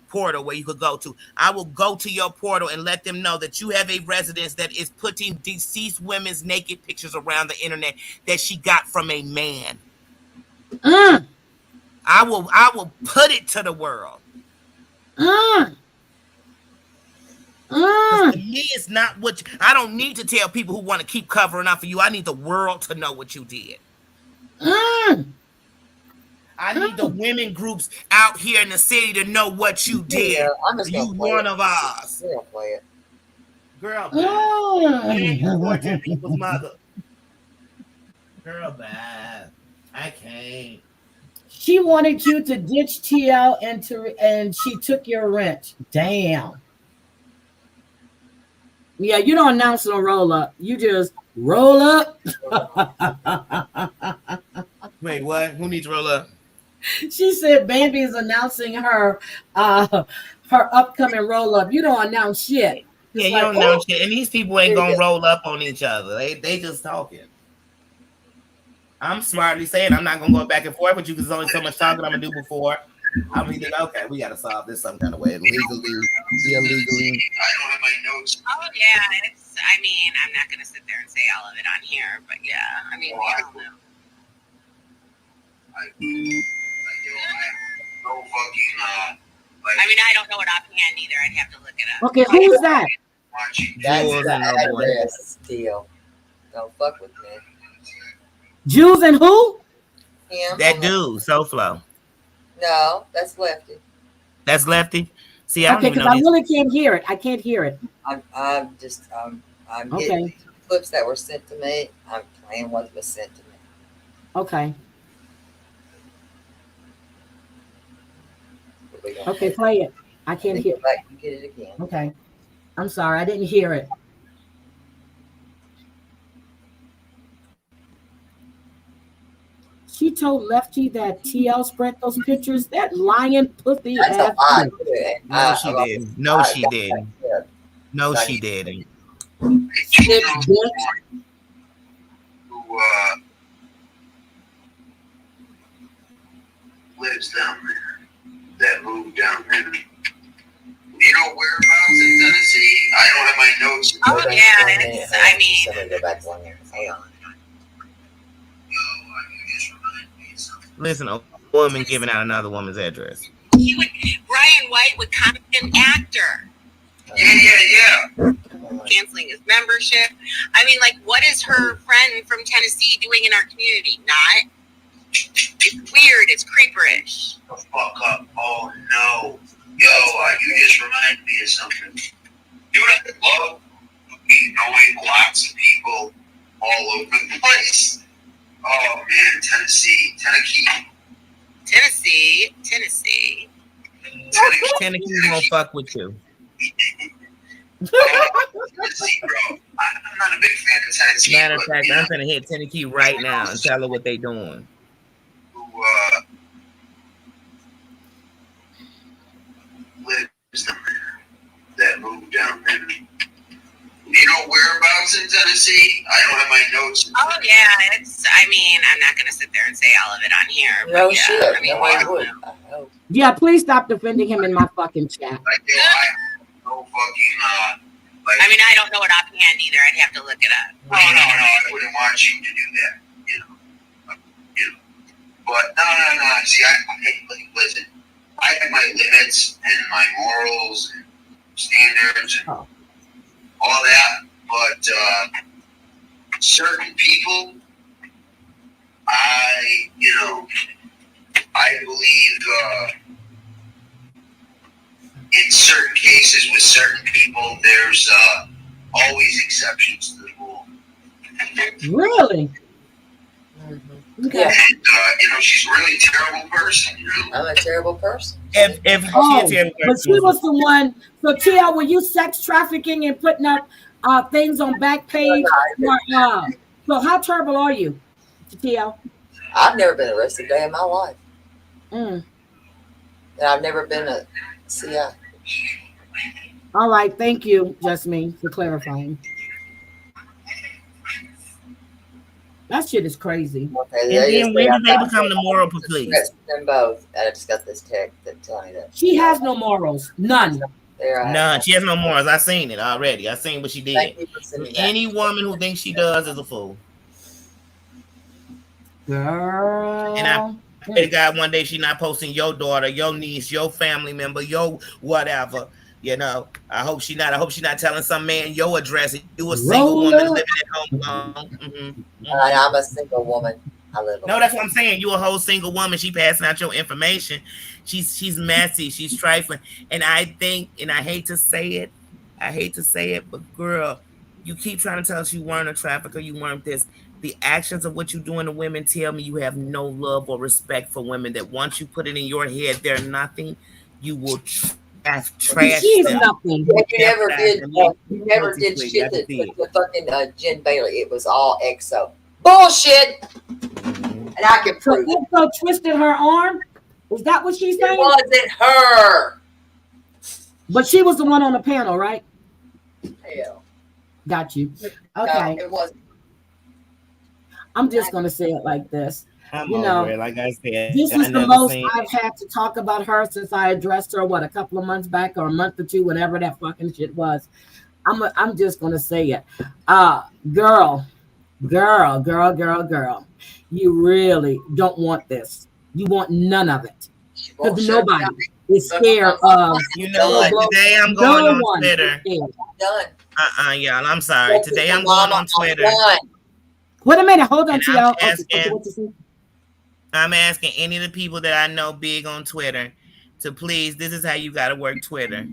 portal where you could go to. I will go to your portal and let them know that you have a residence that is putting deceased women's naked pictures around the internet that she got from a man. I will put it to the world. To me, it's not what I don't need to tell people who want to keep covering up for you. I need the world to know what you did. I need the women groups out here in the city to know what you did. Yeah, I'm just you one of ours. We're gonna play it. Girl, bye. You torturing people's mother. Girl, bye. I can't. She wanted you to ditch TL and she took your rent. Damn. Yeah, you don't announce no roll up. You just roll up. Wait, what? Who needs to roll up? She said Bambi is announcing her upcoming roll up. You don't announce shit. Yeah, It's you like, don't know oh, shit. And these people ain't here you gonna go. roll up on each other. They just talking. I'm smartly saying I'm not gonna go back and forth with you because there's only so much talking I'm gonna do before. I'm gonna think, okay, we gotta solve this some kind of way. Legally, illegally. I don't have my notes. Oh yeah, it's. I mean, I'm not gonna sit there and say all of it on here, but yeah, I mean, we all know. I no fucking. I mean, I don't know it offhand either. I'd have to look it up. Okay, who's that? That's Jules the and no boy. address deal. Don't fuck with me. Jules and who? Him. That dude, SoFlo. No, that's Lefty. That's Lefty. See, I don't Okay, even because know I these. really can't hear it. I can't hear it. I'm getting Okay. clips that were sent to me. I'm playing what was sent to me. Okay. We gonna Okay, play it. I can't hear. go back and get it again. Okay. I'm sorry, I didn't hear it. She told Lefty that TL spread those pictures. That lying pussy That's a ass. lie. bitch. Too. No, she didn't. No, she didn't. No, Not she didn't. Shit, bitch. Who lives down there? That moved down there. You know whereabouts in Tennessee? I don't have my notes. Oh yeah, it's. I mean, somebody go back 1 year. Hang on. Listen, a woman giving out another woman's address. Ryan White would comment an actor. Yeah. Canceling his membership. I mean, like, what is her friend from Tennessee doing in our community? Not. It's weird. It's creeperish. The fuck up. Oh no. Yo, you just reminded me of something. Dude, I love knowing lots of people all over the place. Oh man, Tennessee. Tennessee won't fuck with you. Tennessee, bro. I'm not a big fan of Tennessee. Matter of fact, I'm gonna hit Tennessee right now and tell her what they doing. Who lives down there? That moved down there. You know whereabouts in Tennessee? I don't have my notes. Oh yeah, it's. I mean, I'm not gonna sit there and say all of it on here. No but yeah, shit. I mean, No, I would. I know. Yeah, please stop defending him in my fucking chat. Like, yo, I no fucking. Like, I mean, I don't know it offhand either. I'd have to look it up. No, I wouldn't want you to do that. You know. But no. See, listen. I have my limits and my morals and standards and all that. But certain people, I believe in certain cases with certain people, there's always exceptions to the rule. Really? Okay. And, she's a really terrible person. I'm a terrible person. If But she was the one. So TL, were you sex trafficking and putting up things on Backpage? So how terrible are you, TL? I've never been arrested a day in my life. Mm. And I've never been a CI. All right, thank you, Jasmine, for clarifying. That shit is crazy. Okay, and then when did they become the moral police? Them both. I just got this text that tell me that. She has no morals. None. None. She has no morals. I seen it already. I seen what she did. Thank you for sending that. Any woman who thinks she does is a fool. Girl. And I pray to God one day she not posting your daughter, your niece, your family member, your whatever. I hope she not. I hope she not telling some man your address. You a single woman living at home. I'm a single woman. I live. No, that's what I'm saying. You a whole single woman. She passing out your information. She's messy. She's trifling. And I think, and I hate to say it, but girl, you keep trying to tell us you weren't a trafficker, you weren't this. The actions of what you're doing to women tell me you have no love or respect for women. That once you put it in your head, they're nothing. You will trash She's them. nothing. You never did shit that the fucking Jen Bailey. It was all EXO. Bullshit. And I can So prove it. Info twisted her arm. Is that what she's It saying? wasn't her. But she was the one on the panel, right? Hell. Got you. Okay. No, it wasn't. I'm just going to say it like this. I'm You over know, it. Like I said, this I is the never most seen. I've had to talk about her since I addressed her, what, a couple of months back or a month or two, whenever that fucking shit was. I'm just going to say it. Girl. You really don't want this. You want none of it. Well, Because sure, nobody is scared of. You know what? Today I'm No going on one is Twitter. scared. done. Y'all. I'm sorry. Today I'm going on Twitter. Wait a minute. Hold on And to I'm y'all. asking- What you see? I'm asking any of the people that I know big on Twitter to please. This is how you got to work Twitter.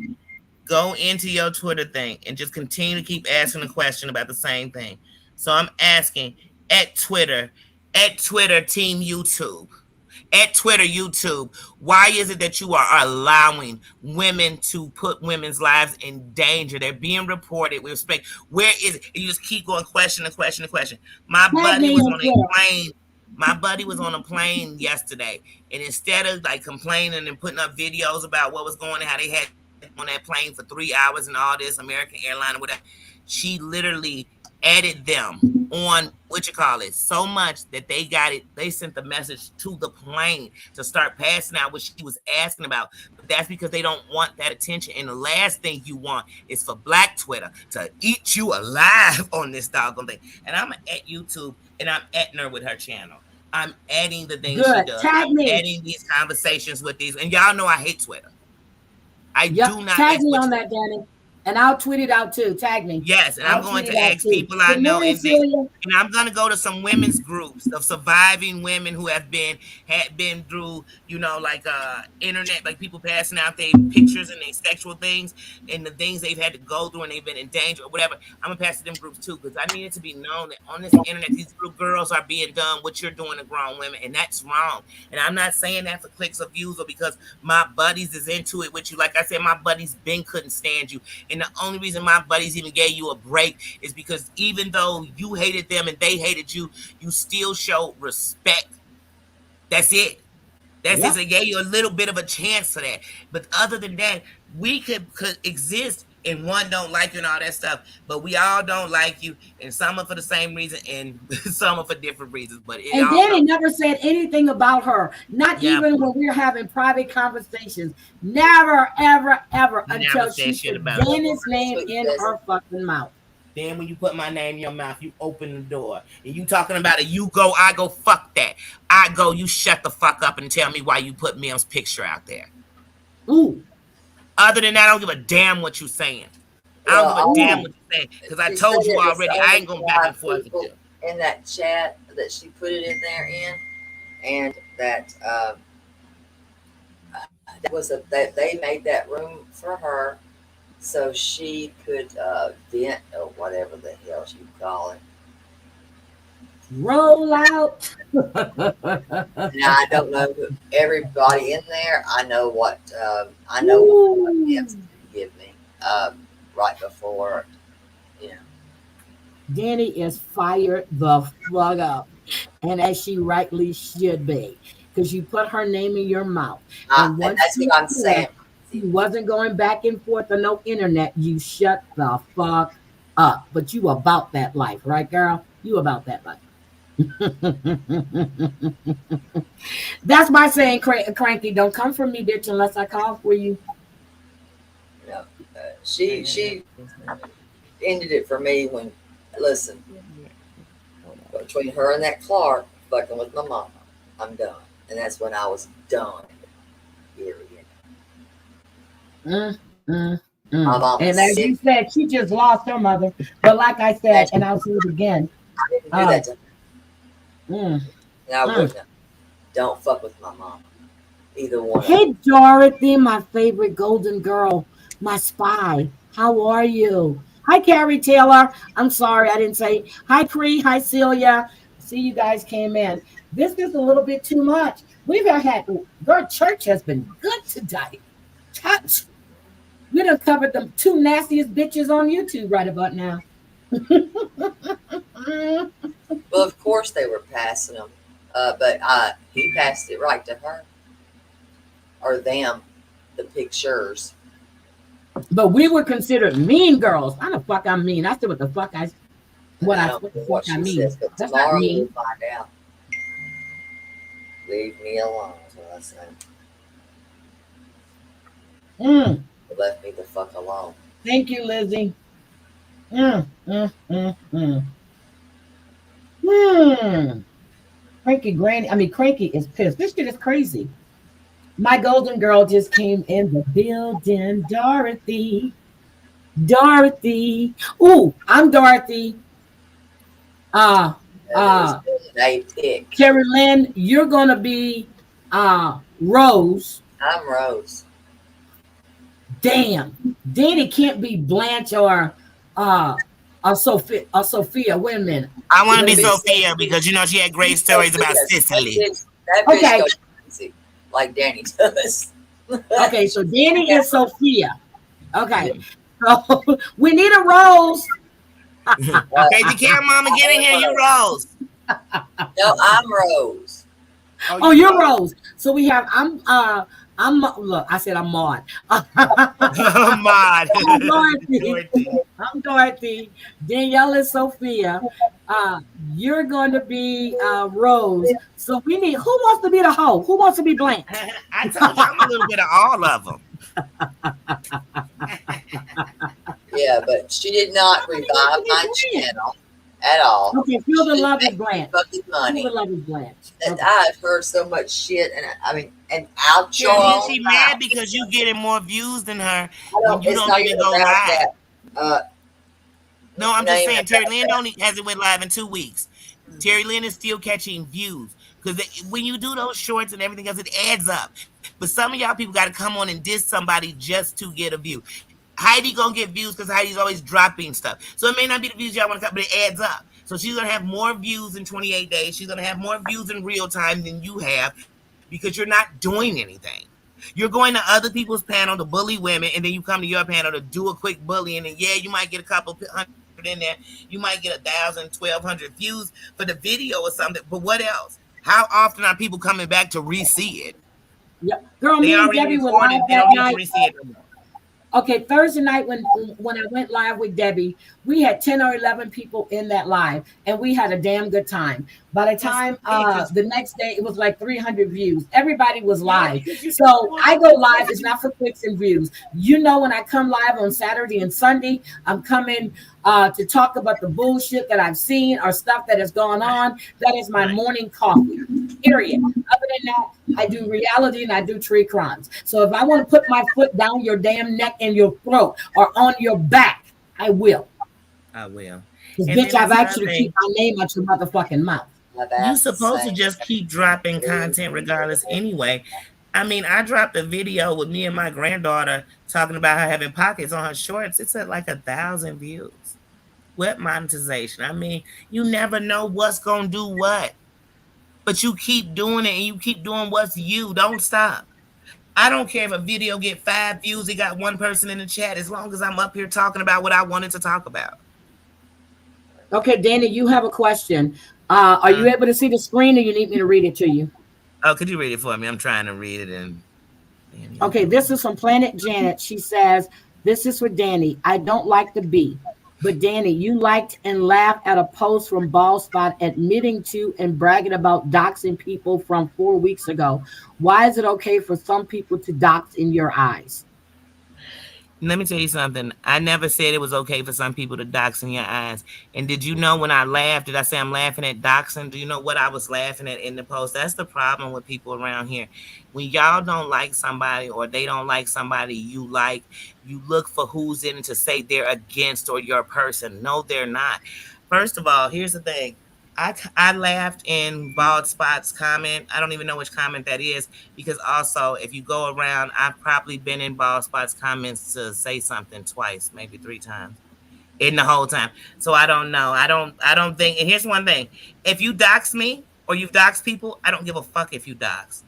Go into your Twitter thing and just continue to keep asking a question about the same thing. So I'm asking at Twitter Team YouTube. At Twitter, YouTube, why is it that you are allowing women to put women's lives in danger? They're being reported with respect. Where is it? And you just keep going question. My buddy was on a plane. My buddy was on a plane yesterday, and instead of like complaining and putting up videos about what was going on, how they had on that plane for 3 hours and all this, American airline or whatever, she literally added them on so much that they sent the message to the plane to start passing out what she was asking about. But that's because they don't want that attention. And the last thing you want is for Black Twitter to eat you alive on this doggone thing. And I'm at YouTube and I'm at her with her channel. I'm adding the things she does. I'm adding these conversations with these, and y'all know I hate Twitter. I do not tag me on that, Danny. And I'll tweet it out too. Tag me. Yes, and I'm going to ask people I know, and I'm going to go to some women's groups of surviving women who had been through, like internet, like people passing out their pictures and their sexual things and the things they've had to go through and they've been in danger or whatever. I'm gonna pass to them groups too, because I need it to be known that on this internet, these little girls are being done what you're doing to grown women, and that's wrong. And I'm not saying that for clicks or views or because my buddies is into it with you. Like I said, my buddies couldn't stand you. And the only reason my buddies even gave you a break is because even though you hated them and they hated you, you still showed respect. That's it. That's it. They gave you a little bit of a chance for that. But other than that, we could exist and one don't like you and all that stuff, but we all don't like you, and some are for the same reason and some are for different reasons. But Danny never said anything about her, not even when we're having private conversations. Never, ever, ever until she put Danny's name in her fucking mouth. Then when you put my name in your mouth, you open the door. And you talking about it, you go, I go, fuck that. I go, you shut the fuck up and tell me why you put Mim's picture out there. Ooh. Other than that, I don't give a damn what you're saying. I don't give a damn what you're saying. Because I told you already, I ain't going back and forth with you. In that chat that she put it in there in, and that they made that room for her so she could vent or whatever the hell you call it. Roll out. Now I don't know everybody in there. I know what gifts to give me right before, Danny is fired the fuck up, and as she rightly should be, because you put her name in your mouth. And that's what I'm saying. She wasn't going back and forth on no internet. You shut the fuck up. But you about that life, right, girl? You about that life. That's my saying, Cranky. Don't come for me, bitch, unless I call for you. She ended it for me when, listen, between her and that Clark fucking with my mama, I'm done. And that's when I was done. Period. And as you said, she just lost her mother. But like I said, and I'll say it again. I didn't do that to her. And I wouldn't. Don't fuck with my mom. Either one. Hey, Dorothy, my favorite golden girl, my spy. How are you? Hi, Carrie Taylor. I'm sorry I didn't say hi, Cree. Hi, Celia. See, you guys came in. This is a little bit too much. We've had your church has been good today. Touch. We done covered the two nastiest bitches on YouTube right about now. Well, of course they were passing them But he passed it right to her or them, the pictures. But we were considered mean girls. How the fuck I'm mean? I said what the fuck I don't what the know fuck what I she mean. says, but That's not tomorrow we'll mean. find out. Leave me alone, is what I say. Mm. They left me the fuck alone. Thank you, Lizzie. Mm, mm, mm, mm. Hmm. Cranky is pissed. This shit is crazy. My golden girl just came in the building. Dorothy. Dorothy. Ooh, I'm Dorothy. Uh And it was uh an A pick. Terry Lynn, you're gonna be Rose. I'm Rose. Damn. Danny can't be Blanche uh Sophia. Wait a minute. I want to Gonna be be Sophia because she had great stories about Sicily. That bitch Okay. goes crazy like Danny does. Okay, so Danny is Sophia. Okay. So we need a Rose. Crazy Cat Mama, get in here, you Rose. No, I'm Rose. Oh, you're Rose. So we have I'm look, I said I'm Maud. Mod. I'm Dorothy. Dorothy. I'm Dorothy. Danielle is Sophia. You're going to be Rose. So we need, who wants to be the hoe? Who wants to be Blanche? I told you I'm a little bit of all of them. Yeah, but she did not revive my channel at all. Okay, feel the She love made is Blanche. fucking Feel money. the love is Blanche. And Okay. I've heard so much shit, and I mean, and out your Yeah, own she mouth. mad because you getting more views than her when you It's don't not even even go about live. that. No, I'm just Name saying it. Terry Lynn hasn't went live in 2 weeks. Terry Lynn is still catching views because when you do those shorts and everything else, it adds up. But some of y'all people got to come on and diss somebody just to get a view. Heidi gonna get views because Heidi's always dropping stuff. So it may not be the views y'all want to cut, but it adds up. So she's gonna have more views in 28 days. She's gonna have more views in real time than you have because you're not doing anything. You're going to other people's panel to bully women, and then you come to your panel to do a quick bullying, and yeah, you might get a couple hundred in there. You might get 1,000, 1,200 views for the video or something. But what else? How often are people coming back to re-see it? Yeah. Girl, They me and already Debbie were recorded. live They that don't need to night. re-see it no more. Okay, Thursday night when I went live with Debbie, we had 10 or 11 people in that live, and we had a damn good time. By the time the next day, it was like 300 views. Everybody was live. So I go live. It's not for clicks and views. You know, when I come live on Saturday and Sunday, I'm coming to talk about the bullshit that I've seen or stuff that has gone on. That is my morning coffee. Period. Other than that, I do reality and I do true crimes. So if I want to put my foot down your damn neck and your throat or on your back, I will. I will. Because And bitch, then I've it's actually nothing. keep my name out your motherfucking mouth. You supposed to just keep dropping content regardless anyway. I mean, I dropped a video with me and my granddaughter talking about her having pockets on her shorts. It's at like 1,000 views. What monetization? I mean, you never know what's gonna do what. But you keep doing it and you keep doing what's you. Don't stop. I don't care if a video get 5 views, it got one person in the chat, as long as I'm up here talking about what I wanted to talk about. Okay, Danny, you have a question. Are you able to see the screen or you need me to read it to you? Oh, could you read it for me? I'm trying to read it. And okay, this is from Planet Janet. She says, this is for Danny. I don't like the B. But Danny, you liked and laughed at a post from Bald Spot admitting to and bragging about doxing people from 4 weeks ago. Why is it okay for some people to dox in your eyes? Let me tell you something. I never said it was okay for some people to dox in your eyes. And did you know when I laughed, did I say I'm laughing at doxing? Do you know what I was laughing at in the post? That's the problem with people around here. When y'all don't like somebody or they don't like somebody you like, you look for who's in it to say they're against or your person. No, they're not. First of all, here's the thing. I laughed in Bald Spot's comment. I don't even know which comment that is because also if you go around, I've probably been in Bald Spot's comments to say something twice, maybe 3 times in the whole time. So I don't know. I don't think. And here's one thing: if you dox me or you've doxed people, I don't give a fuck if you dox.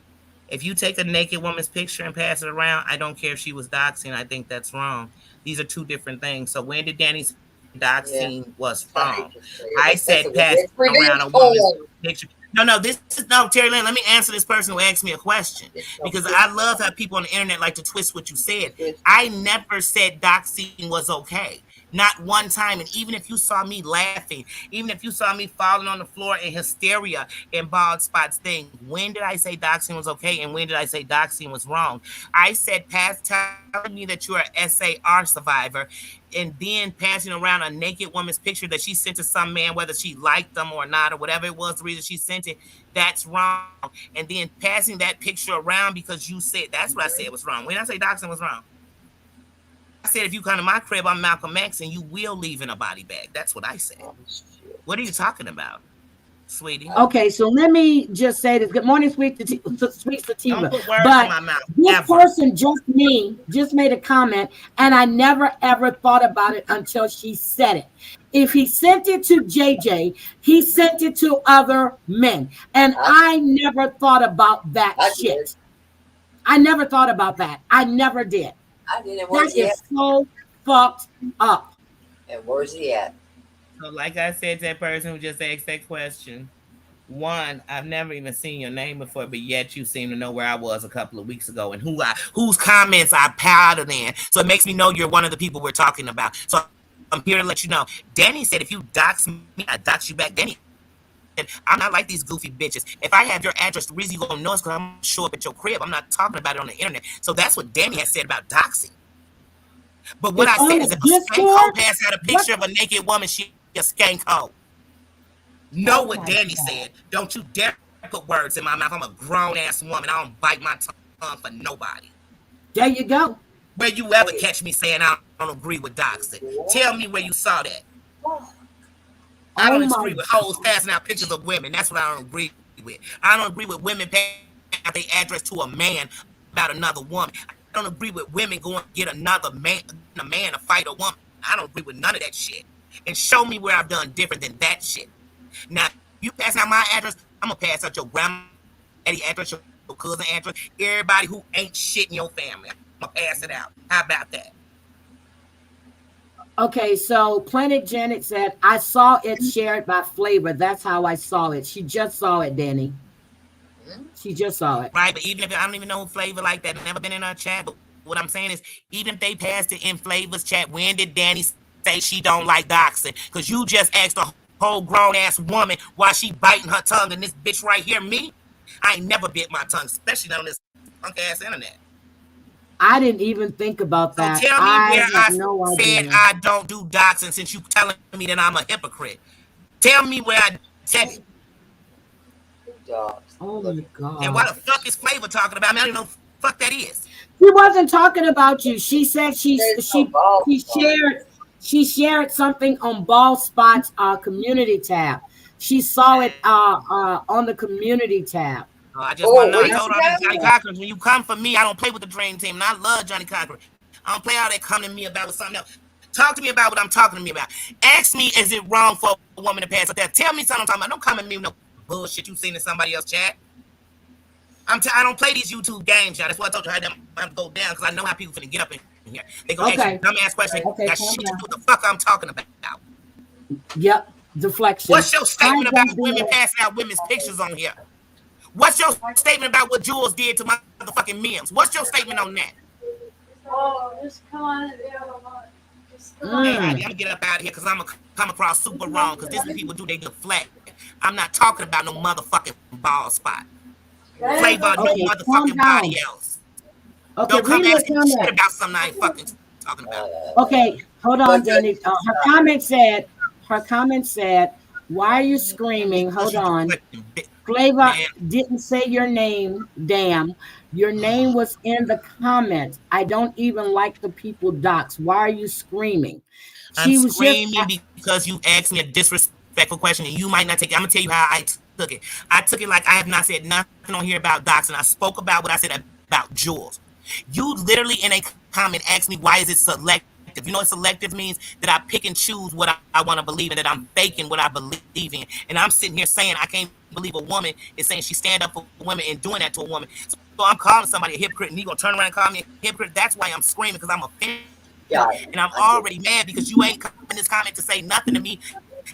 If you take a naked woman's picture and pass it around, I don't care if she was doxing. I think that's wrong. These are two different things. So when did Danny say doxing was wrong? I said passing around a woman's picture. No, this is no, Terry Lynn. Let me answer this person who asked me a question because I love how people on the internet like to twist what you said. I never said doxing was okay. Not one time. And even if you saw me laughing, even if you saw me falling on the floor in hysteria and bald spots thing, when did I say doxing was okay and when did I say doxing was wrong? I said past telling me that you're an SAR survivor and then passing around a naked woman's picture that she sent to some man, whether she liked them or not, or whatever it was, the reason she sent it, that's wrong. And then passing that picture around because you said, that's what I said was wrong. When did I say doxing was wrong? I said, if you come to my crib, I'm Malcolm X and you will leave in a body bag. That's what I said. What are you talking about, sweetie? Okay, so let me just say this. Good morning, sweet sativa. Don't put words But in my mouth. this Ever. person just made a comment, and I never ever thought about it until she said it. If he sent it to JJ, he sent it to other men, and I never thought about that shit. I never thought about that. I never did. I didn't. That is so fucked up. And where's he at? So, like I said to that person who just asked that question, one, I've never even seen your name before, but yet you seem to know where I was a couple of weeks ago and whose comments I powdered in. So it makes me know you're one of the people we're talking about. So I'm here to let you know. Danny said if you dox me, I dox you back. Danny, I'm not like these goofy bitches. If I have your address, the reason you're gonna know is because I'm gonna show up at your crib. I'm not talking about it on the internet. So that's what Danny has said about doxing. But what I said is if a skank hoe has had a picture of a naked woman, she a skank hoe. Know what Danny said. Don't you dare put words in my mouth. I'm a grown-ass woman. I don't bite my tongue for nobody. There you go. Where you ever catch me saying I don't agree with doxing? Tell me where you saw that. I don't agree with hoes passing out pictures of women. That's what I don't agree with. I don't agree with women passing out their address to a man about another woman. I don't agree with women going to get another man, to fight a woman. I don't agree with none of that shit. And show me where I've done different than that shit. Now, you passing out my address, I'm going to pass out your grandma address, your cousin address, everybody who ain't shit in your family. I'm going to pass it out. How about that? Okay, so Planet Janet said, I saw it shared by Flavor. That's how I saw it. She just saw it, Danny. She just saw it. Right, but even if I don't even know who Flavor like that, never been in our chat, but what I'm saying is, even if they passed it in Flavor's chat, when did Danny say she don't like doxing? Because you just asked a whole grown-ass woman why she biting her tongue, and this bitch right here, me, I ain't never bit my tongue, especially not on this punk-ass internet. I didn't even think about that. So tell me where I said I don't do doxing since you telling me that I'm a hypocrite. Tell me where I said it. Oh my God. And what the fuck is Flavor talking about? I mean, I don't even know what the fuck that is. She wasn't talking about you. She said she shared something on Ball Spot's community tab. She saw it on the community tab. I just want to know. I told her, Johnny Cochran, when you come for me, I don't play with the Dream Team. And I love Johnny Cochran. I don't play all that coming to me about with something else. Talk to me about what I'm talking to me about. Ask me, is it wrong for a woman to pass up there? Tell me something I'm talking about. Don't come at me with no bullshit you seen in somebody else's chat. I don't play these YouTube games, y'all. That's why I told you I had to go down because I know how people finna get up in here. They gonna ask you dumb ass questions. Got shit to do with the fuck I'm talking about. Yep, deflection. What's your statement about women passing out women's pictures on here? What's your statement about what Jules did to my motherfucking memes? What's your statement on that? Oh, just come on. Hey, I'm gonna get up out of here because I'm gonna come across super wrong because this is what people do, they deflect. I'm not talking about no motherfucking Ball Spot. Flavor no motherfucking body else. Okay, don't come asking shit about something I ain't fucking talking about. Okay, hold on, Danny. Her comment said, why are you screaming? Hold on. Flavor didn't say your name, damn. Your name was in the comments. I don't even like the people docs. Why are you screaming? I'm screaming because you asked me a disrespectful question and you might not take it. I'm going to tell you how I took it. I took it like I have not said nothing on here about docs, and I spoke about what I said about Jules. You literally in a comment asked me, why is it selective? You know what selective means? That I pick and choose what I want to believe in, that I'm faking what I believe in. And I'm sitting here saying I can't believe a woman is saying she stand up for women and doing that to a woman. So I'm calling somebody a hypocrite, and you gonna turn around and call me a hypocrite. That's why I'm screaming, because I'm offended. And I'm already mad because you ain't coming in this comment to say nothing to me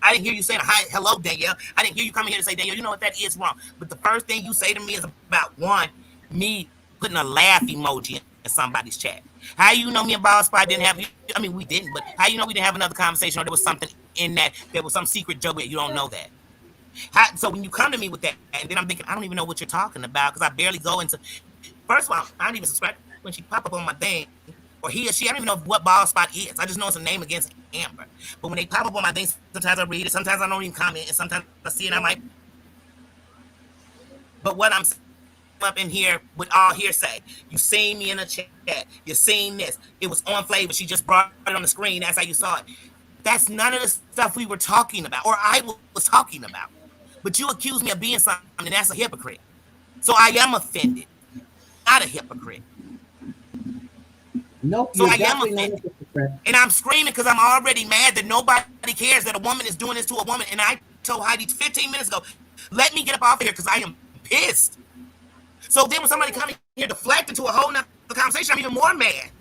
I didn't hear you saying hi, hello, Danielle. I didn't hear you coming here to say, Danielle, you know what, that is wrong. But the first thing you say to me is about one, me putting a laugh emoji in somebody's chat. How you know me and Boss Spot didn't have, I mean, we didn't, but how you know we didn't have another conversation or there was something in that, there was some secret joke where you don't know that? So when you come to me with that, and then I'm thinking, I don't even know what you're talking about because I barely go into, first of all, I don't even subscribe when she pop up on my thing, or he or she, I don't even know what Ball Spot is. I just know it's a name against Amber. But when they pop up on my thing, sometimes I read it, sometimes I don't even comment, and sometimes I see it, I might. But what I'm up in here with all hearsay, you seen me in a chat, you seen this. It was on Flavor. She just brought it on the screen. That's how you saw it. That's none of the stuff we were talking about, or I was talking about. But you accuse me of being something, and that's a hypocrite. So I am offended, not a hypocrite. Nope, So you're I am definitely not a offended. hypocrite. And I'm screaming because I'm already mad that nobody cares that a woman is doing this to a woman. And I told Heidi 15 minutes ago, let me get up off of here because I am pissed. So then when somebody comes here deflecting to a whole nother conversation, I'm even more mad.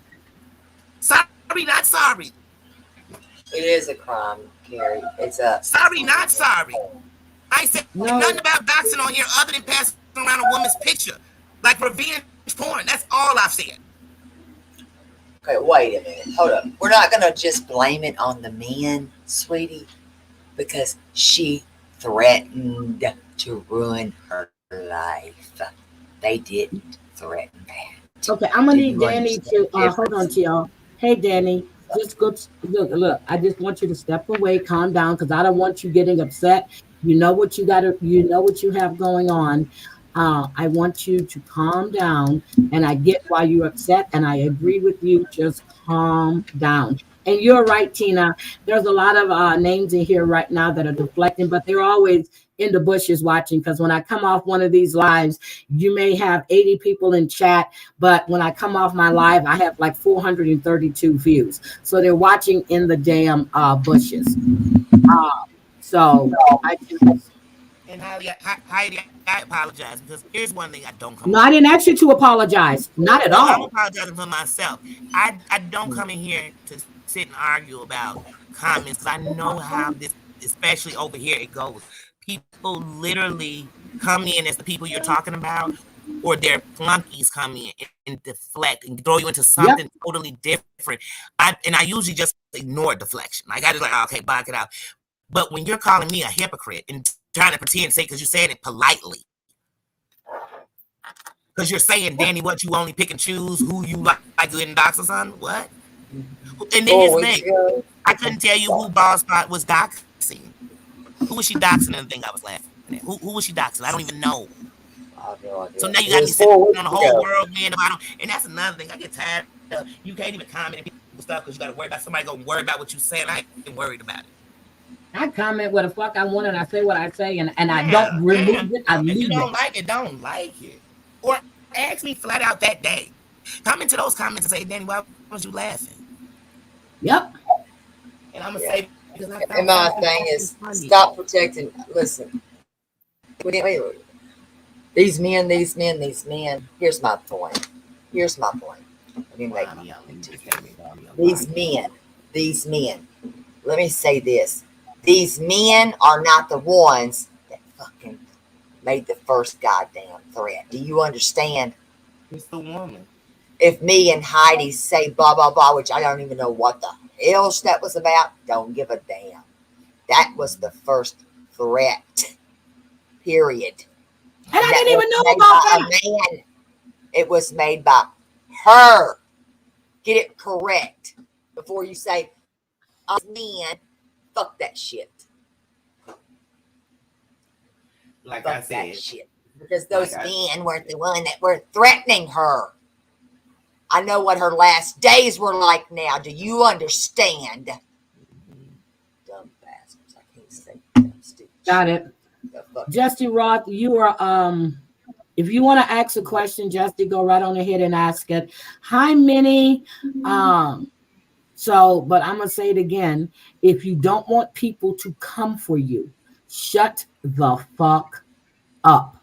Sorry, not sorry. It is a crime, Carrie. It's a Sorry, not sorry. I said No, nothing about doxing on here other than passing around a woman's picture. Like revenge porn. That's all I've said. Okay, wait a minute. Hold up. We're not going to just blame it on the men, sweetie, because she threatened to ruin her life. They didn't threaten that. okay, I'm gonna Do need you Danny understand to the hold on difference? to y'all. Hey Danny, just go look, I just want you to step away, calm down, because I don't want you getting upset. You know what you gotta, you know what you have going on. I want you to calm down, and I get why you're upset, and I agree with you. Just calm down. And you're right, Tina. There's a lot of names in here right now that are deflecting, but they're always in the bushes watching. Because when I come off one of these lives, you may have 80 people in chat, but when I come off my live, I have like 432 views. So they're watching in the damn bushes. So I just, And Heidi, I apologize because here's one thing I don't come no, on I here. didn't ask you to apologize. Not at No, I'm all. apologizing for myself. I don't come in here to sit and argue about comments because I know how this, especially over here, it goes. People literally come in as the people you're talking about, or their flunkies come in and deflect and throw you into Yep. something totally different. I usually just ignore deflection. Like I just like, oh, okay, block it out. But when you're calling me a hypocrite and trying to pretend, say, because you're saying it politely, because you're saying, Danny, what you only pick and choose who you like good and dox or something? What? And then here's 4 the weeks thing. ago, I couldn't tell you who Ball Spot was doxing. Who was she doxing? And the thing I was laughing at. Who was she doxing? I don't even know. I have no So idea. now you It got me was sitting 4 on the weeks whole ago. world man about them. And that's another thing. I get tired of you can't even comment on people's stuff because you got to worry about somebody going to worry about what you saying. I ain't worried about it. I comment what the fuck I want, and I say what I say, and I don't Yeah, remove damn. it. I If you leave it. don't like it, don't like it. Or ask me flat out that day. Come into those comments and say, Danny, why was you laughing? Yep. And I'm gonna Yeah. say because I And found my something thing fucking is funny. stop protecting. Listen, wait. These men. Here's my point. Let me make Why my me on? point You to just you. can't call me a These liar. men. Let me say this. These men are not the ones that fucking made the first goddamn threat. Do you understand? It's the woman. If me and Heidi say blah, blah, blah, which I don't even know what the hell that was about, don't give a damn. That was the first threat, period. And And I that didn't was even know made about by a that. man. It was made by her. Get it correct before you say, us men, fuck that shit. Like I Fuck that said, shit. Because like those I men weren't the one that were threatening her. I know what her last days were like now. Do you understand? Dumb bastards. I can't say dumb stupid Got shit. it. The fuck. Justy Roth, you are if you want to ask a question, Justy, go right on ahead and ask it. Hi, Minnie. So, but I'm gonna say it again. If you don't want people to come for you, shut the fuck up.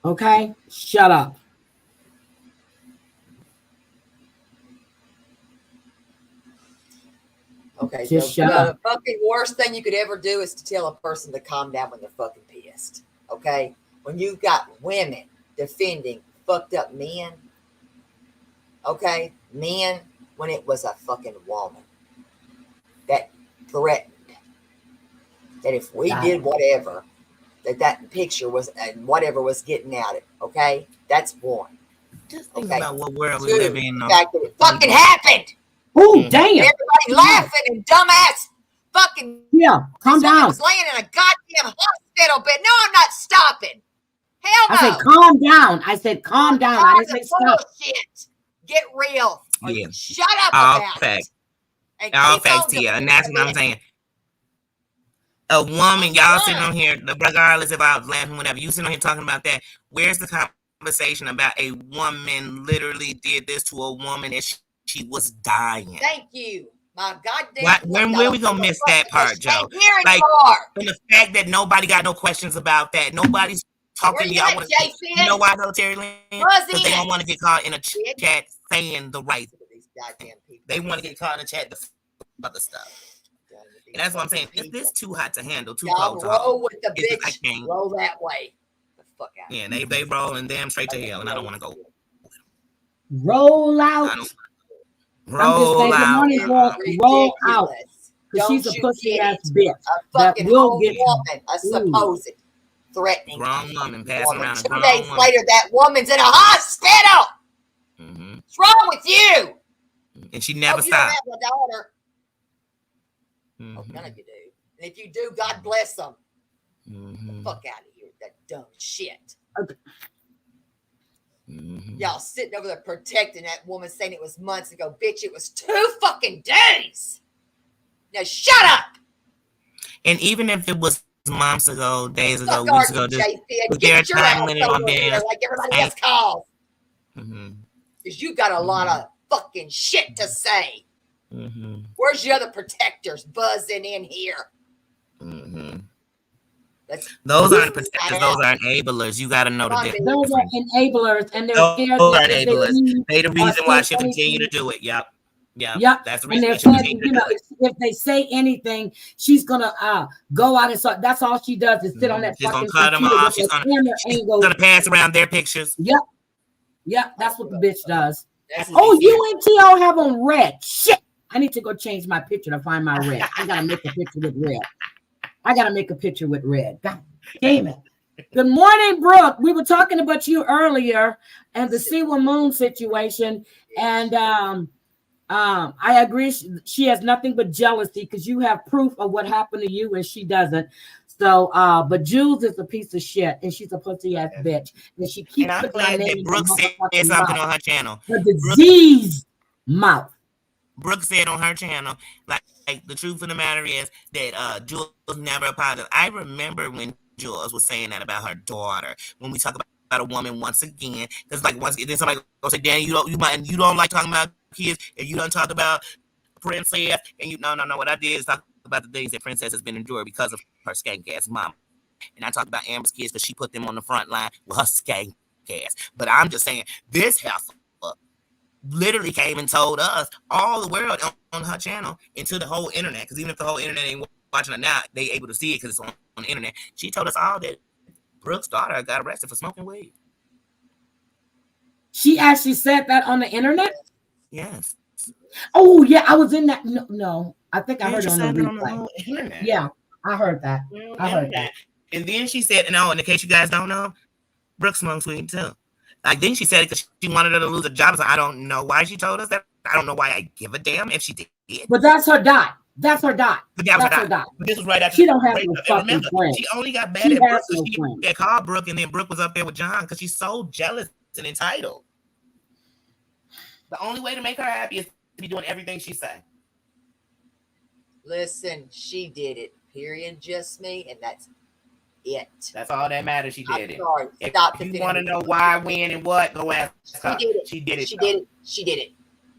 Okay? Shut up. Okay, Just the shut up. fucking worst thing you could ever do is to tell a person to calm down when they're fucking pissed. Okay? When you've got women defending fucked up men, okay? Men, when it was a fucking woman that threatened that if we did whatever, that picture was, and whatever was getting at it, okay? That's one. Just think about what world we Two, live in. the fact that it fucking happened. Oh, damn. Everybody laughing and dumbass fucking. Yeah, calm down. Was laying in a goddamn hospital bed. No, I'm not stopping. Hell no. I said, calm down. I said, calm down. I didn't say stop. Bullshit. Get real. Yeah. Shut up All about facts. it. All facts, Tia. And that's what I'm saying. A woman, y'all sitting on here, regardless if I was laughing, whatever, you sitting on here talking about that. Where's the conversation about a woman literally did this to a woman and she was dying? Thank you. My goddamn. When we gonna miss that part, Joe? Like, and the fact that nobody got no questions about that. Nobody's talking to y'all. You know why though, Terry Lynn? Because they don't want to get caught in a chat saying the right thing. They want to get caught in a chat about the stuff. And that's what I'm saying. If this too hot to handle, too cold to hold, with the bitch. Roll that way. The fuck out. Yeah, they rolling damn straight to hell, and I don't want to go. Roll out. Roll out. Roll out. Because she's a pussy ass bitch. That will get woman, a supposed threatening. Wrong woman passing around. 2 days later, that woman's in a hospital. Mm-hmm. What's wrong with you? And she never stopped. You don't have a daughter. Mm-hmm. Oh, none of you do. And if you do, God bless them. Mm-hmm. Fuck out of here, that dumb shit. Okay. Mm-hmm. Y'all sitting over there protecting that woman, saying it was months ago. Bitch, it was 2 fucking days. Now shut up. And even if it was months ago, days ago, weeks ago, was there a time limit on there? Like everybody else calls. Mm-hmm. Because you got a lot of fucking shit to say. Mm-hmm. Where's your other protectors buzzing in here? Mm-hmm. Those aren't protectors. Those are enablers. You got to know the difference. Those are enablers, and they're scared. Those are enablers. They the reason why she continue to do it. Yep. Yep. That's the and reason they're saying, if they say anything, she's gonna go out and so that's all she does is sit on that. She's fucking gonna cut them off. She's gonna pass around their pictures. Yep. That's what the bitch does. Oh, you and T.O. have on red. Shit. I need to go change my picture to find my red. I gotta make a picture with red. God damn it. Good morning, Brooke. We were talking about you earlier and the Siwa Moon situation. And I agree. She has nothing but jealousy because you have proof of what happened to you and she doesn't. So, but Jules is a piece of shit and she's a pussy ass bitch. And she keeps and I'm glad that Brooke said something on her channel. The disease mouth. Brooke said on her channel, like the truth of the matter is that Jules never apologized. I remember when Jules was saying that about her daughter. When we talk about a woman once again, because like once then somebody will say, "Dan, you don't like talking about kids, and you don't talk about Princess." And you no. What I did is talk about the things that Princess has been enduring because of her skank ass mama. And I talked about Amber's kids because she put them on the front line with her skank ass. But I'm just saying this house literally came and told us, all the world on her channel, into the whole internet, because even if the whole internet ain't watching it now, they able to see it because it's on the internet. She told us all that Brooke's daughter got arrested for smoking weed. She actually said that on the internet? Yes. Oh, yeah, I was in that. No, I think I heard it on the replay. Internet. Yeah, I heard that. And then she said, in the case you guys don't know, Brooke smokes weed too. Like, then she said it because she wanted her to lose a job. So I don't know why she told us that. I don't know why I give a damn if she did. But that's her dot. That's her dot. But that's her dot. But this was right after. She don't have no fucking friends. She only got mad at Brooke. So she called Brooke, and then Brooke was up there with John because she's so jealous and entitled. The only way to make her happy is to be doing everything she say. Listen, she did it. Period. Just me, and that's it. That's all that matters. She did it. Sorry. If you want to know why, when, and what, go ask her. She did it. She did it. She did it.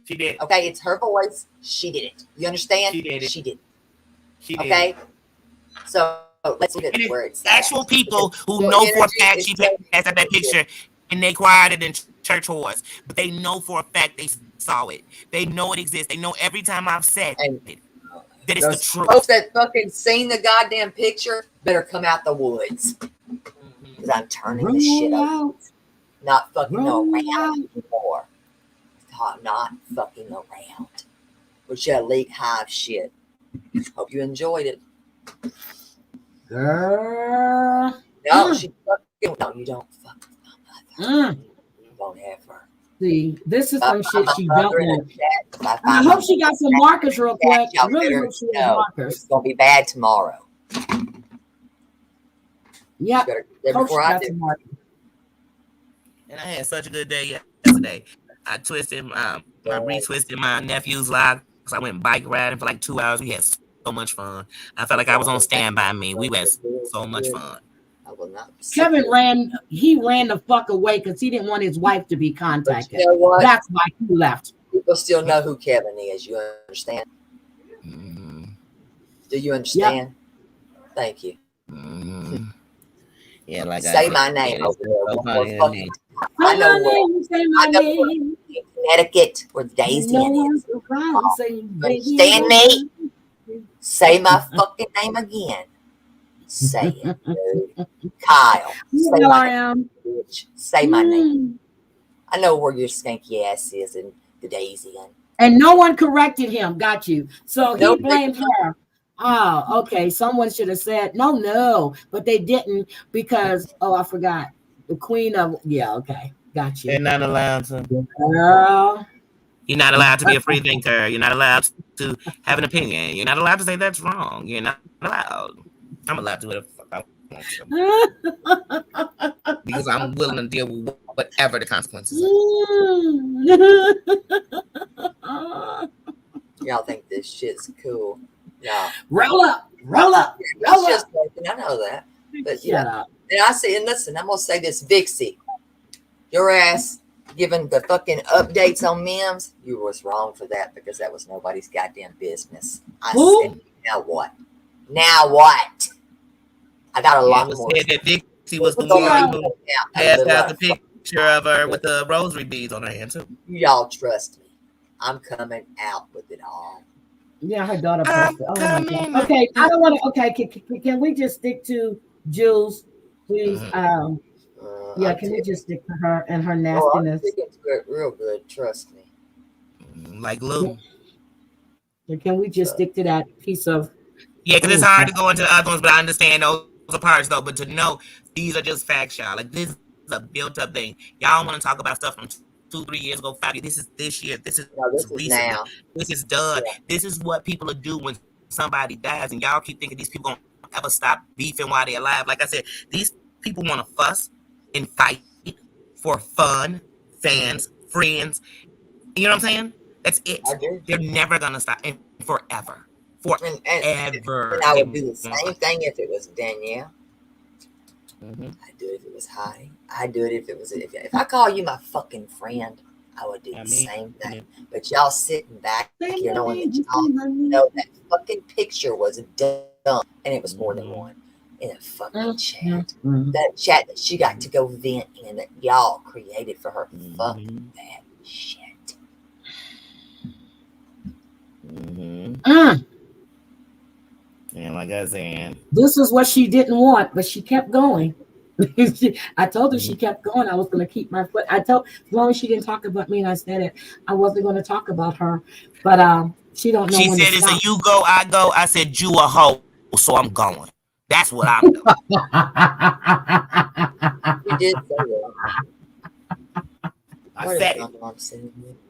She did. Okay, it's her voice. She did it. You understand? She did it. She did. She did. Okay. So let's look at the words. Actual people who know for a fact she passed out that picture, and they cried it in church whores, but they know for a fact they saw it. They know it exists. They know every time I've said it. that it's the Those truth. folks that fucking seen the goddamn picture better come out the woods. Because I'm turning this shit over. Not fucking around anymore. Not fucking around. With your leak hive shit. Hope you enjoyed it. Girl. No, she fucking. No, you don't fuck with my mother. You don't have her. See, this is some shit she don't want. And I hope she got some markers real quick. I really hope she has markers. It's gonna be bad tomorrow. Yep. Hope she got some markers. And I had such a good day yesterday. I retwisted my nephew's lock because I went bike riding for like 2 hours. We had so much fun. I felt like I was on Stand By Me. We had so much fun. Kevin ran the fuck away because he didn't want his wife to be contacted. You know what? That's why he left. People still know who Kevin is. You understand? Mm-hmm. Do you understand? Yep. Thank you. Mm-hmm. Yeah, like say my name. So I know where. Say my name. Connecticut, where Daisy is. Understand me? Say my fucking name again. Say it, dude. Kyle. Say my name, bitch. Say my name. I know where your skanky ass is in the Daisy. And no one corrected him. Got you. So he blamed her. Oh, okay. Someone should have said no, but they didn't because I forgot. The queen of okay. Got you. They're not allowed to. Girl. You're not allowed to be a free thinker. You're not allowed to have an opinion. You're not allowed to say that's wrong. You're not allowed. I'm allowed to do whatever the fuck I want to. Because I'm willing to deal with whatever the consequences are. Y'all think this shit's cool. No. Roll up. Just I know that. But Shut up. And I say, and listen, I'm gonna say this, Vixie. Your ass giving the fucking updates on memes, you was wrong for that because that was nobody's goddamn business. I said, now what? I got a lot more. Said that Vixie was the one who passed out the picture of her with the rosary beads on her hand too. Y'all trust me. I'm coming out with it all. Yeah, her daughter posted. Okay, I don't want to. Okay, can we just stick to Jules, please? Can we just stick to her and her nastiness? I'm sticking to it real good. Trust me. Like Lou. Can we just stick to that piece of? Yeah, because it's hard to go into the other ones, but I understand those are parts though. But to know these are just facts, y'all. Like this is a built-up thing. Y'all want to talk about stuff from 2-3 years ago, 5 years. This is this year. This is recent. Now. This is done. Yeah. This is what people will do when somebody dies, and y'all keep thinking these people gonna ever stop beefing while they're alive. Like I said, these people want to fuss and fight for fun, fans, friends. You know what I'm saying? That's it. They're never gonna stop, and forever. Forever. And I would do the same thing if it was Danielle. Mm-hmm. I'd do it if it was Heidi. I'd do it if it was if I call you my fucking friend, I would do the same thing. But y'all sitting back here knowing that y'all know that fucking picture was done and it was more than one in a fucking chat. That chat that she got to go vent in that y'all created for her. Fuck that shit. Yeah, like I said, this is what she didn't want, but she kept going. I told her she kept going. I was going to keep my foot. I told as long as she didn't talk about me, and I said it, I wasn't going to talk about her. But she don't know. She when said to it's stop. a you go, I go. I said you a hoe, so I'm going. That's what I'm doing. You did say that. I said it.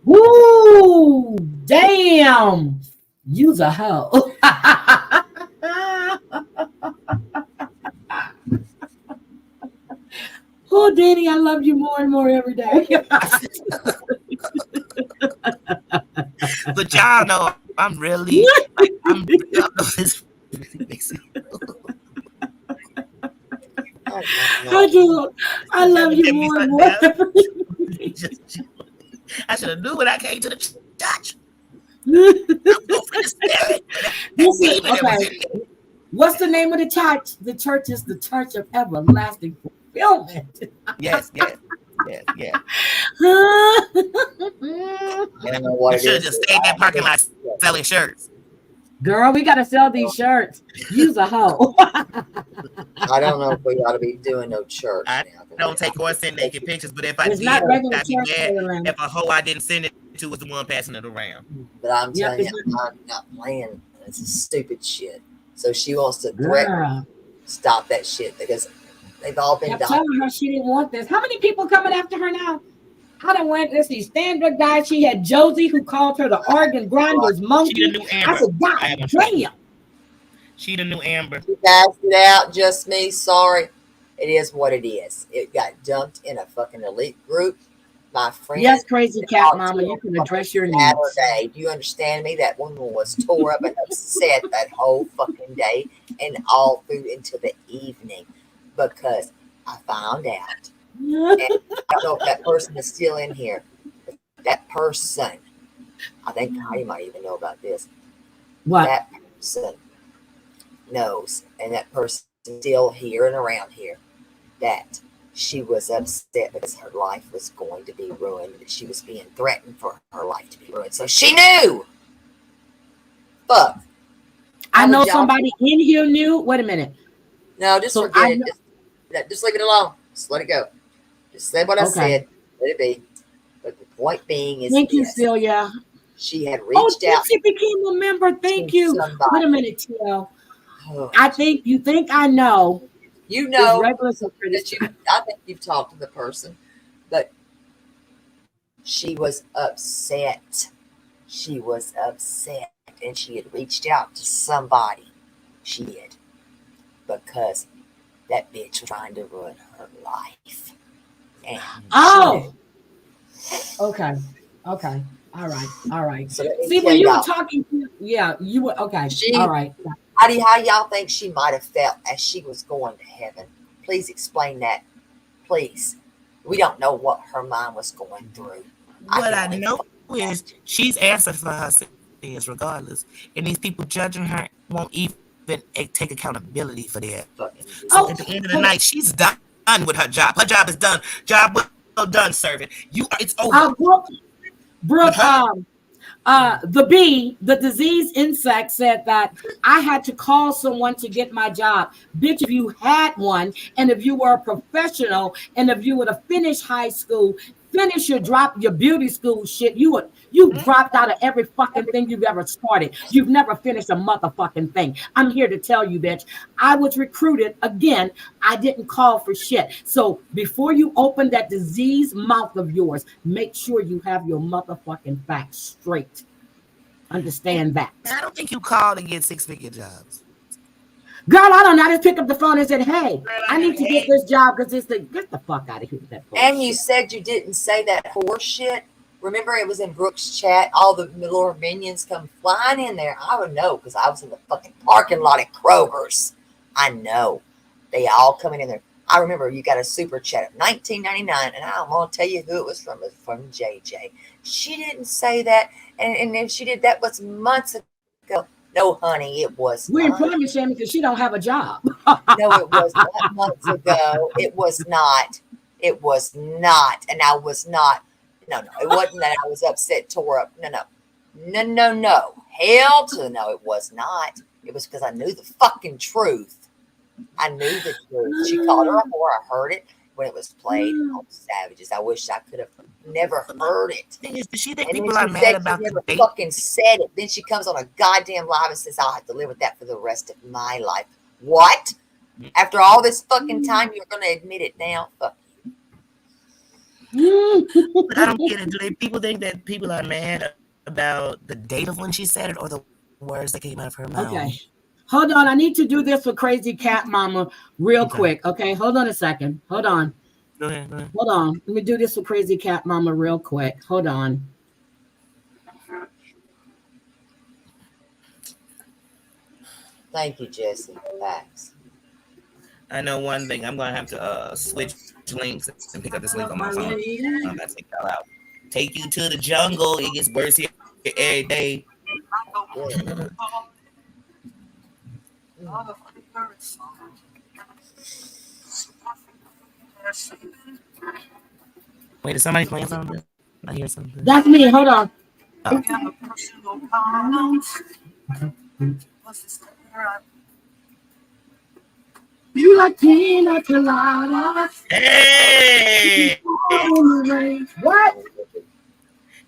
Woo! Damn! You's a hoe. Oh, Danny, I love you more and more every day. But y'all know I'm really like, I do. I love you more and more. I should have knew when I came to the church. Okay. What's the name of the church? The church is the Church of Everlasting Fulfillment. Yes. I don't know what I should have just stayed in that parking lot selling shirts. Girl, we gotta sell these shirts. Use a hoe. I don't know if we ought to be doing no church I now. don't take or send naked pictures, but if I It's did, not regular I'd be church, mad Taylor. if a hoe I didn't send it to was the one passing it around. But I'm Yep, telling it's you, I'm not playing. It's a stupid shit. So she wants to threaten, girl. stop that shit because they've all been Kept dying. telling her she didn't want this. How many people coming after her now? I don't want this. These standard guys. She had Josie who called her the organ grinders She the monkey. new I Amber. said, God damn. She the new Amber. She passed it out, just me. Sorry. It is what it is. It got dumped in a fucking elite group. My friend. Yes, crazy cat mama, you can address your needs. Saturday. Do you understand me? That woman was tore up and upset that whole fucking day and all through into the evening because I found out. And I don't know if that person is still in here. That person, I think Heidi might even know about this. What? That person knows, and that person still here and around here, that she was upset because her life was going to be ruined. That she was being threatened for her life to be ruined. So she knew. Fuck. I know somebody in here knew. Wait a minute. No, just So forget it. Just leave it alone. Just let it go. Just say what I Okay. said. Let it be. But the point being is, Thank you, Celia. she had reached out. She became a member. Thank to you. somebody. Wait a minute, Tio. Oh, I think you think I know. you know regular that you. I think you've talked to the person, but she was upset. She was upset, and she had reached out to somebody. She did, because that bitch was trying to ruin her life. And Oh. Okay. Okay. All right. So let me See, tell when you were y'all, talking, yeah, you were okay. She- All right. how y'all think she might have felt as she was going to heaven? Please explain that. Please. We don't know what her mind was going through. What I know is she's answered for her sins regardless, and these people judging her won't even take accountability for that. So at the end of the night, she's done with her job. Her job is done. Job well done, servant. It's over. Brooke, the disease insect said that I had to call someone to get my job. Bitch, if you had one, and if you were a professional, and if you would have finished high school, finish your beauty school shit, you dropped out of every fucking thing you've ever started. You've never finished a motherfucking thing. I'm here to tell you, bitch, I was recruited again. I didn't call for shit. So before you open that disease mouth of yours, make sure you have your motherfucking facts straight. Understand that. I don't think you called to get 6-figure jobs. Girl, I don't know. I just picked up the phone and said, hey, I need to get this job because it's get the fuck out of here with that bullshit. And you said you didn't say that horse shit. Remember, it was in Brooke's chat. All the little minions come flying in there. I would know because I was in the fucking parking lot at Kroger's. I know. They all coming in there. I remember you got a super chat of $19.99, and I don't want to tell you who it was from. It was from JJ. She didn't say that. And if she did, that was months ago. No, honey, it was We're not. employment shaming because she don't have a job. No, it was not months ago. It was not. It was not. And I was not. No, it wasn't that I was upset, tore up. No. Hell to no, it was not. It was because I knew the fucking truth. I knew the truth. She called her a whore. I heard it when it was played on Savages. I wish I could have never heard it. Does she think And people then are she mad said about she the never date? fucking said it. Then she comes on a goddamn live and says, I'll have to live with that for the rest of my life. What? After all this fucking time, you're going to admit it now? Fuck. But I don't get it. Do people think that people are mad about the date of when she said it or the words that came out of her mouth? Okay. Hold on. I need to do this for Crazy Cat Mama real quick. Okay. Hold on a second. Hold on. Go ahead. Hold on. Let me do this for Crazy Cat Mama real quick. Hold on. Thank you, Jesse. Thanks. I know one thing. I'm gonna have to switch links and pick up this link on my phone. I'm about to take y'all out. Take you to the jungle. It gets worse here every day. Wait, is somebody playing something? I hear something. That's me. Hold on. Oh. You like pina coladas? Hey, What?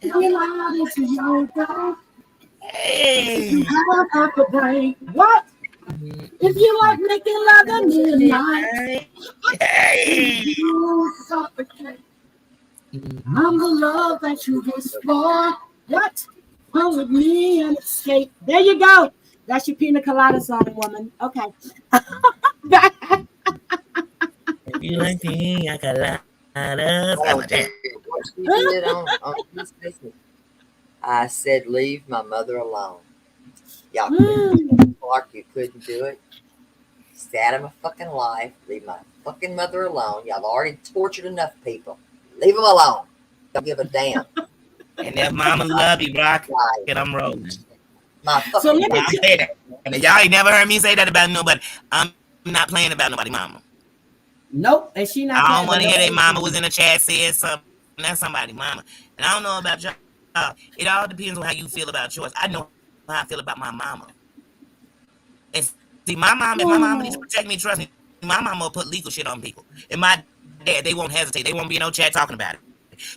You like to yoga? hey. Have a break. What? If you like making love at midnight, Hey. you suffocate. I'm the love that you explore. What? Come with me and escape. There you go. That's your pina colada song, woman. Okay. You like pina coladas? That's Oh, my jam. what she did on this business. I said, leave my mother alone. Y'all couldn't, Clark, you couldn't do it. Stay out of my fucking life. Leave my fucking mother alone. Y'all already tortured enough people. Leave them alone. Don't give a damn. And if mama love you, rock, Right. and I'm rolling. My So fucking let me I'll say that. And y'all ain't never heard me say that about nobody. I'm not playing about nobody mama. Nope, and she not I playing don't want with to hear their nobody. mama was in the chat said something. That's somebody mama. And I don't know about y'all. It all depends on how you feel about yours. I know how I feel about my mama. And see, my mom, if my mama needs to protect me, trust me, my mama will put legal shit on people. And my dad, they won't hesitate. They won't be in no chat talking about it.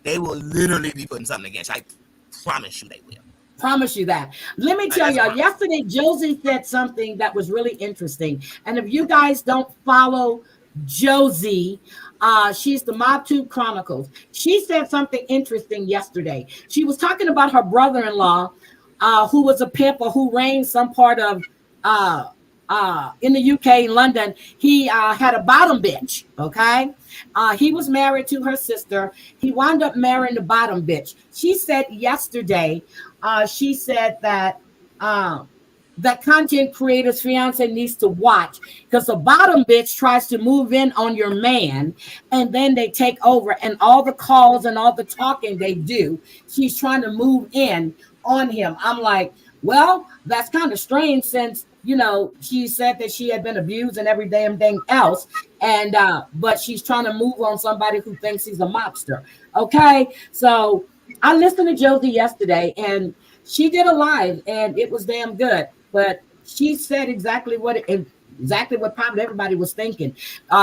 They will literally be putting something against you. I promise you they will. Promise you that. Let me tell y'all, yesterday Josie said something that was really interesting. And if you guys don't follow Josie, she's the Mob Tube Chronicles. She said something interesting yesterday. She was talking about her brother-in-law, who was a pimp or who reigned some part of in the UK, London. He had a bottom bitch. Okay, he was married to her sister. He wound up marrying the bottom bitch. She said yesterday. She said that that content creators' fiance needs to watch because the bottom bitch tries to move in on your man and then they take over and all the calls and all the talking they do, she's trying to move in on him. I'm like, well, that's kind of strange since she said that she had been abused and every damn thing else, and but she's trying to move on somebody who thinks he's a mobster. Okay, so I listened to Josie yesterday and she did a live and it was damn good. But she said exactly what probably everybody was thinking.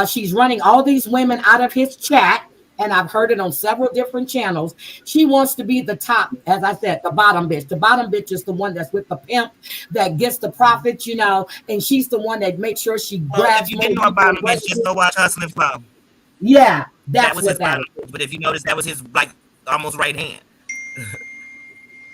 She's running all these women out of his chat, and I've heard it on several different channels. She wants to be the top, as I said, the bottom bitch. The bottom bitch is the one that's with the pimp that gets the profits, and she's the one that makes sure she grabs. If you didn't know about him, just go watch Hustle and Flow. Yeah, that's that was what his that bottom. But if you notice, that was his like almost right hand.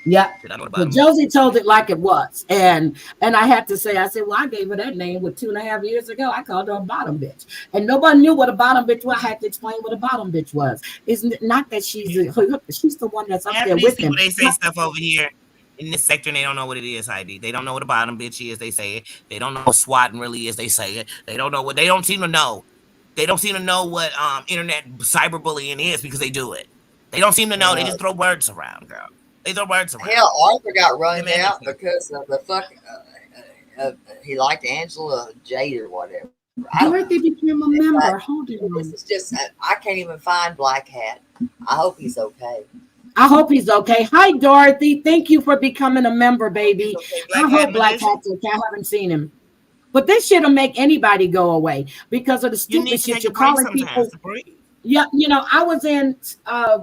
Yeah. But Josie told it like it was. And I had to say, I said, well, I gave her that name 2.5 years ago. I called her a bottom bitch. And nobody knew what a bottom bitch was. I had to explain what a bottom bitch was. It's not that she's the one that's up there with him. They say stuff over here in this sector and they don't know what it is, Heidi. They don't know what a bottom bitch is, they say it. They don't know what swatting really is, they say it. They don't know what they don't seem to know. They don't seem to know what internet cyberbullying is because they do it. They don't seem to know. They just throw words around, girl. They throw words around. Hell, Arthur got run out because of the fucking. He liked Angela Jade or whatever. Dorothy became a member. Hold on. This is just. I can't even find Black Hat. I hope he's okay. I hope he's okay. Hi, Dorothy. Thank you for becoming a member, baby. I hope Black Hat's okay. I haven't seen him. But this shit will make anybody go away because of the stupid shit you're calling people. Yeah, I was in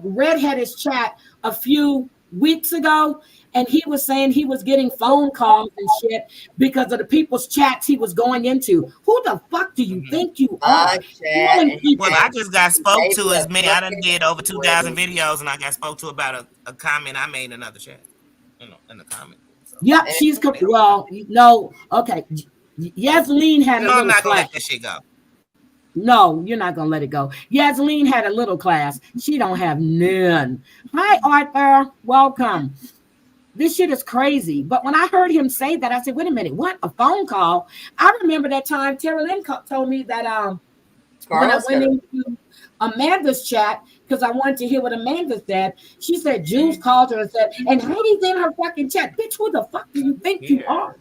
Redhead's chat a few weeks ago, and he was saying he was getting phone calls and shit because of the people's chats he was going into. Who the fuck do you think you are? Well, I just got spoke to as many. I done did over 2,000 videos, and I got spoke to about a comment I made in another chat. In the comment. So. Yep, she's well. No, okay. Yasleen had a little. I'm not gonna class. let that shit go. No, you're not gonna let it go. Yasleen had a little class. She don't have none. Hi, Arthur. Welcome. This shit is crazy. But when I heard him say that, I said, "Wait a minute, what? A phone call?" I remember that time Terry Lynn told me that when I went into Amanda's chat because I wanted to hear what Amanda said. She said Jules called her and said, "And Heidi's in her fucking chat." Bitch, who the fuck do you think you are?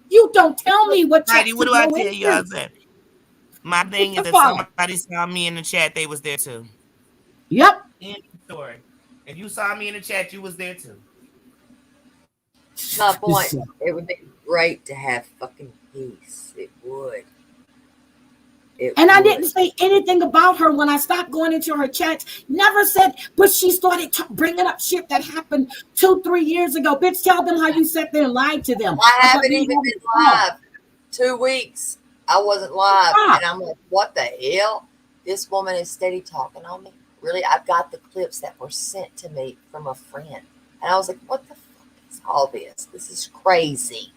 You don't tell me what chat. Heidi, what do I tell you? I said. My thing is, if somebody saw me in the chat, they was there too. Yep. End story. If you saw me in the chat, you was there too. my point. So- It would be great to have fucking peace. It would. And I didn't say anything about her when I stopped going into her chats. Never said, but she started bringing up shit that happened 2-3 years ago. Bitch, tell them how you sat there and lied to them. I haven't even been live 2 weeks. I wasn't live. And I'm like, what the hell? This woman is steady talking on me. Really? I've got the clips that were sent to me from a friend. And I was like, what the fuck is all this? This is crazy.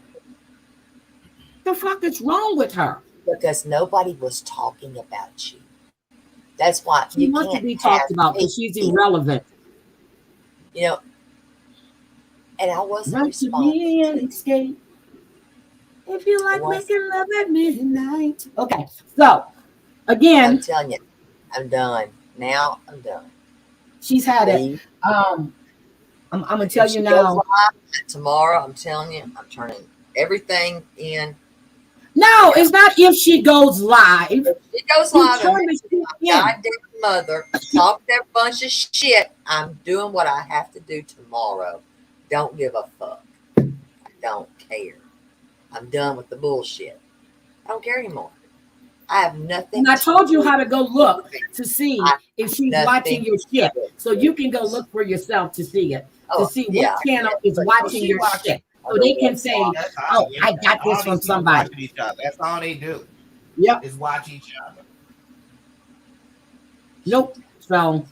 The fuck is wrong with her? Because nobody was talking about you. That's why she you wants can't to be talked about because she's irrelevant. You know, and I wasn't Run to me and responding. escape. If you like making love at midnight. Okay, so again, I'm telling you, I'm done. Now I'm done. She's had it. I'm gonna tell you now. Tomorrow, I'm telling you, I'm turning everything in. No, it's not if she goes live. If she goes live and turn the shit in. goddamn mother talk that bunch of shit, I'm doing what I have to do tomorrow. Don't give a fuck. I don't care. I'm done with the bullshit. I don't care anymore. I have nothing. And I told you how to go look to see if she's watching your shit. So you can go look for yourself to see it. To see what channel is watching your shit. So they can say, oh, I got this from somebody. That's all they do. Yep. Is watch each other. Nope. So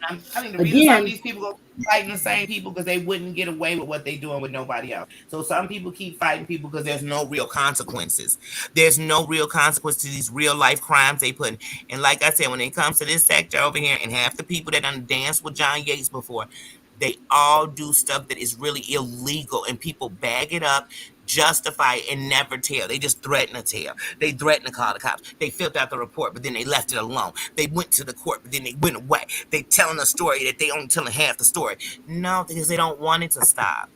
I mean, the reason some of these people go fighting the same people because they wouldn't get away with what they're doing with nobody else. So some people keep fighting people because there's no real consequences. There's no real consequence to these real life crimes they put in. And like I said, when it comes to this sector over here, and half the people that done danced with John Yates before, they all do stuff that is really illegal, and people bag it up, justify it, and never tell. They just threaten to tell. They threaten to call the cops. They filled out the report, but then they left it alone. They went to the court, but then they went away. They telling a story that they only telling half the story. No, because they don't want it to stop.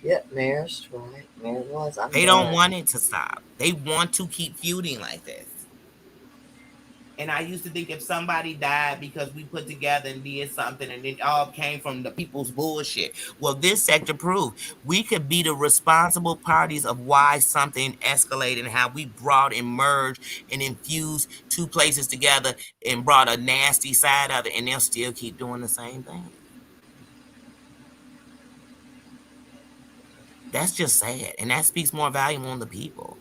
Yep, Mayor's right. Mayor was. They don't want it to stop. They want to keep feuding like this. And I used to think if somebody died because we put together and did something and it all came from the people's bullshit. Well, this sector proved we could be the responsible parties of why something escalated and how we brought and merged and infused two places together and brought a nasty side of it, and they'll still keep doing the same thing. That's just sad. And that speaks more volume on the people.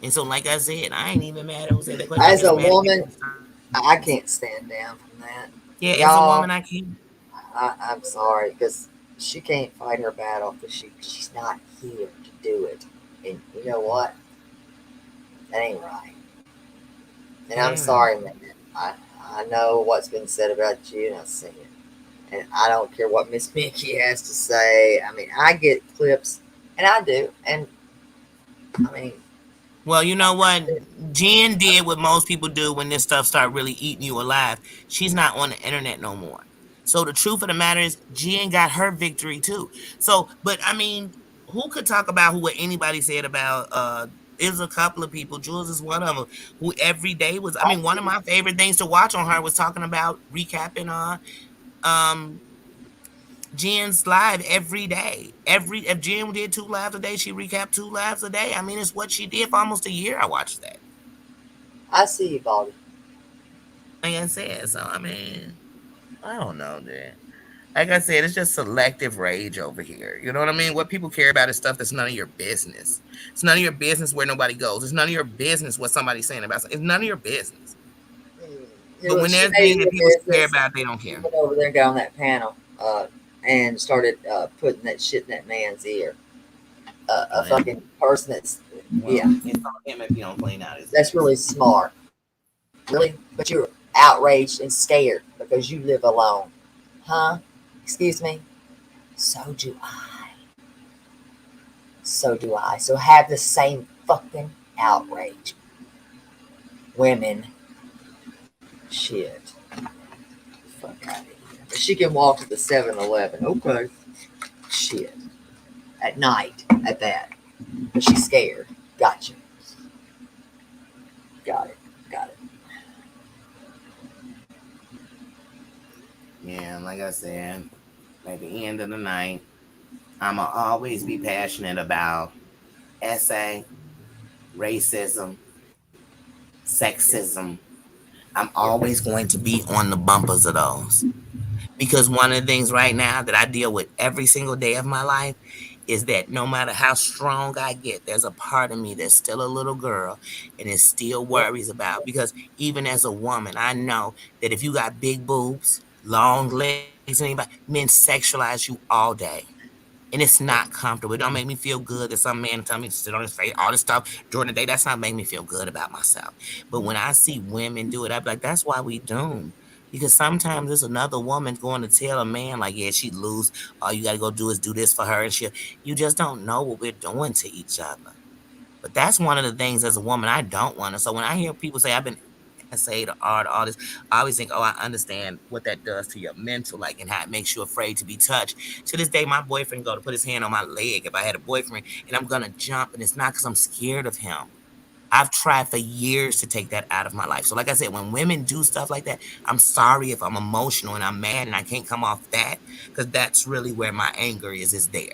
And so, like I said, I ain't even mad at who said that question. As a woman, I can't stand down from that. Yeah, as a woman, I can't. I'm sorry, because she can't fight her battle because she's not here to do it. And you know what? That ain't right. And I'm sorry, man. I know what's been said about you, and I see it. And I don't care what Miss Mickey has to say. I mean, I get clips, and I do. And I mean, well, you know what? Jen did what most people do when this stuff start really eating you alive. She's not on the internet no more. So the truth of the matter is, Jen got her victory too. So, but I mean, who could talk about what anybody said about? There's a couple of people. Jules is one of them. Who every day was. I mean, one of my favorite things to watch on her was talking about recapping Jen's live every day. If Jen did 2 lives a day, she recapped 2 lives a day. I mean, it's what she did for almost a year. I watched that. I see you, Baldy. Like I said, so I mean, I don't know, dude. Like I said, it's just selective rage over here. You know what I mean? What people care about is stuff that's none of your business. It's none of your business where nobody goes. It's none of your business what somebody's saying about something. It's none of your business. But when there's things that people care about, they don't care. Went over there and got on that panel and started putting that shit in that man's ear. A fucking person that's It's on him if you don't clean out his. That's really smart. Really? But you're outraged and scared because you live alone. Huh? Excuse me? So do I. So do I. So have the same fucking outrage. Women. Shit. Fuck out of here. She can walk to the 7-Eleven. Okay. Shit. At night. At that. But she's scared. Gotcha. Got it. Yeah, like I said, at the end of the night, I'ma always be passionate about essay, racism, sexism. I'm Yeah. always going to be on the bumpers of those. Because one of the things right now that I deal with every single day of my life is that no matter how strong I get, there's a part of me that's still a little girl and it still Yep. worries about. Because even as a woman, I know that if you got big boobs, long legs, and anybody, men sexualize you all day. And it's not comfortable. It don't make me feel good that some man tell me to sit on his face, all this stuff during the day. That's not making me feel good about myself. But when I see women do it, I be like, that's why we doomed. Because sometimes there's another woman going to tell a man, like, yeah, she'd lose. All you got to go do is do this for her. And you just don't know what we're doing to each other. But that's one of the things as a woman I don't want to. So when I hear people say I've been essay to art, all this, I always think, oh, I understand what that does to your mental, like, and how it makes you afraid to be touched. To this day, my boyfriend go to put his hand on my leg if I had a boyfriend, and I'm gonna jump, and it's not because I'm scared of him. I've tried for years to take that out of my life. So, like I said, when women do stuff like that, I'm sorry if I'm emotional and I'm mad and I can't come off that because that's really where my anger is there.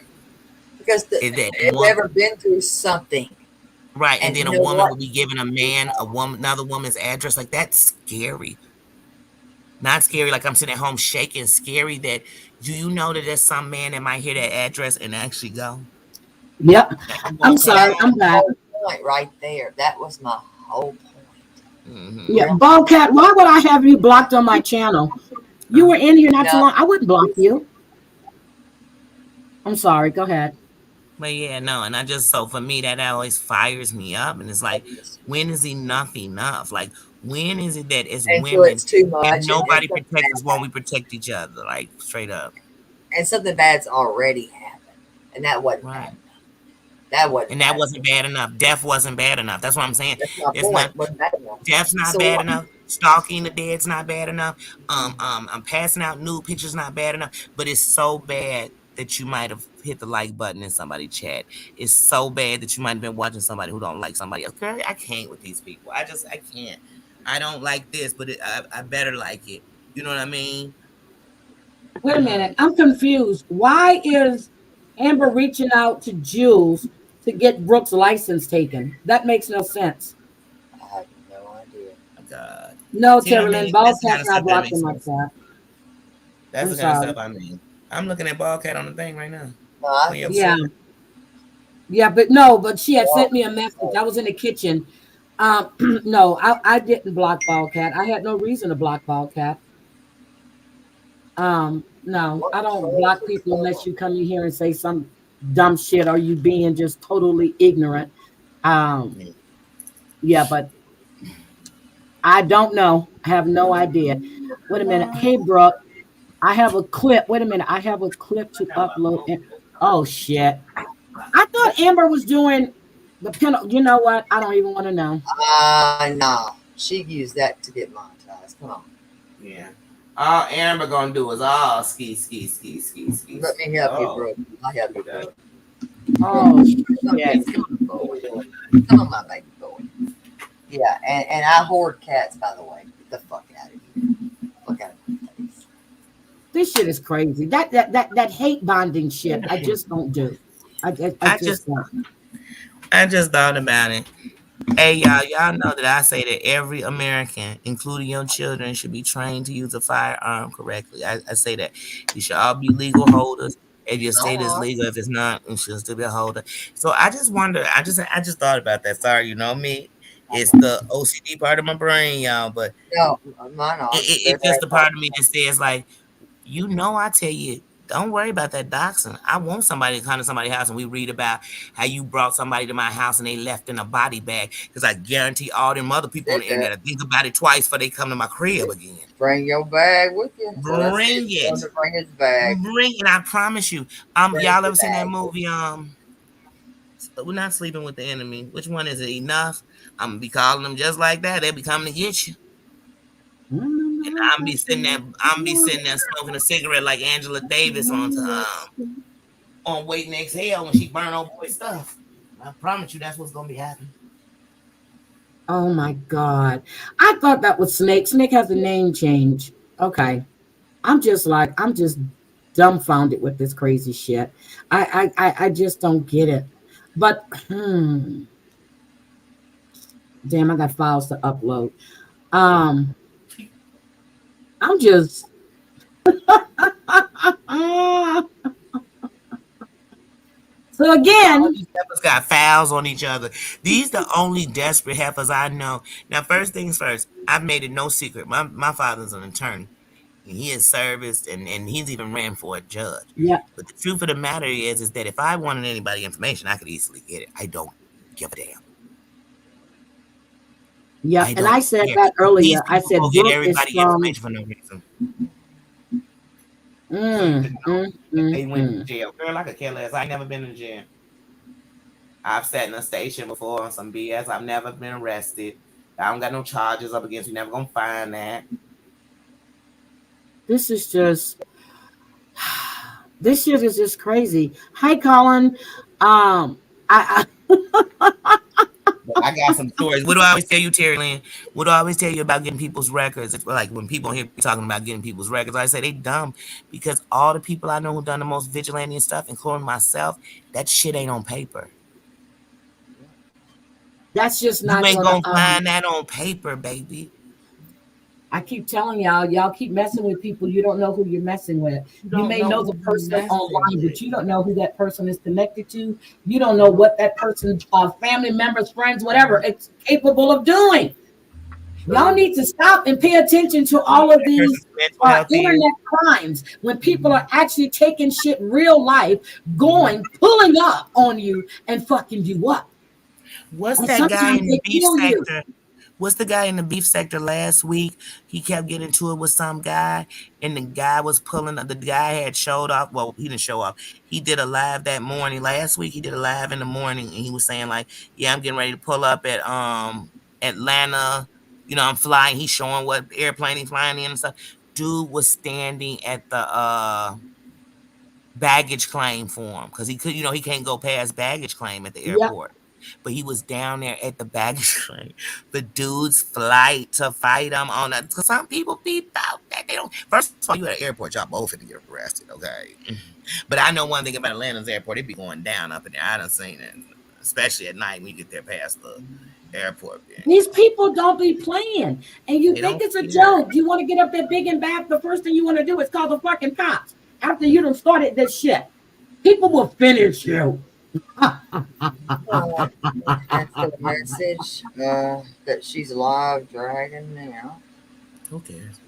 Because Is that they've one ever been through something. right? And And then you a know woman what? will be giving a man a woman another woman's address. Like that's scary. Not scary like I'm sitting at home shaking. Scary that do you know that there's some man that might hear that address and actually go? Yep. That you I'm won't come That sorry. was I'm home. the back. whole point right there. That was my whole point. Yeah, Mm-hmm. Real. Bobcat, why would I have you blocked on my channel? You Uh, were in here not too No, long. I wouldn't block it's, you. I'm sorry. Go ahead. but yeah, no, and I just so for me that always fires me up, and it's like, when is enough enough? Like when is it that as until women, it's too if much, and nobody something protects us, bad won't we happens. protect each other? Like straight up, And something bad's already happened, and that wasn't right? happening. That wasn't And that happening. wasn't bad enough. Death wasn't bad enough. That's what I'm saying. That's my It's not. point. Wasn't bad enough. Death's not So bad what? enough. Stalking the dead's not bad enough. I'm passing out nude pictures not bad enough. But it's so bad that you might have hit the like button in somebody's chat. It's so bad that you might have been watching somebody who don't like somebody else. Girl, I can't with these people. I can't. I don't like this, but I better like it. You know what I mean? Wait a Mm. minute. I'm confused. Why is Amber reaching out to Jules to get Brooke's license taken? That makes no sense. I have no idea. Oh God. No, See what I Terry Lynn, mean? That's the kind Bobcat's of not stuff that blocked makes in my sense. chat. That's I'm the kind of sorry. stuff I mean. I'm looking at Ballcat on the thing right now. No, I On your can see Yeah. it. Yeah, but no, but she had Well, sent me a message. I was in the kitchen. No, I didn't block Ballcat. I had no reason to block Ballcat. No, what I in the don't world block is people going unless on? you come in here and say some dumb shit or you being just totally ignorant. Um, Mm. yeah, but I don't know. I have no idea. Wait a minute. Hey, Brooke, I have a clip. Wait a minute. I have a clip to upload. Oh shit. I thought Amber was doing the pin. You know what? I don't even want to know. No. She used that to get monetized. Come on. Yeah. All Amber gonna do is all ski, ski, ski, ski, ski, Let ski. me help you, Oh, bro. I'll help he you, does. bro. Oh Come shit. here, come on, boy. Come on, my baby boy. Yeah, and I hoard cats, by the way. Get the fuck out of here. Fuck out of my face. This shit is crazy. That hate bonding shit. I just don't do. I I just just, don't. I just thought about it. Hey, y'all know that I say that every American, including your children, should be trained to use a firearm correctly. I say that you should all be legal holders. If your All state is right. legal, if it's not, you should still be a holder. So I just wonder. I just thought about that. Sorry, you know me. It's the OCD part of my brain, y'all, but No, mine it, are. it, They're it's just very the part of me functional. that says like, I tell you, don't worry about that doxing. I want somebody to come to somebody's house and we read about how you brought somebody to my house and they left in a body bag. Because I guarantee all them other people on Did the that. internet think about it twice before they come to my crib again. Bring your bag with you. So that's it. Bring Tell it. him to bring his bag. And I promise you, Bring y'all your ever seen that bag. movie? We're not sleeping with the enemy. Which one is it? Enough. I'm gonna be calling them just like that. They'll be coming to get you. And I'm be sitting there smoking a cigarette like Angela Davis on Waiting to Exhale when she burn old boy stuff. I promise you that's what's gonna be happening. Oh my god. I thought that was Snake. Snake has a name change. Okay. I'm just dumbfounded with this crazy shit. I just don't get it. But damn, I got files to upload. I'm just so All again, these heifers got fouls on each other. These the only desperate heifers I know. Now, first things first, I've made it no secret. My father's an attorney. And he is serviced and he's even ran for a judge. yeah, But the truth of the matter is that if I wanted anybody information, I could easily get it. I don't give a damn. yeah. I And don't I said care. that These earlier. I people said go get Brooke is everybody from information for no reason. So you mm, could know mm, if mm, they went to mm. jail. Girl, I could care less. I ain't never been in jail. I've sat in a station before on some BS. I've never been arrested. I don't got no charges up against me. Never gonna find that. This is just this shit is just crazy. Hi, Colin. I But I got some stories. What do I always tell you, Terry Lynn? What do I always tell you about getting people's records? It's like when people hear me talking about getting people's records, I say they dumb because all the people I know who done the most vigilante and stuff, including myself, that shit ain't on paper. that's just You not ain't gonna gonna find that on paper, baby. I keep telling y'all keep messing with people you don't know who you're messing with. You You don't may know know who the you person messing online, with. but you don't know who that person is connected to. You don't know what that person's family members, friends, whatever, it's capable of doing. Y'all True. need to stop and pay attention to You know all what of that these person's mental health is? internet crimes when people are actually taking shit real life, going, pulling up on you and fucking you up. What's And that guy sometimes in the they beef kill you. sector? What's the guy in the beef sector last week? He kept getting into it with some guy, and the guy was pulling up. The guy had showed off. Well, he didn't show off. He did a live that morning. Last week, he did a live in the morning, and he was saying like, "Yeah, I'm getting ready to pull up at Atlanta. You know, I'm flying." He's showing what airplane he's flying in and stuff. Dude was standing at the baggage claim form because he could, he can't go past baggage claim at the Yep, airport. But he was down there at the baggage claim. The dude's flight to fight him on that. Because some people beep out that they don't. First of all, you at an airport, y'all both finna get arrested, okay? But I know one thing about Atlanta's airport, it be going down up in there. I done seen it, especially at night when you get there past the airport. these people don't be playing, and you They think don't it's a care. joke. You want to get up there big and bad. The first thing you want to do is call the fucking cops after you done started this shit. People will finish you. That's the message that she's alive, dragon now. Who cares?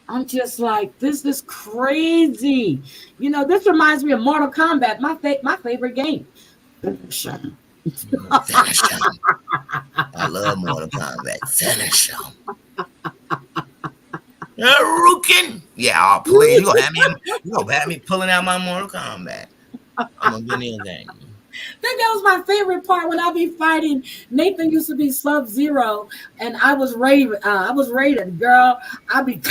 I'm just like, this is crazy. This reminds me of Mortal Kombat, my favorite game. Finish him. I love Mortal Kombat. Finish him. Rukin. Yeah, oh, please. You gonna have me pulling out my Mortal Kombat. I'm a video game. I think that was my favorite part when I be fighting. Nathan used to be Sub-Zero, and I was Raven. Girl. I be,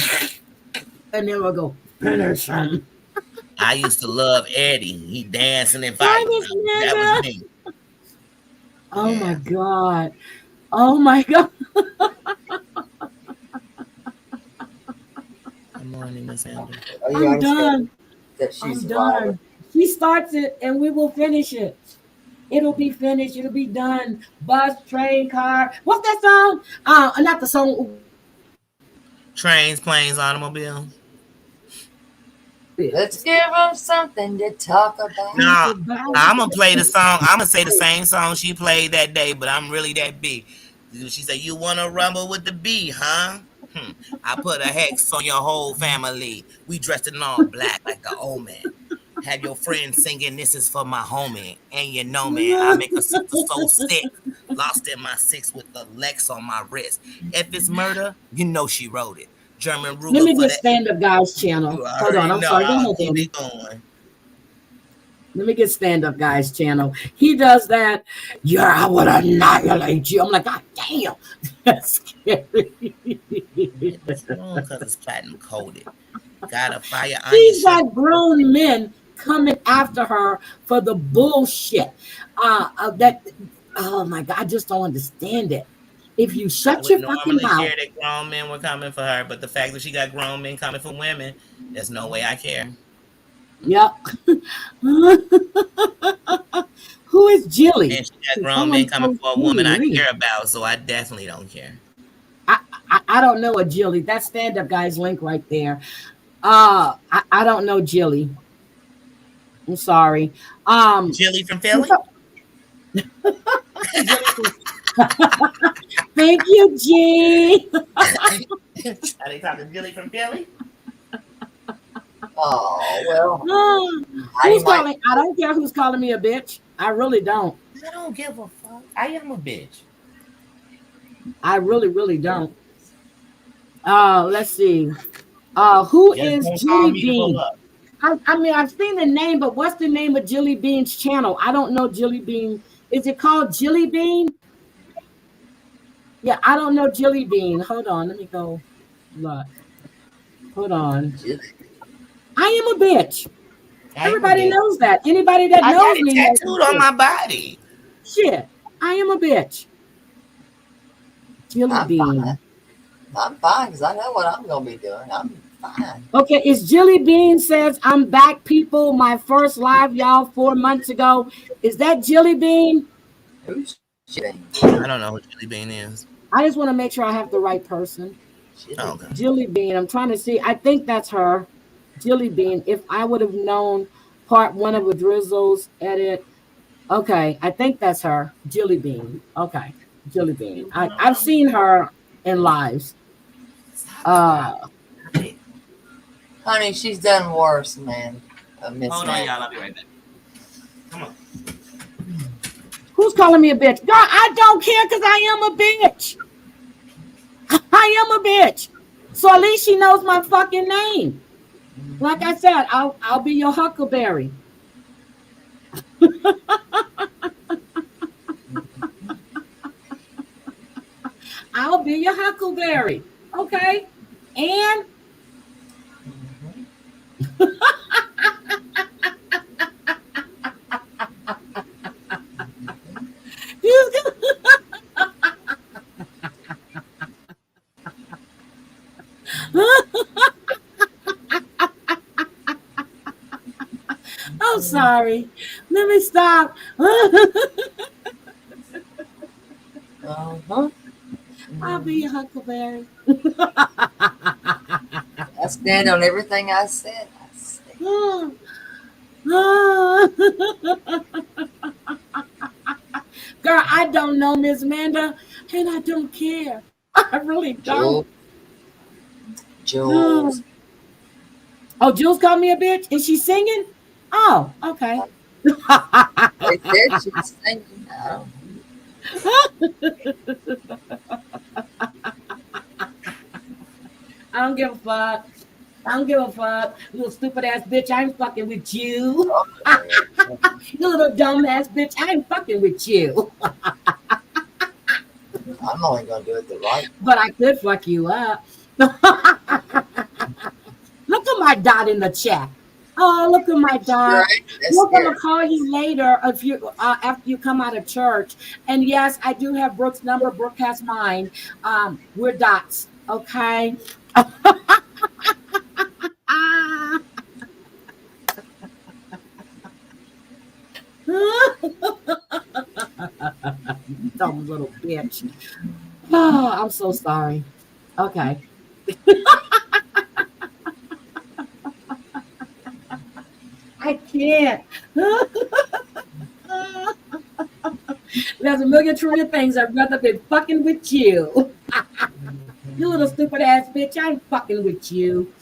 and then we'll go finish him. I used to love Eddie. He dancing and fighting. That was me. Oh my god. Oh my god. Good morning, Miss Amber. I'm done. That she's I'm alive. done. She starts it, and we will finish it. It'll be finished. It'll be done. Bus, train, car. What's that song? Not the song. Trains, planes, automobiles. Let's give them something to talk about. No, I'm gonna play the song. I'm gonna say the same song she played that day, but I'm really that big. She said, "You wanna rumble with the bee, huh?" I put a hex on your whole family. We dressed in all black like the omen. Have your friends singing, "This is for my homie." And you know, man, I make a sister so sick. Lost in my six with the Lex on my wrist. If it's murder, you know she wrote it. German Ruger Let me for get that. Stand Up Guys channel. You Hold on. already I'm know. sorry. Go I'll ahead, keep Danny. it going. Let me get Stand Up Guys channel. He does that. Yeah, I would annihilate you. I'm like, God damn. That's scary. It's wrong because it's platinum coated. Got a fire on She's your got grown men coming after her for the bullshit. Oh my God, I just don't understand it. If you I shut would your fucking normally mouth, care that grown men were coming for her, but the fact that she got grown men coming for women, there's no way I care. Yep. Who is Jilly? And she got Oh, grown men I'm coming so for a woman I curious. care about, so I definitely don't care. I don't know a Jilly. That stand up guy's link right there. I don't know Jilly. I'm sorry. Um, Jilly from can Philly? so- Jilly from- Thank you, G. Are they talking Jilly from Philly? Oh, well, I Who's might. calling? I don't care who's calling me a bitch. I really don't. I don't give a fuck. I am a bitch. I really, really don't. Let's see. Who Just is don't call Jilly me to pull Bean? up. I mean, I've seen the name, but what's the name of Jilly Bean's channel? I don't know Jilly Bean. Is it called Jilly Bean? Yeah, I don't know Jilly Bean. Hold on, let me go look. Hold on. I am a bitch. I am a Everybody bitch. knows that. Anybody that I got knows it me knows tattooed the on truth. my body. Shit, I am a bitch. Jilly I'm fine. Bean. I'm fine because I know what I'm going to be doing. I'm fine. Okay, it's Jilly Bean says, I'm back, people. My first live, y'all, 4 months ago. Is that Jilly Bean? Who's shitting? I don't know who Jilly Bean is. I just want to make sure I have the right person. Oh, okay. Jilly Bean. I'm trying to see. I think that's her. Jilly Bean. If I would have known part one of a Drizzle's edit. Okay, I think that's her. Jilly Bean. Okay. Jilly Bean. I've seen her in lives. Uh Honey, she's done worse, man. Miss Hold on, Man. y'all. I'll be right back. Come on. who's calling me a bitch? God, I don't care because I am a bitch. I am a bitch. So at least she knows my fucking name. Like I said, I'll be your huckleberry. I'll be your huckleberry. Okay. And I'm sorry. Let me stop. Uh-huh. I'll be your huckleberry. I stand on everything I said. Girl, I don't know Miss Amanda, and I don't care. I really Jules. don't. Jules. Oh, Jules called me a bitch. Is she singing? Oh, okay. They said she was singing. I don't give a fuck. I don't give a fuck. You little stupid ass bitch. I ain't fucking with you. You little dumb ass bitch. I ain't fucking with you. I'm only going to do it the right. But I could fuck you up. Look at my dot in the chat. Oh, look at my dot. We're gonna call you later if you after you come out of church. And yes, I do have Brooke's number. Brooke has mine. We're dots. Okay. Dumb little bitch. Oh, I'm so sorry. Okay. I can't. There's a million trillion things I'd rather be fucking with you. You little stupid ass bitch. I ain't fucking with you.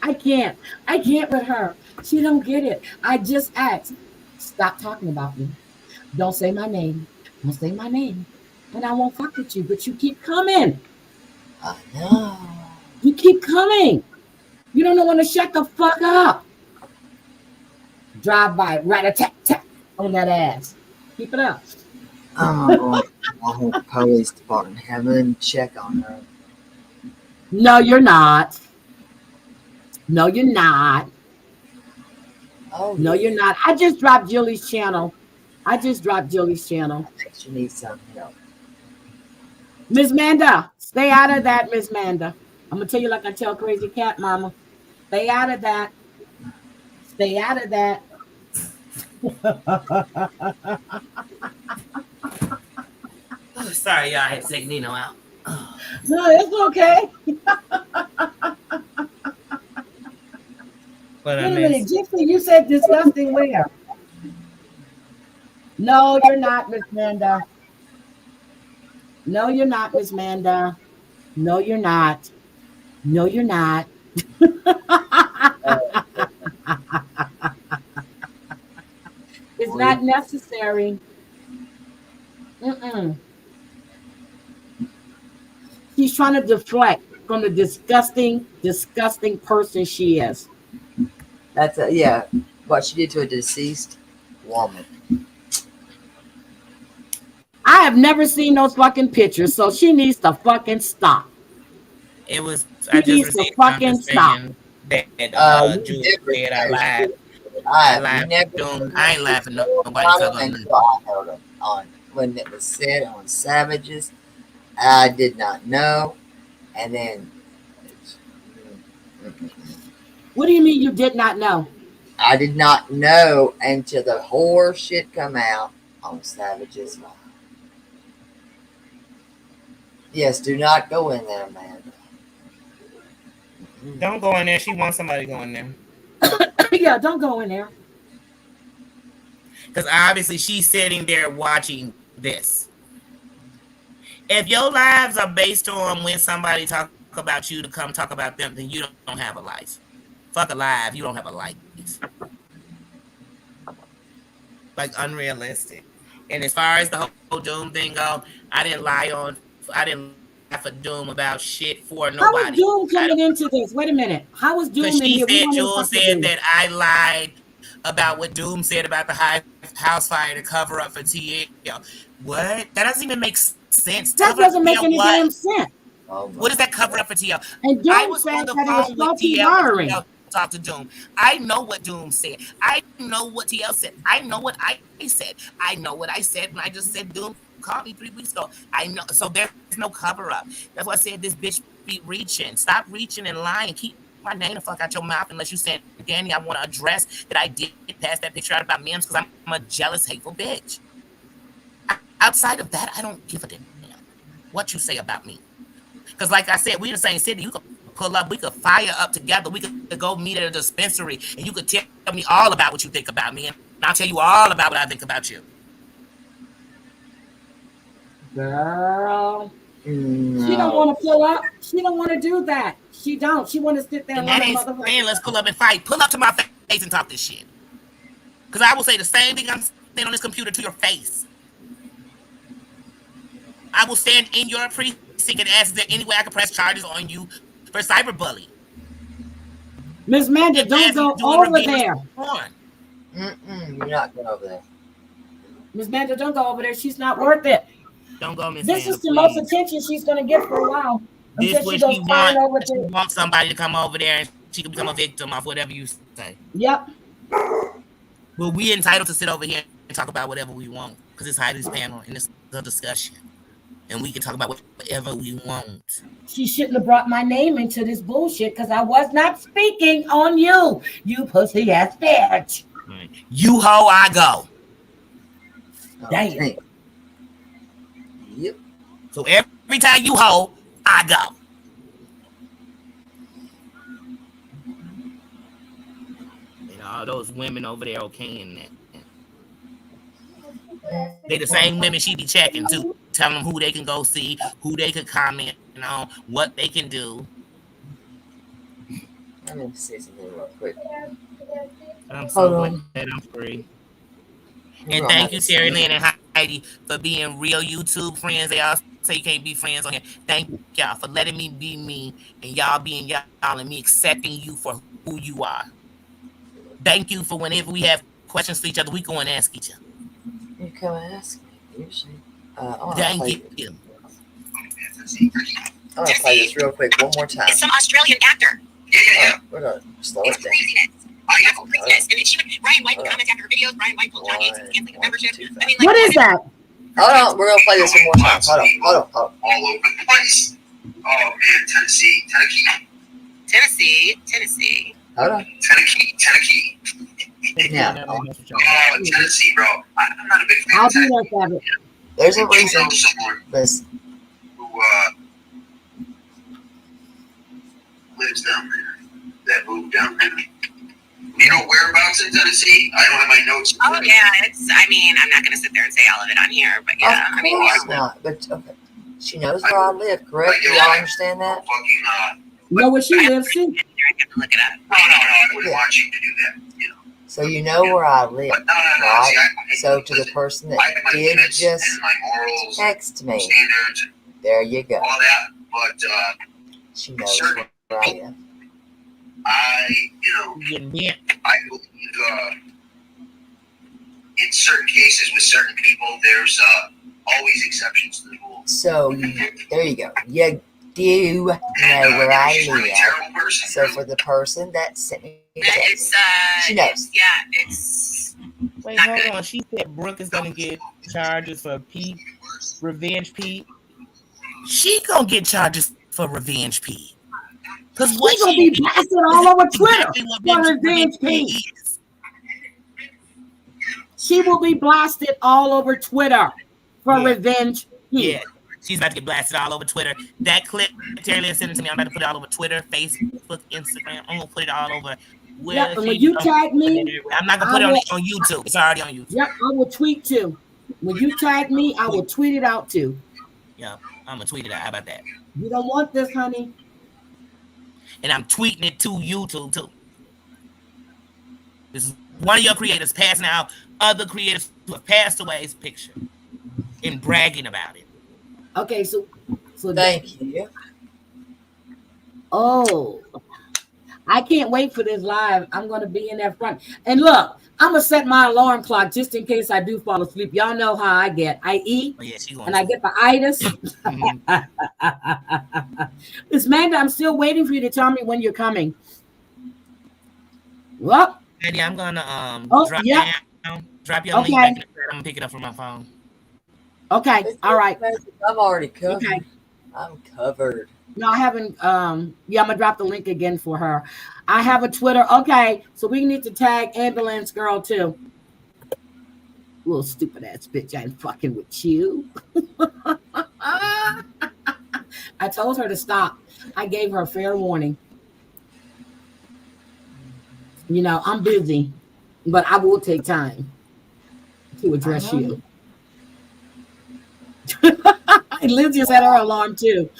I can't. I can't with her. She don't get it. I just asked. Stop talking about me. Don't say my name. Don't say my name. And I won't fuck with you. But you keep coming. I know. You keep coming. You don't know when to shut the fuck up. Drive by, rat-a-tat-tat on that ass. Keep it up. I'm going to the whole police department. Have them check on her. No, you're not. No, you're not. Oh, No, yeah. you're not. I just dropped Julie's channel. I just dropped Julie's channel. I think she needs some help. Miss Manda, stay out of that, Miss Manda. I'm gonna tell you like I tell Crazy Cat Mama. Stay out of that. Stay out of that. Oh, sorry, y'all. I had to take Nino out. No, it's okay. But Wait a minute, Jiffy, you said disgusting where? No, you're not, Miss Manda. No, you're not, Miss Manda. No, you're not. No, you're not. It's not necessary. Mm-mm. She's trying to deflect from the disgusting, disgusting person she is. That's what she did to a deceased woman. I have never seen those fucking pictures, so she needs to fucking stop. It was. She I just needs to received fucking stop. confirmation that You Jules never said I lied. I I lied. never Doom. I ain't laughing at nobody talking until I heard it on when it was said on Savages. I did not know, and then What do you mean you did not know? I did not know until the horror shit come out on Savages. Yes, do not go in there, man. Don't go in there. She wants somebody to go in there. Yeah, don't go in there. Because obviously she's sitting there watching this. If your lives are based on when somebody talk about you to come talk about them, then you don't have a life. Fuck a life. You don't have a life. Like unrealistic. And as far as the whole Doom thing go, I didn't lie for Doom about shit for nobody. How was Doom coming into this? Wait a minute. How was Doom in here? Jules said that I lied about what Doom said about the house fire to cover up for TL. What? That doesn't even make sense. That doesn't make any damn sense. What does that cover up for TL? And Doom said that it was faulty wiring. Talk to Doom. I know what Doom said. I know what TL said. I know what I said. I know what I said when I just said Doom called me 3 weeks ago. I know. So there's no cover up. That's why I said this bitch be reaching. Stop reaching and lying. Keep my name the fuck out your mouth unless you said, Danny, I want to address that I did pass that picture out about Mims because I'm a jealous, hateful bitch. Outside of that, I don't give a damn what you say about me. Because like I said, we in the same city. You could pull up. We could fire up together. We could go meet at a dispensary and you could tell me all about what you think about me. And I'll tell you all about what I think about you. Girl. No. She don't want to pull up. She don't want to do that. She don't. She want to sit there and that ain't saying let's pull up and fight. Pull up to my face and talk this shit. Because I will say the same thing I'm saying on this computer to your face. I will stand in your precinct and ask, is there any way I can press charges on you for cyberbullying? Miss Manda, don't go over there. You're not going over there. Miss Manda, don't go over there. She's not worth it. Don't go, Miss This is the most attention she's going to get for a while. This what she wants. She wants somebody to come over there and she can become a victim of whatever you say. Yep. Well, we entitled to sit over here and talk about whatever we want because it's Heidi's panel and it's a discussion. And we can talk about whatever we want. She shouldn't have brought my name into this bullshit because I was not speaking on you, you pussy ass bitch. Right. You hoe, I go. Damn. Yep. So every time you hoe, I go. And all those women over there okaying that. They the same women she be checking too, telling them who they can go see, who they can comment on, what they can do. Let me say something real quick. I'm so glad I'm free. And thank you, Terry Lynn and Heidi, for being real YouTube friends. They all say you can't be friends on here. Thank y'all for letting me be me and y'all being y'all and me accepting you for who you are. Thank you for whenever we have questions for each other, we go and ask each other. You come and ask me, usually. Thank you. I'm going to play this real quick one more time. It's some Australian actor. Yeah. We're going to slow it down. Craziness. And then Ryan White would comment after her videos. Ryan White pulled Johnny into canceling the membership. I mean, like, what is that? Hold on, we're gonna play this one more time. Hold on. All over the place. Oh man, Tennessee. Hold on. Tennessee. Now, Oh, Tennessee, bro. I'm not a big fan I'll of do Tennessee. that, Gabby. there's a You reason. know someone Listen, who lives down there, that moved down there. You know whereabouts in Tennessee? I don't have my notes. Oh yeah, I'm not gonna sit there and say all of it on here, but yeah, of course not. But okay, she knows where I live, correct? Do y'all understand that? Fucking, Know where she lives, too. I have to look it up. no, I wouldn't want you to do that. You know. So you know where I live, But no. right? See, So to the person that I have my did limits just and my morals, text me, standards, and there you go. all that. But She knows where I am. Yeah. I believe in certain cases with certain people, there's always exceptions to the rule. So there you go. You do know where I She's a really live. terrible person. So for the person that sent me the text, It's she knows. it's Wait, hold on. She said Brooke is gonna get charges for Pete, Revenge Pete. She gonna get charges for Revenge Pete. Cause what She's gonna be blasted all over Twitter for Revenge Pete. is. She will be blasted all over Twitter for Yeah. Revenge Pete. Yeah, she's about to get blasted all over Twitter. That clip, Terry Lynn sent it to me. I'm about to put it all over Twitter, Facebook, Instagram. I'm gonna put it all over. Yeah, and when you tag me, I'm not gonna put it on YouTube. It's already on YouTube. Yeah, I will tweet too. When you tag me, I will tweet it out too. Yeah, I'm gonna tweet it out. How about that? You don't want this, honey. And I'm tweeting it to YouTube too. This is one of your creators passing out other creators who have passed away's picture and bragging about it. Okay, so Thank you. Oh, I can't wait for this live. I'm gonna be in that front. And look, I'm gonna set my alarm clock just in case I do fall asleep. Y'all know how I get. I eat Oh, yeah, and I get the itis. Miss Manda, I'm still waiting for you to tell me when you're coming. Well, Eddie, I'm gonna drop your link Okay. back in the chat. I'm gonna pick it up from my phone. Okay, all right. I'm already covered. Okay. I'm covered. No, I haven't. Yeah, I'm gonna drop the link again for her. I have a Twitter. Okay, so we need to tag Ambulance Girl too. Little stupid ass bitch, I ain't fucking with you. I told her to stop. I gave her a fair warning. You know, I'm busy, but I will take time to address you. And Liz just had her alarm too.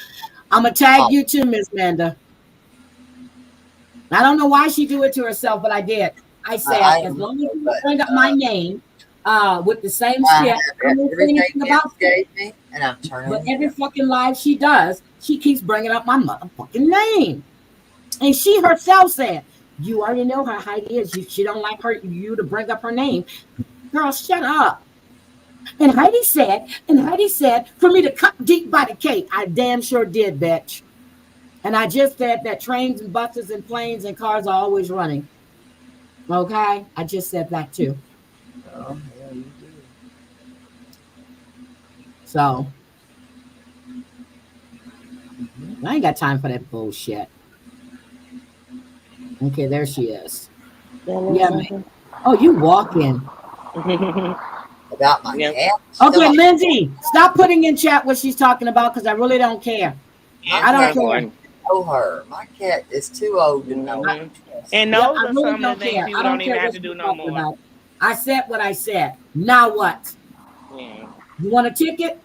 I'm gonna tag you too, Miss Manda. I don't know why she do it to herself, but I did. I said, as long as you bring up my name with the same shit, I don't say anything about it. And I'm turning. But every fucking live she does, she keeps bringing up my motherfucking name. And she herself said, you already know how Heidi is. She don't like you to bring up her name. Girl, shut up. And Heidi said for me to cut deep by the cake. I damn sure did, bitch. And I just said that trains and buses and planes and cars are always running. Okay? I just said that too. Oh, yeah, you do. So, I ain't got time for that bullshit. Okay, there she is. Yeah, man. Oh, you walking. About my cat. Okay, Lindsay, stop putting in chat what she's talking about because I really don't care. I don't care. Know her. My cat is too old to know. And those are some of the things people don't even have to do no more. About. I said what I said. Now what? Yeah. You want a ticket?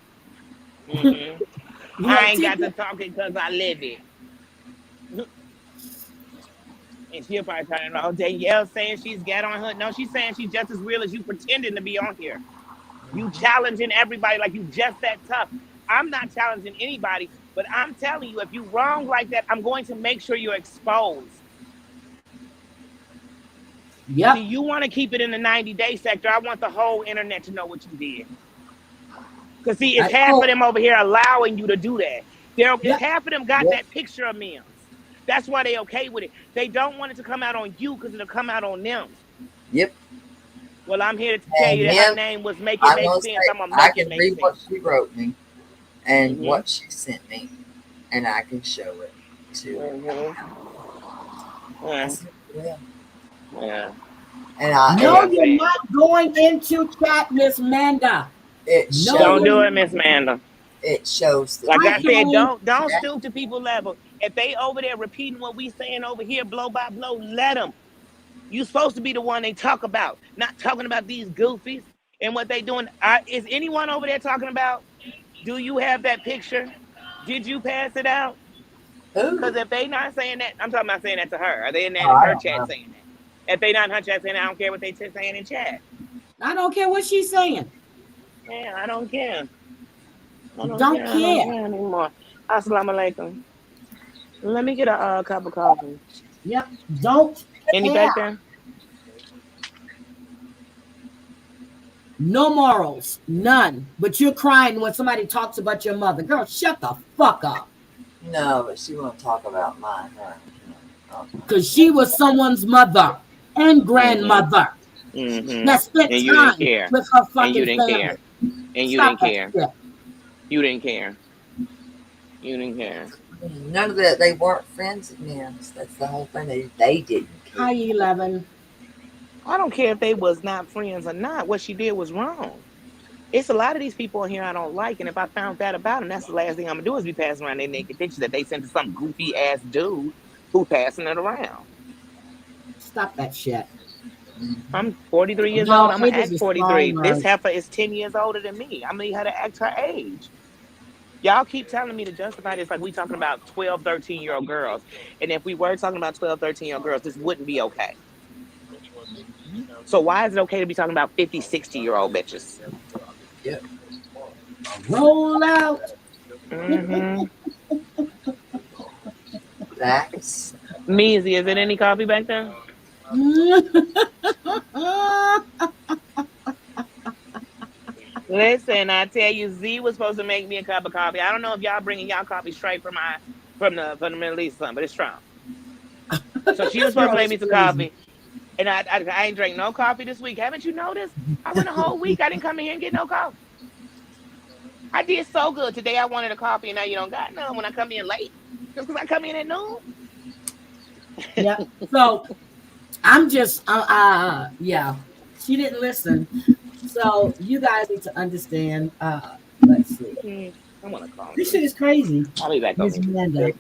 Mm-hmm. I ain't got to talk it because I live it. And she'll probably turn it off. Danielle saying she's got on her. No, she's saying she's just as real as you pretending to be on here. You challenging everybody like you just that tough. I'm not challenging anybody, but I'm telling you, if you wrong like that, I'm going to make sure you're exposed. Yeah. You want to keep it in the 90-day sector. I want the whole internet to know what you did. Because see, it's half of them over here allowing you to do that. Half of them got that picture of me. That's why they okay with it. They don't want it to come out on you because it'll come out on them. Yep. Well, I'm here to tell And you that her Mim, name was Make It I'm Make gonna Sense. say I'm gonna I make it can make read what sense. she wrote me and Mhm. what she sent me, and I can show it to her. Mhm. I Yeah. said, yeah. Yeah. And That's No, what I'm you're saying. not going into chat, Miss Manda. it No, shows Don't you're do it, not. Miss Manda. it shows the Like Hi, I name. said, Kelly. don't Yeah. stoop to people level. If they over there repeating what we saying over here, blow by blow, let them. You supposed to be the one they talk about, not talking about these goofies and what they doing. Is anyone over there talking about? Do you have that picture? Did you pass it out? Who? Because if they not saying that, I'm talking about saying that to her. Are they in Oh, that I her don't chat know. saying that? If they not in her chat saying that, I don't care what they saying in chat. I don't care what she's saying. Man, I don't care. I don't Don't care. I don't care. care anymore. Assalamu alaikum. Let me get a cup of coffee. Yep. Don't Any care. back there? No morals. None. But you're crying when somebody talks about your mother. Girl, shut the fuck up. No, but she won't talk about mine. Her. No. Because she was someone's mother and grandmother that spent And you didn't time care. with her And you fucking didn't family. care. And you Stop didn't that care. shit. You didn't care. You didn't care. None of that. They weren't friends of men's. That's the whole thing. They didn't care. Hi, 11. I don't care if they was not friends or not. What she did was wrong. It's a lot of these people in here I don't like, and if I found that about them, that's the last thing I'm gonna do is be passing around their naked pictures that they sent to some goofy ass dude who passing it around. Stop that shit. I'm 43 years No, old. I'm gonna ages act is strong 43. This words. heifer is 10 years older than me. I'm gonna need her to act her age. Y'all keep telling me to justify this like we talking about 12, 13-year-old girls. And if we were talking about 12, 13-year-old girls, this wouldn't be okay. So why is it okay to be talking about 50, 60-year-old bitches? Yeah. Roll out. Mm-hmm. Facts. Measy, is it any coffee back there? Listen, I tell you, Z was supposed to make me a cup of coffee. I don't know if y'all bringing y'all coffee straight from the Middle East or something, but it's strong. So she was supposed to Girl make is me some crazy. coffee, and I ain't drank no coffee this week. Haven't you noticed? I went a whole week. I didn't come in here and get no coffee. I did so good today. I wanted a coffee, and now you don't got none when I come in late. Just because I come in at noon. Yeah. So I'm just, yeah. She didn't listen. So you guys need to understand. Let's see. I want to call This you. shit is crazy. I'll be back Miss over here. Manda.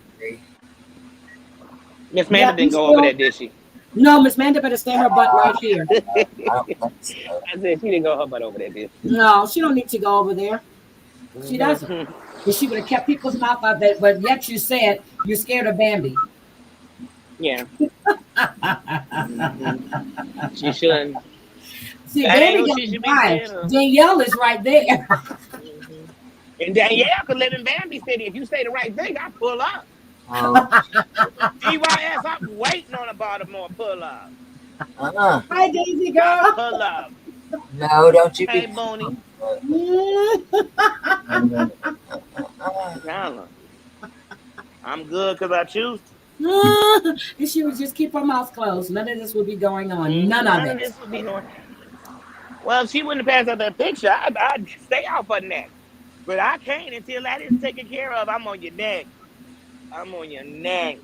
Miss Manda Yeah, didn't go over there, did she? No, Miss Manda better stay her butt right here. I said she didn't go her butt over there, did she? No, she don't need to go over there. She doesn't. Because she would have kept people's mouth out there, but yet you said you're scared of Bambi. Yeah. She shouldn't. See, That ain't Bambi who got she should be quiet. scared of. Danielle is right there. And Danielle could live in Bambi City. If you say the right thing, I pull up. DYS, I'm waiting on a Baltimore pull up. Hi, Daisy girl. I pull up. No, don't you Hey, be. Booney. I'm good because I choose to. And she would just keep her mouth closed. None of this would be going on. None None of of it. this would be going. Well, if she wouldn't have passed out that picture, I'd stay off her neck. But I can't until that is taken care of. I'm on your neck. I'm on your neck.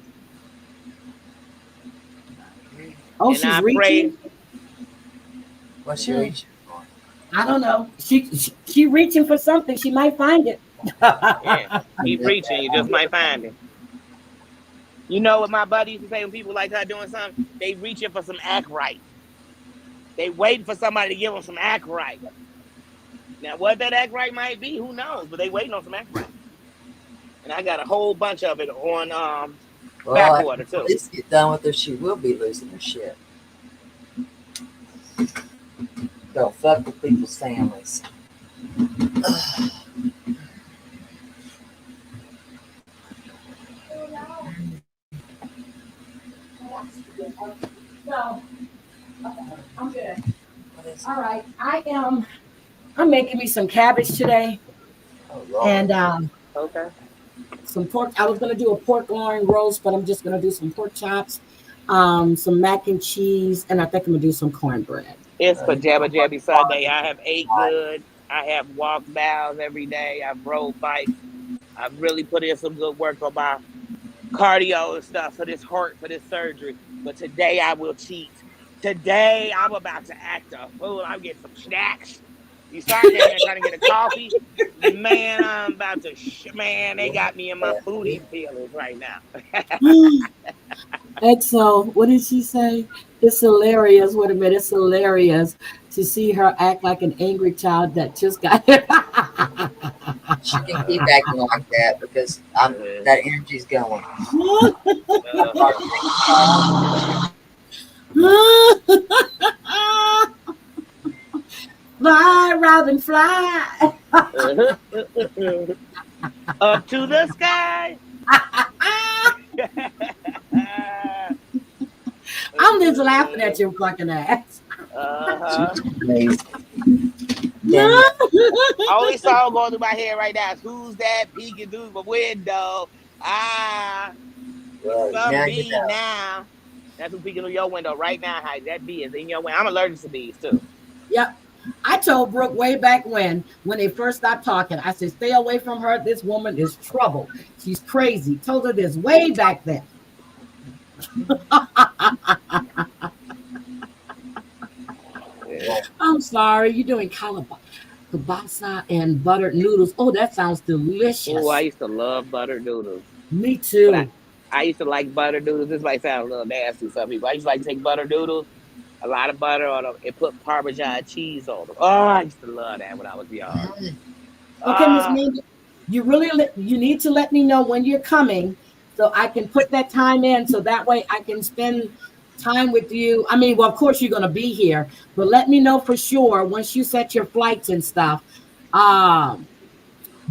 Oh, And she's I reaching? pray. What's she reaching for? I don't know. She reaching for something. She might find it. Yeah, keep reaching. You just might find it. You know what my buddy used to say when people like her doing something? They reaching for some act right. They waiting for somebody to give them some act right. Now, what that act right might be, who knows? But they waiting on some act right. And I got a whole bunch of it on backwater too. Let's get done with her. She will be losing her shit. Don't fuck with people's families. No. Okay, I'm good. All right. I'm making me some cabbage today. And okay. Some pork. I was gonna do a pork loin roast, but I'm just gonna do some pork chops, some mac and cheese, and I think I'm gonna do some cornbread. It's pajama jammy Sunday. I have ate good. I have walked miles every day. I've rode bikes. I've really put in some good work on my cardio and stuff for this heart, for this surgery. But today I will cheat. Today I'm about to act a fool. I'm getting some snacks. You start down there trying to get a coffee. Man, I'm about to, man, they got me in my booty feelings right now. And so, what did she say? It's hilarious. Wait a minute. It's hilarious to see her act like an angry child that just got here. She can keep acting like that because that energy's going. Fly, Robin, fly. Up to the sky. I'm just laughing at your fucking ass. Only song going through my head right now is "Who's That Peeking Through the Window?" Some bee now. That's who's peeking through your window right now. How that bee is in your window. I'm allergic to bees too. Yep. I told Brooke way back when they first stopped talking, I said, stay away from her. This woman is trouble. She's crazy. Told her this way back then. I'm sorry. You're doing kielbasa and buttered noodles. Oh, that sounds delicious. Oh, I used to love buttered noodles. Me too. I used to like buttered noodles. This might sound a little nasty to some people. I used to like to take buttered noodles, a lot of butter on them, and put Parmesan cheese on them. Oh, I used to love that when I was young. Okay, Miss Mindy, you need to let me know when you're coming so I can put that time in so that way I can spend time with you. I mean, well, of course you're going to be here, but let me know for sure once you set your flights and stuff.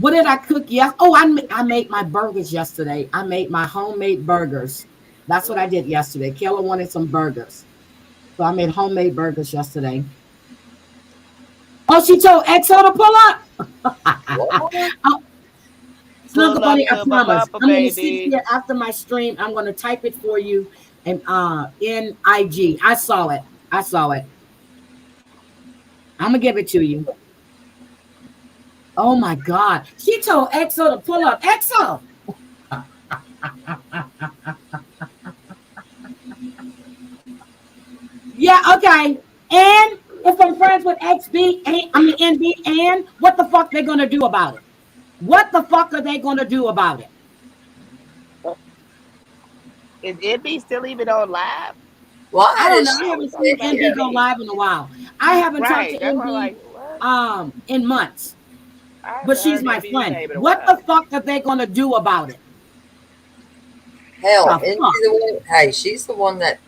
What did I cook? Yes. Oh, I made my burgers yesterday. I made my homemade burgers. That's what I did yesterday. Kayla wanted some burgers. So I made homemade burgers yesterday. Oh, she told EXO to pull up. Snuggle Bunny, I promise. I'm going to sit here after my stream. I'm going to type it for you and in IG. I saw it. I'm going to give it to you. Oh my God. She told EXO to pull up. EXO. Yeah, okay. And if I'm friends with NB, and what the fuck they gonna do about it? What the fuck are they gonna do about it? Is NB still even on live? Well, I don't know. I haven't seen NB go live in a while. I haven't talked to NB in months. But she's my friend. What the fuck are they gonna do about it? Hell, hey, she's the one that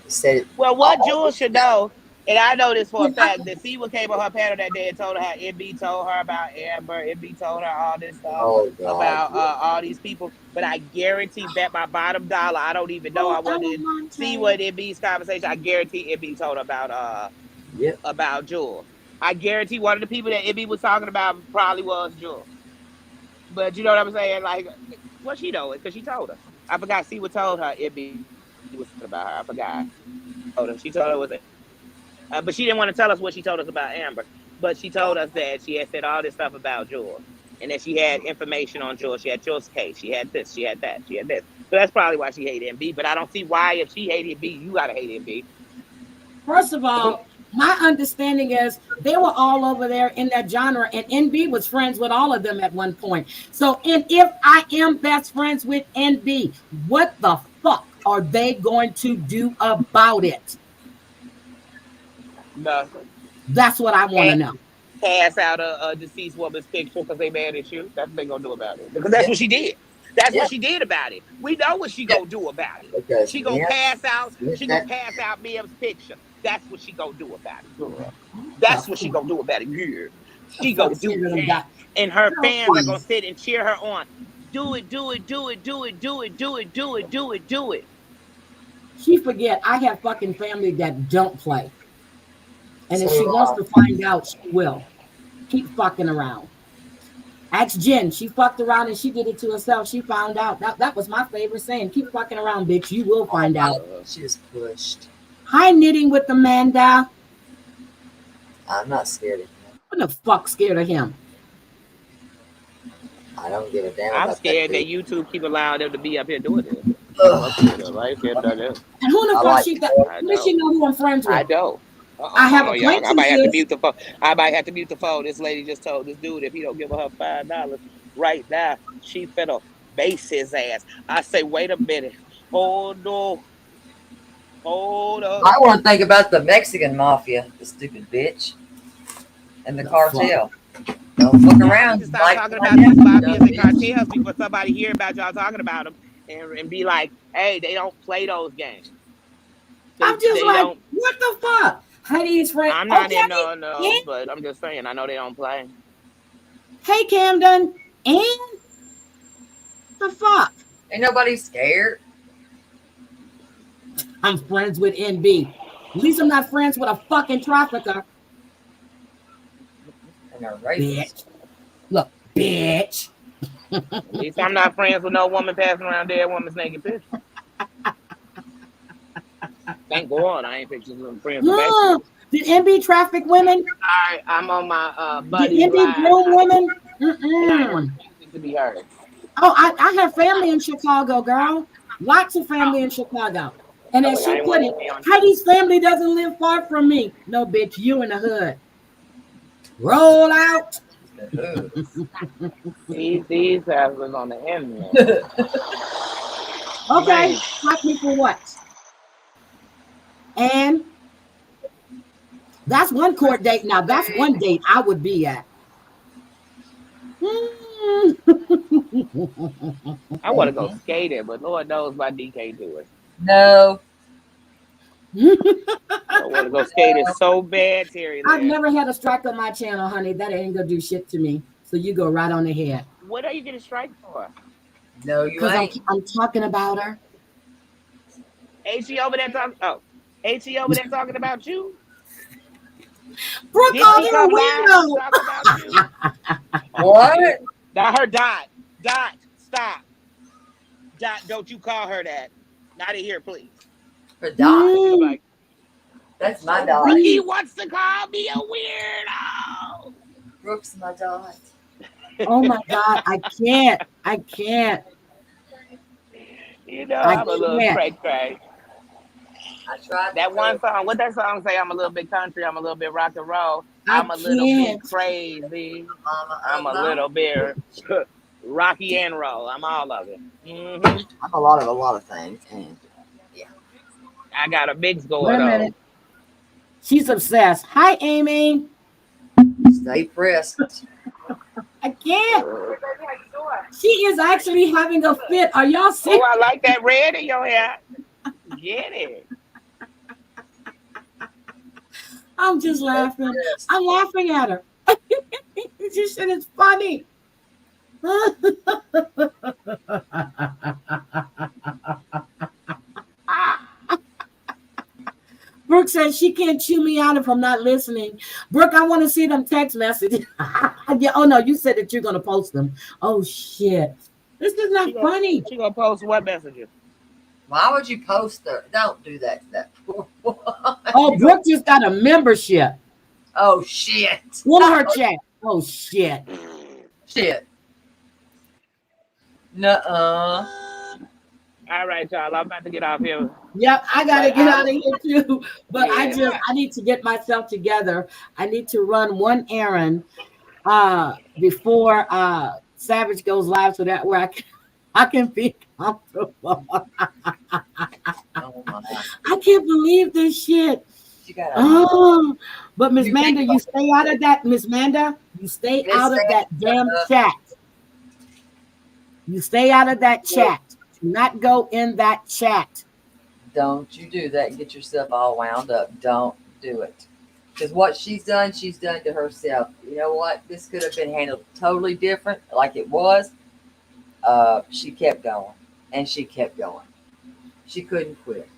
said. Well, what Jules should know, and I know this for a fact, that Siwa came on her panel that day and told her how NB told her about Amber, NB told her all this stuff about all these people. But I guarantee, bet my bottom dollar, I don't even know. I wanted to see what NB's conversation. I guarantee NB told her about Jules. I guarantee one of the people that NB was talking about probably was Jules. But you know what I'm saying? Like, well, she knows it because she told her. I forgot. Siwa told her NB was about her. I forgot. She told her it was but she didn't want to tell us what she told us about Amber. But she told us that she had said all this stuff about Jules, and that she had information on Jules. She had Jules' case. She had this. She had that. She had this. So that's probably why she hated MB. But I don't see why, if she hated MB, you gotta hate MB. First of all, my understanding is they were all over there in that genre, and NB was friends with all of them at one point. So, and if I am best friends with NB, what the fuck are they going to do about it? Nothing. That's what I want to know. Pass out a deceased woman's picture because they mad at you. That's what they gonna do about it. Because that's what she did. That's what she did about it. We know what she gonna do about it. Okay. She gonna pass out. She gonna pass out Mim's picture. That's what she gonna do about it, girl. That's what she gonna do about it. Yeah. She gonna do that. And her fans are gonna sit and cheer her on. Do it, do it, do it, do it, do it, do it, do it, do it, do it. She forget I have fucking family that don't play. And if she wants to find out, she will. Keep fucking around. Ask Jen. She fucked around and she did it to herself. She found out. That was my favorite saying. Keep fucking around, bitch. You will find out. She was pushed. Hi, Knitting with Amanda. I'm not scared of him. What the fuck scared of him? I don't give a damn I'm about scared that that. YouTube keep allowing them to be up here doing this. Ugh. And who the fuck like she got? I Does she know who I'm friends with? I don't. I have Y'all. I might have to acquaintances. mute the phone. I might have to mute the phone. This lady just told this dude if he don't give her $5 right now, she finna base his ass. I say, wait a minute. Hold on. Hold up. I want to think about the Mexican mafia, the stupid bitch, and the cartel. Don't fuck around. To stop talking about these mafias and cartels before somebody hear about y'all talking about them and be like, hey, they don't play those games. I'm just like, what the fuck? Heidi's friend. I'm not in no, but I'm just saying, I know they don't play. Hey, Camden. And the fuck? Ain't nobody scared. I'm friends with NB. At least I'm not friends with a fucking trafficker. And a racist. Bitch. Look, bitch. At least I'm not friends with no woman passing around dead woman's naked pictures. Thank God I ain't pictures of friends with that. Did NB traffic women? All right, I'm on my buddy. Did NB groom women? To be heard. Oh, I have family in Chicago, girl. Lots of family in Chicago. And as she put it, Heidi's family doesn't live far from me. No, bitch, you in the hood. Roll out. These houses on the internet. Okay, fuck me for what? And that's one court date. Now, that's one date I would be at. I want to go skating, but Lord knows my DK do it. No. I want to go skating so bad, Terry. I've never had a strike on my channel, honey. That ain't gonna do shit to me. So you go right on ahead. What are you getting strike for? No, you ain't. I'm talking about her. Ain't she over there talking? Oh, ain't she over there talking about you? Brooke on her window. Talking about you? What? Now her Dot, stop. Dot, don't you call her that. Not in here, please. Her Dot? Like, that's my Dot. He wants to call me a weirdo. Brooke's my Dot. Oh my God, I can't. You know, I'm a little cray-cray. I tried that one song. What that song say? I'm a little bit country. I'm a little bit rock and roll. I'm a little bit crazy. I'm a little bit rocky and roll. I'm all of it. Mm-hmm. I'm a lot of things. And yeah, I got a mix going Wait a minute. She's obsessed. Hi, Amy. Stay pressed. I can't. She is actually having a fit. Are y'all serious? Oh, I like that red in your hair. Get it. I'm just laughing. I'm laughing at her. She said it's funny. Brooke says she can't chew me out if I'm not listening. Brooke, I want to see them text messages. Yeah, oh no, you said that you're gonna post them. Oh shit. This is not funny. She gonna post what messages? Why would you post her? Don't do that. Oh, Brooke just got a membership. Oh shit. One of her chat. Oh shit. Shit. Nuh-uh. All right, y'all. I'm about to get off here. Yep, I gotta get out of here too. But I need to get myself together. I need to run one errand before Savage goes live, so that where I can be comfortable. I can't believe this shit. But Miss Manda, you stay out of that. Miss Manda, you stay out of that damn chat. You stay out of that chat. Do not go in that chat. Don't you do that and get yourself all wound up. Don't do it. Because what she's done to herself. You know what? This could have been handled totally different, like it was. She kept going. And she kept going. She couldn't quit.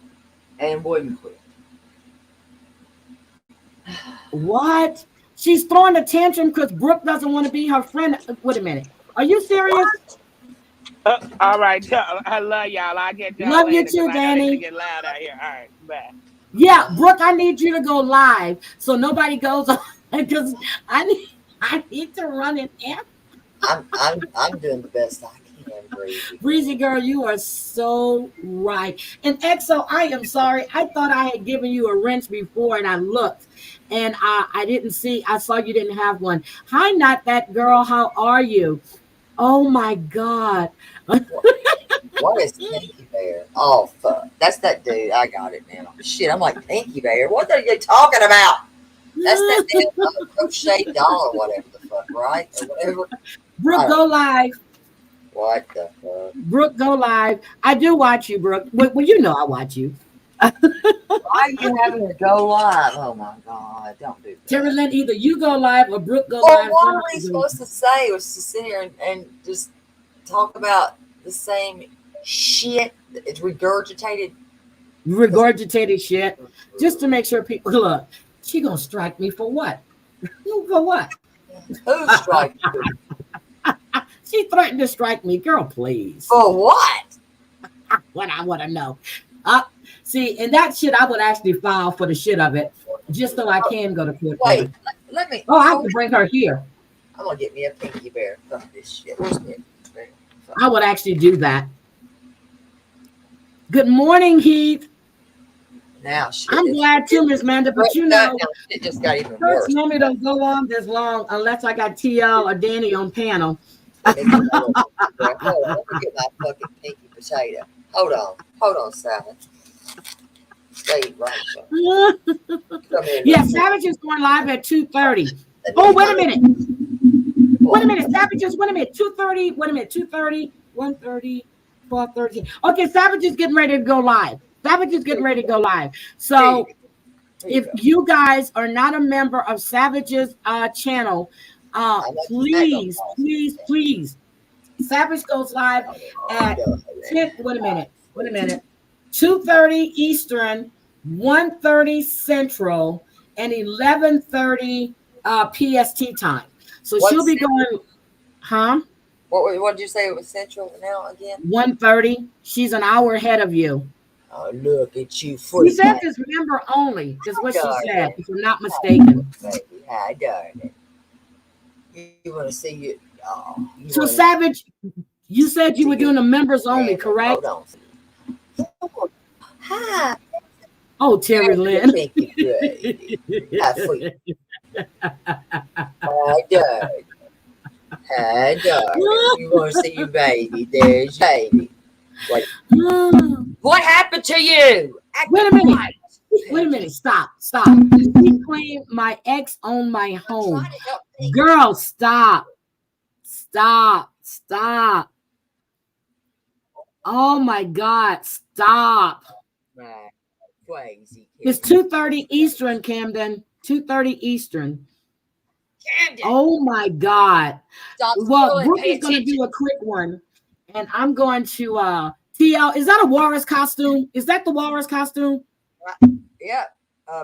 And wouldn't quit. What? She's throwing a tantrum because Brooke doesn't want to be her friend. Wait a minute. Are you serious? All right, I love y'all. I'll get y'all Love you later because too, I know they Danny. get loud out here. All right, bye. Yeah, Brooke, I need you to go live so nobody goes on because I need to run it there. I'm doing the best I can, Breezy. Breezy girl, you are so right. And EXO, I am sorry. I thought I had given you a wrench before and I looked and I didn't see. I saw you didn't have one. Hi, not that girl. How are you? Oh my God. What is Pinky Bear? Oh fuck, that's that dude. I got it now. Shit, I'm like Pinky Bear. What are you talking about? That's that damn crochet doll or whatever the fuck, right? Or whatever. Brooke, go live. What the fuck? Brooke, go live. I do watch you, Brooke. Well, you know I watch you. Why are you having to go live? Oh my god, don't do that. Terry Lynn, either you go live or Brooke go Well, live. what were we supposed to say? Was to sit here and just talk about the same shit? It's regurgitated shit just to make sure people look. She gonna strike me for what? For what? Who strike you? She threatened to strike me, girl. Please. For what? What I want to know. See, and that shit I would actually file for the shit of it, just so I can go to court. Wait, let me. Oh, I have to bring her here. I'm gonna get me a Pinky Bear. Fuck this shit. Where's Pinky Bear? I would actually do that. Good morning, Heath. Now shit. I'm glad too, Miss Manda, but you know, it just got even church worse. normally don't go on this long unless I got TL or Danny on panel. Let me get my fucking pinky potato. Hold on, Savage. Stay right. Yeah, Savage is going live at 2:30. Oh, wait a minute. Savages, wait a minute. 2:30. Wait a minute. 2:30, 1:30, 4:30. Okay, Savage is getting ready to go live. So if you guys are not a member of Savage's channel, please. Savage goes live at 10. Wait a minute. 2:30 Eastern, 1:30 Central, and 11:30 PST time. So she'll be going, huh? What did you say it was Central now again? 1:30. She's an hour ahead of you. Oh, look at you. She said this member only, is what she said, if I'm not mistaken. Baby, hi, darling. You want to see you? Oh, so, Savage, you said you were doing the members only, correct? Hold on. Hi. Oh, Terry Lynn. Hi, darling. Hi, darling. You want to see your baby? There's your baby. What happened to you? Wait a minute. Stop. She claimed my ex owned my home. Girl, stop. Oh my God, stop. Crazy. It's 2:30 Eastern, Camden. 2:30 Eastern. Camden. Oh my God. Stop. Well, Brooke is going to do a quick one. And I'm going to TL. Is that a walrus costume? Is that the walrus costume? Yeah.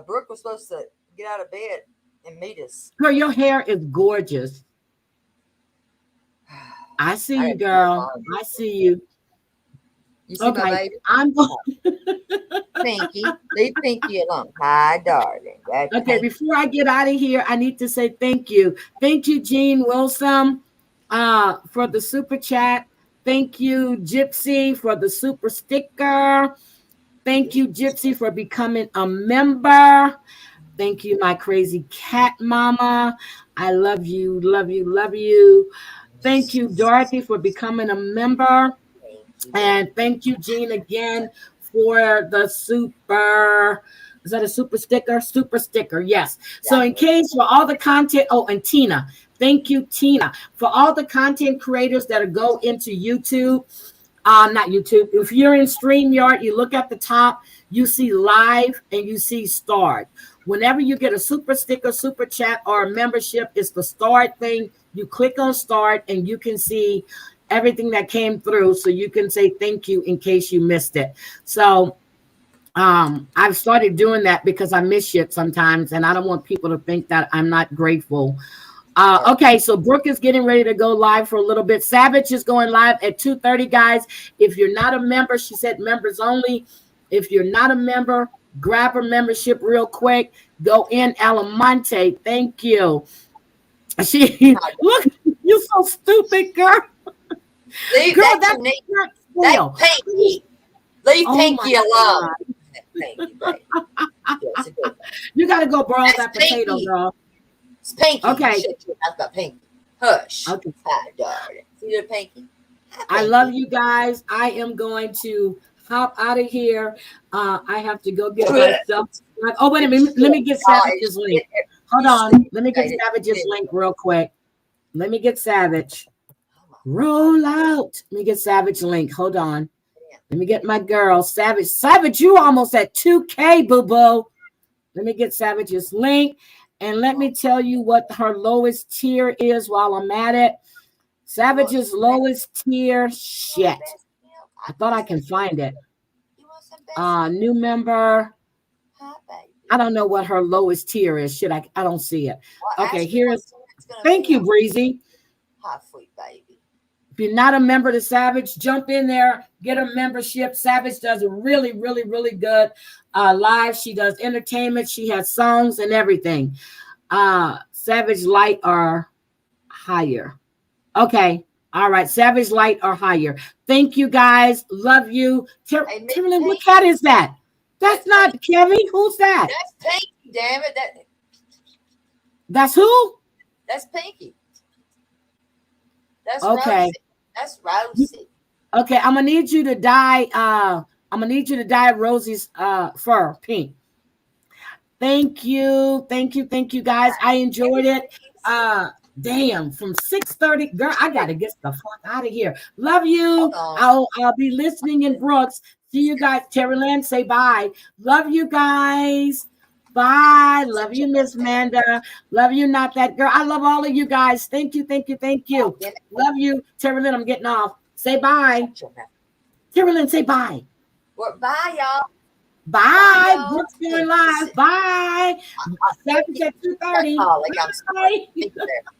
Brooke was supposed to get out of bed and meet us. Girl, your hair is gorgeous. I see you, girl. I see you. You see my baby? I'm going. Pinky. Leave Pinky alone. Hi, darling. Okay, before I get out of here, I need to say thank you. Thank you, Jean Wilson, for the super chat. Thank you, Gypsy, for the super sticker. Thank you, Gypsy, for becoming a member. Thank you, my crazy cat mama. I love you. Thank you, Dorothy, for becoming a member. And thank you, Jean, again for the super. Is that a super sticker? Super sticker, yes. So in case for all the content, and Tina. Thank you, Tina, for all the content creators that go into YouTube. Not YouTube. If you're in StreamYard, you look at the top, you see live and you see start. Whenever you get a super sticker, super chat, or a membership, it's the start thing. You click on start and you can see everything that came through. So you can say thank you in case you missed it. So I've started doing that because I miss shit sometimes, and I don't want people to think that I'm not grateful. Okay, so Brooke is getting ready to go live for a little bit. Savage is going live at 2:30, guys. If you're not a member, she said members only. If you're not a member, grab her membership real quick. Go in, Alamonte. Thank you. She look, you're so stupid, girl. Leave Girl, that that's to me. not That's real. Pinky. Leave Oh Pinky my alone. God. Pinky, baby. Yeah, it's a good one. You got to go broil That's that potato, Pinky. girl. It's Pinky. Okay. Shut your mouth about Pinky. Hush. Okay. Hi, darling. See the Pinky? Hi, I Pinky. love you guys. I am going to hop out of here. I have to go get myself. Oh, wait a minute. Let me get Savage's link. Hold on. Let me get Savage's link real quick. Let me get Savage. Roll out. Let me get Savage link. Hold on. Let me get my girl, Savage. Savage, you almost at 2K, boo-boo. Let me get Savage's link. And let me tell you what her lowest tier is while I'm at it. Savage's lowest tier. Shit. I thought I can find it. New member. I don't know what her lowest tier is. Shit, I don't see it. Okay, here's. Thank you, Breezy. Hi, sweet baby. If you're not a member to Savage, jump in there, get a membership. Savage does a really, really, really good live. She does entertainment. She has songs and everything. Savage Light or higher. Okay. All right. Savage Light or higher. Thank you, guys. Love you. Timberland, what cat is that? That's not Kevin. Who's that? That's Pinky, damn it. That's who? That's Pinky. That's okay. Rosie. That's Rosie. Okay, I'm gonna need you to dye. I'm gonna need you to dye Rosie's fur pink. Thank you, guys. I enjoyed it. Damn, from 6:30, girl, I gotta get the fuck out of here. Love you. I'll be listening in Brooks. See you guys. Terry Lynn, say bye. Love you guys. Bye. Love you, Miss Manda. Love you, not that girl. I love all of you guys. Thank you. Love you. Terry Lynn, I'm getting off. Say bye. Terry Lynn, say bye. Well, bye, y'all. Bye. Brooks going live. Bye. Savage at 2:30. Bye.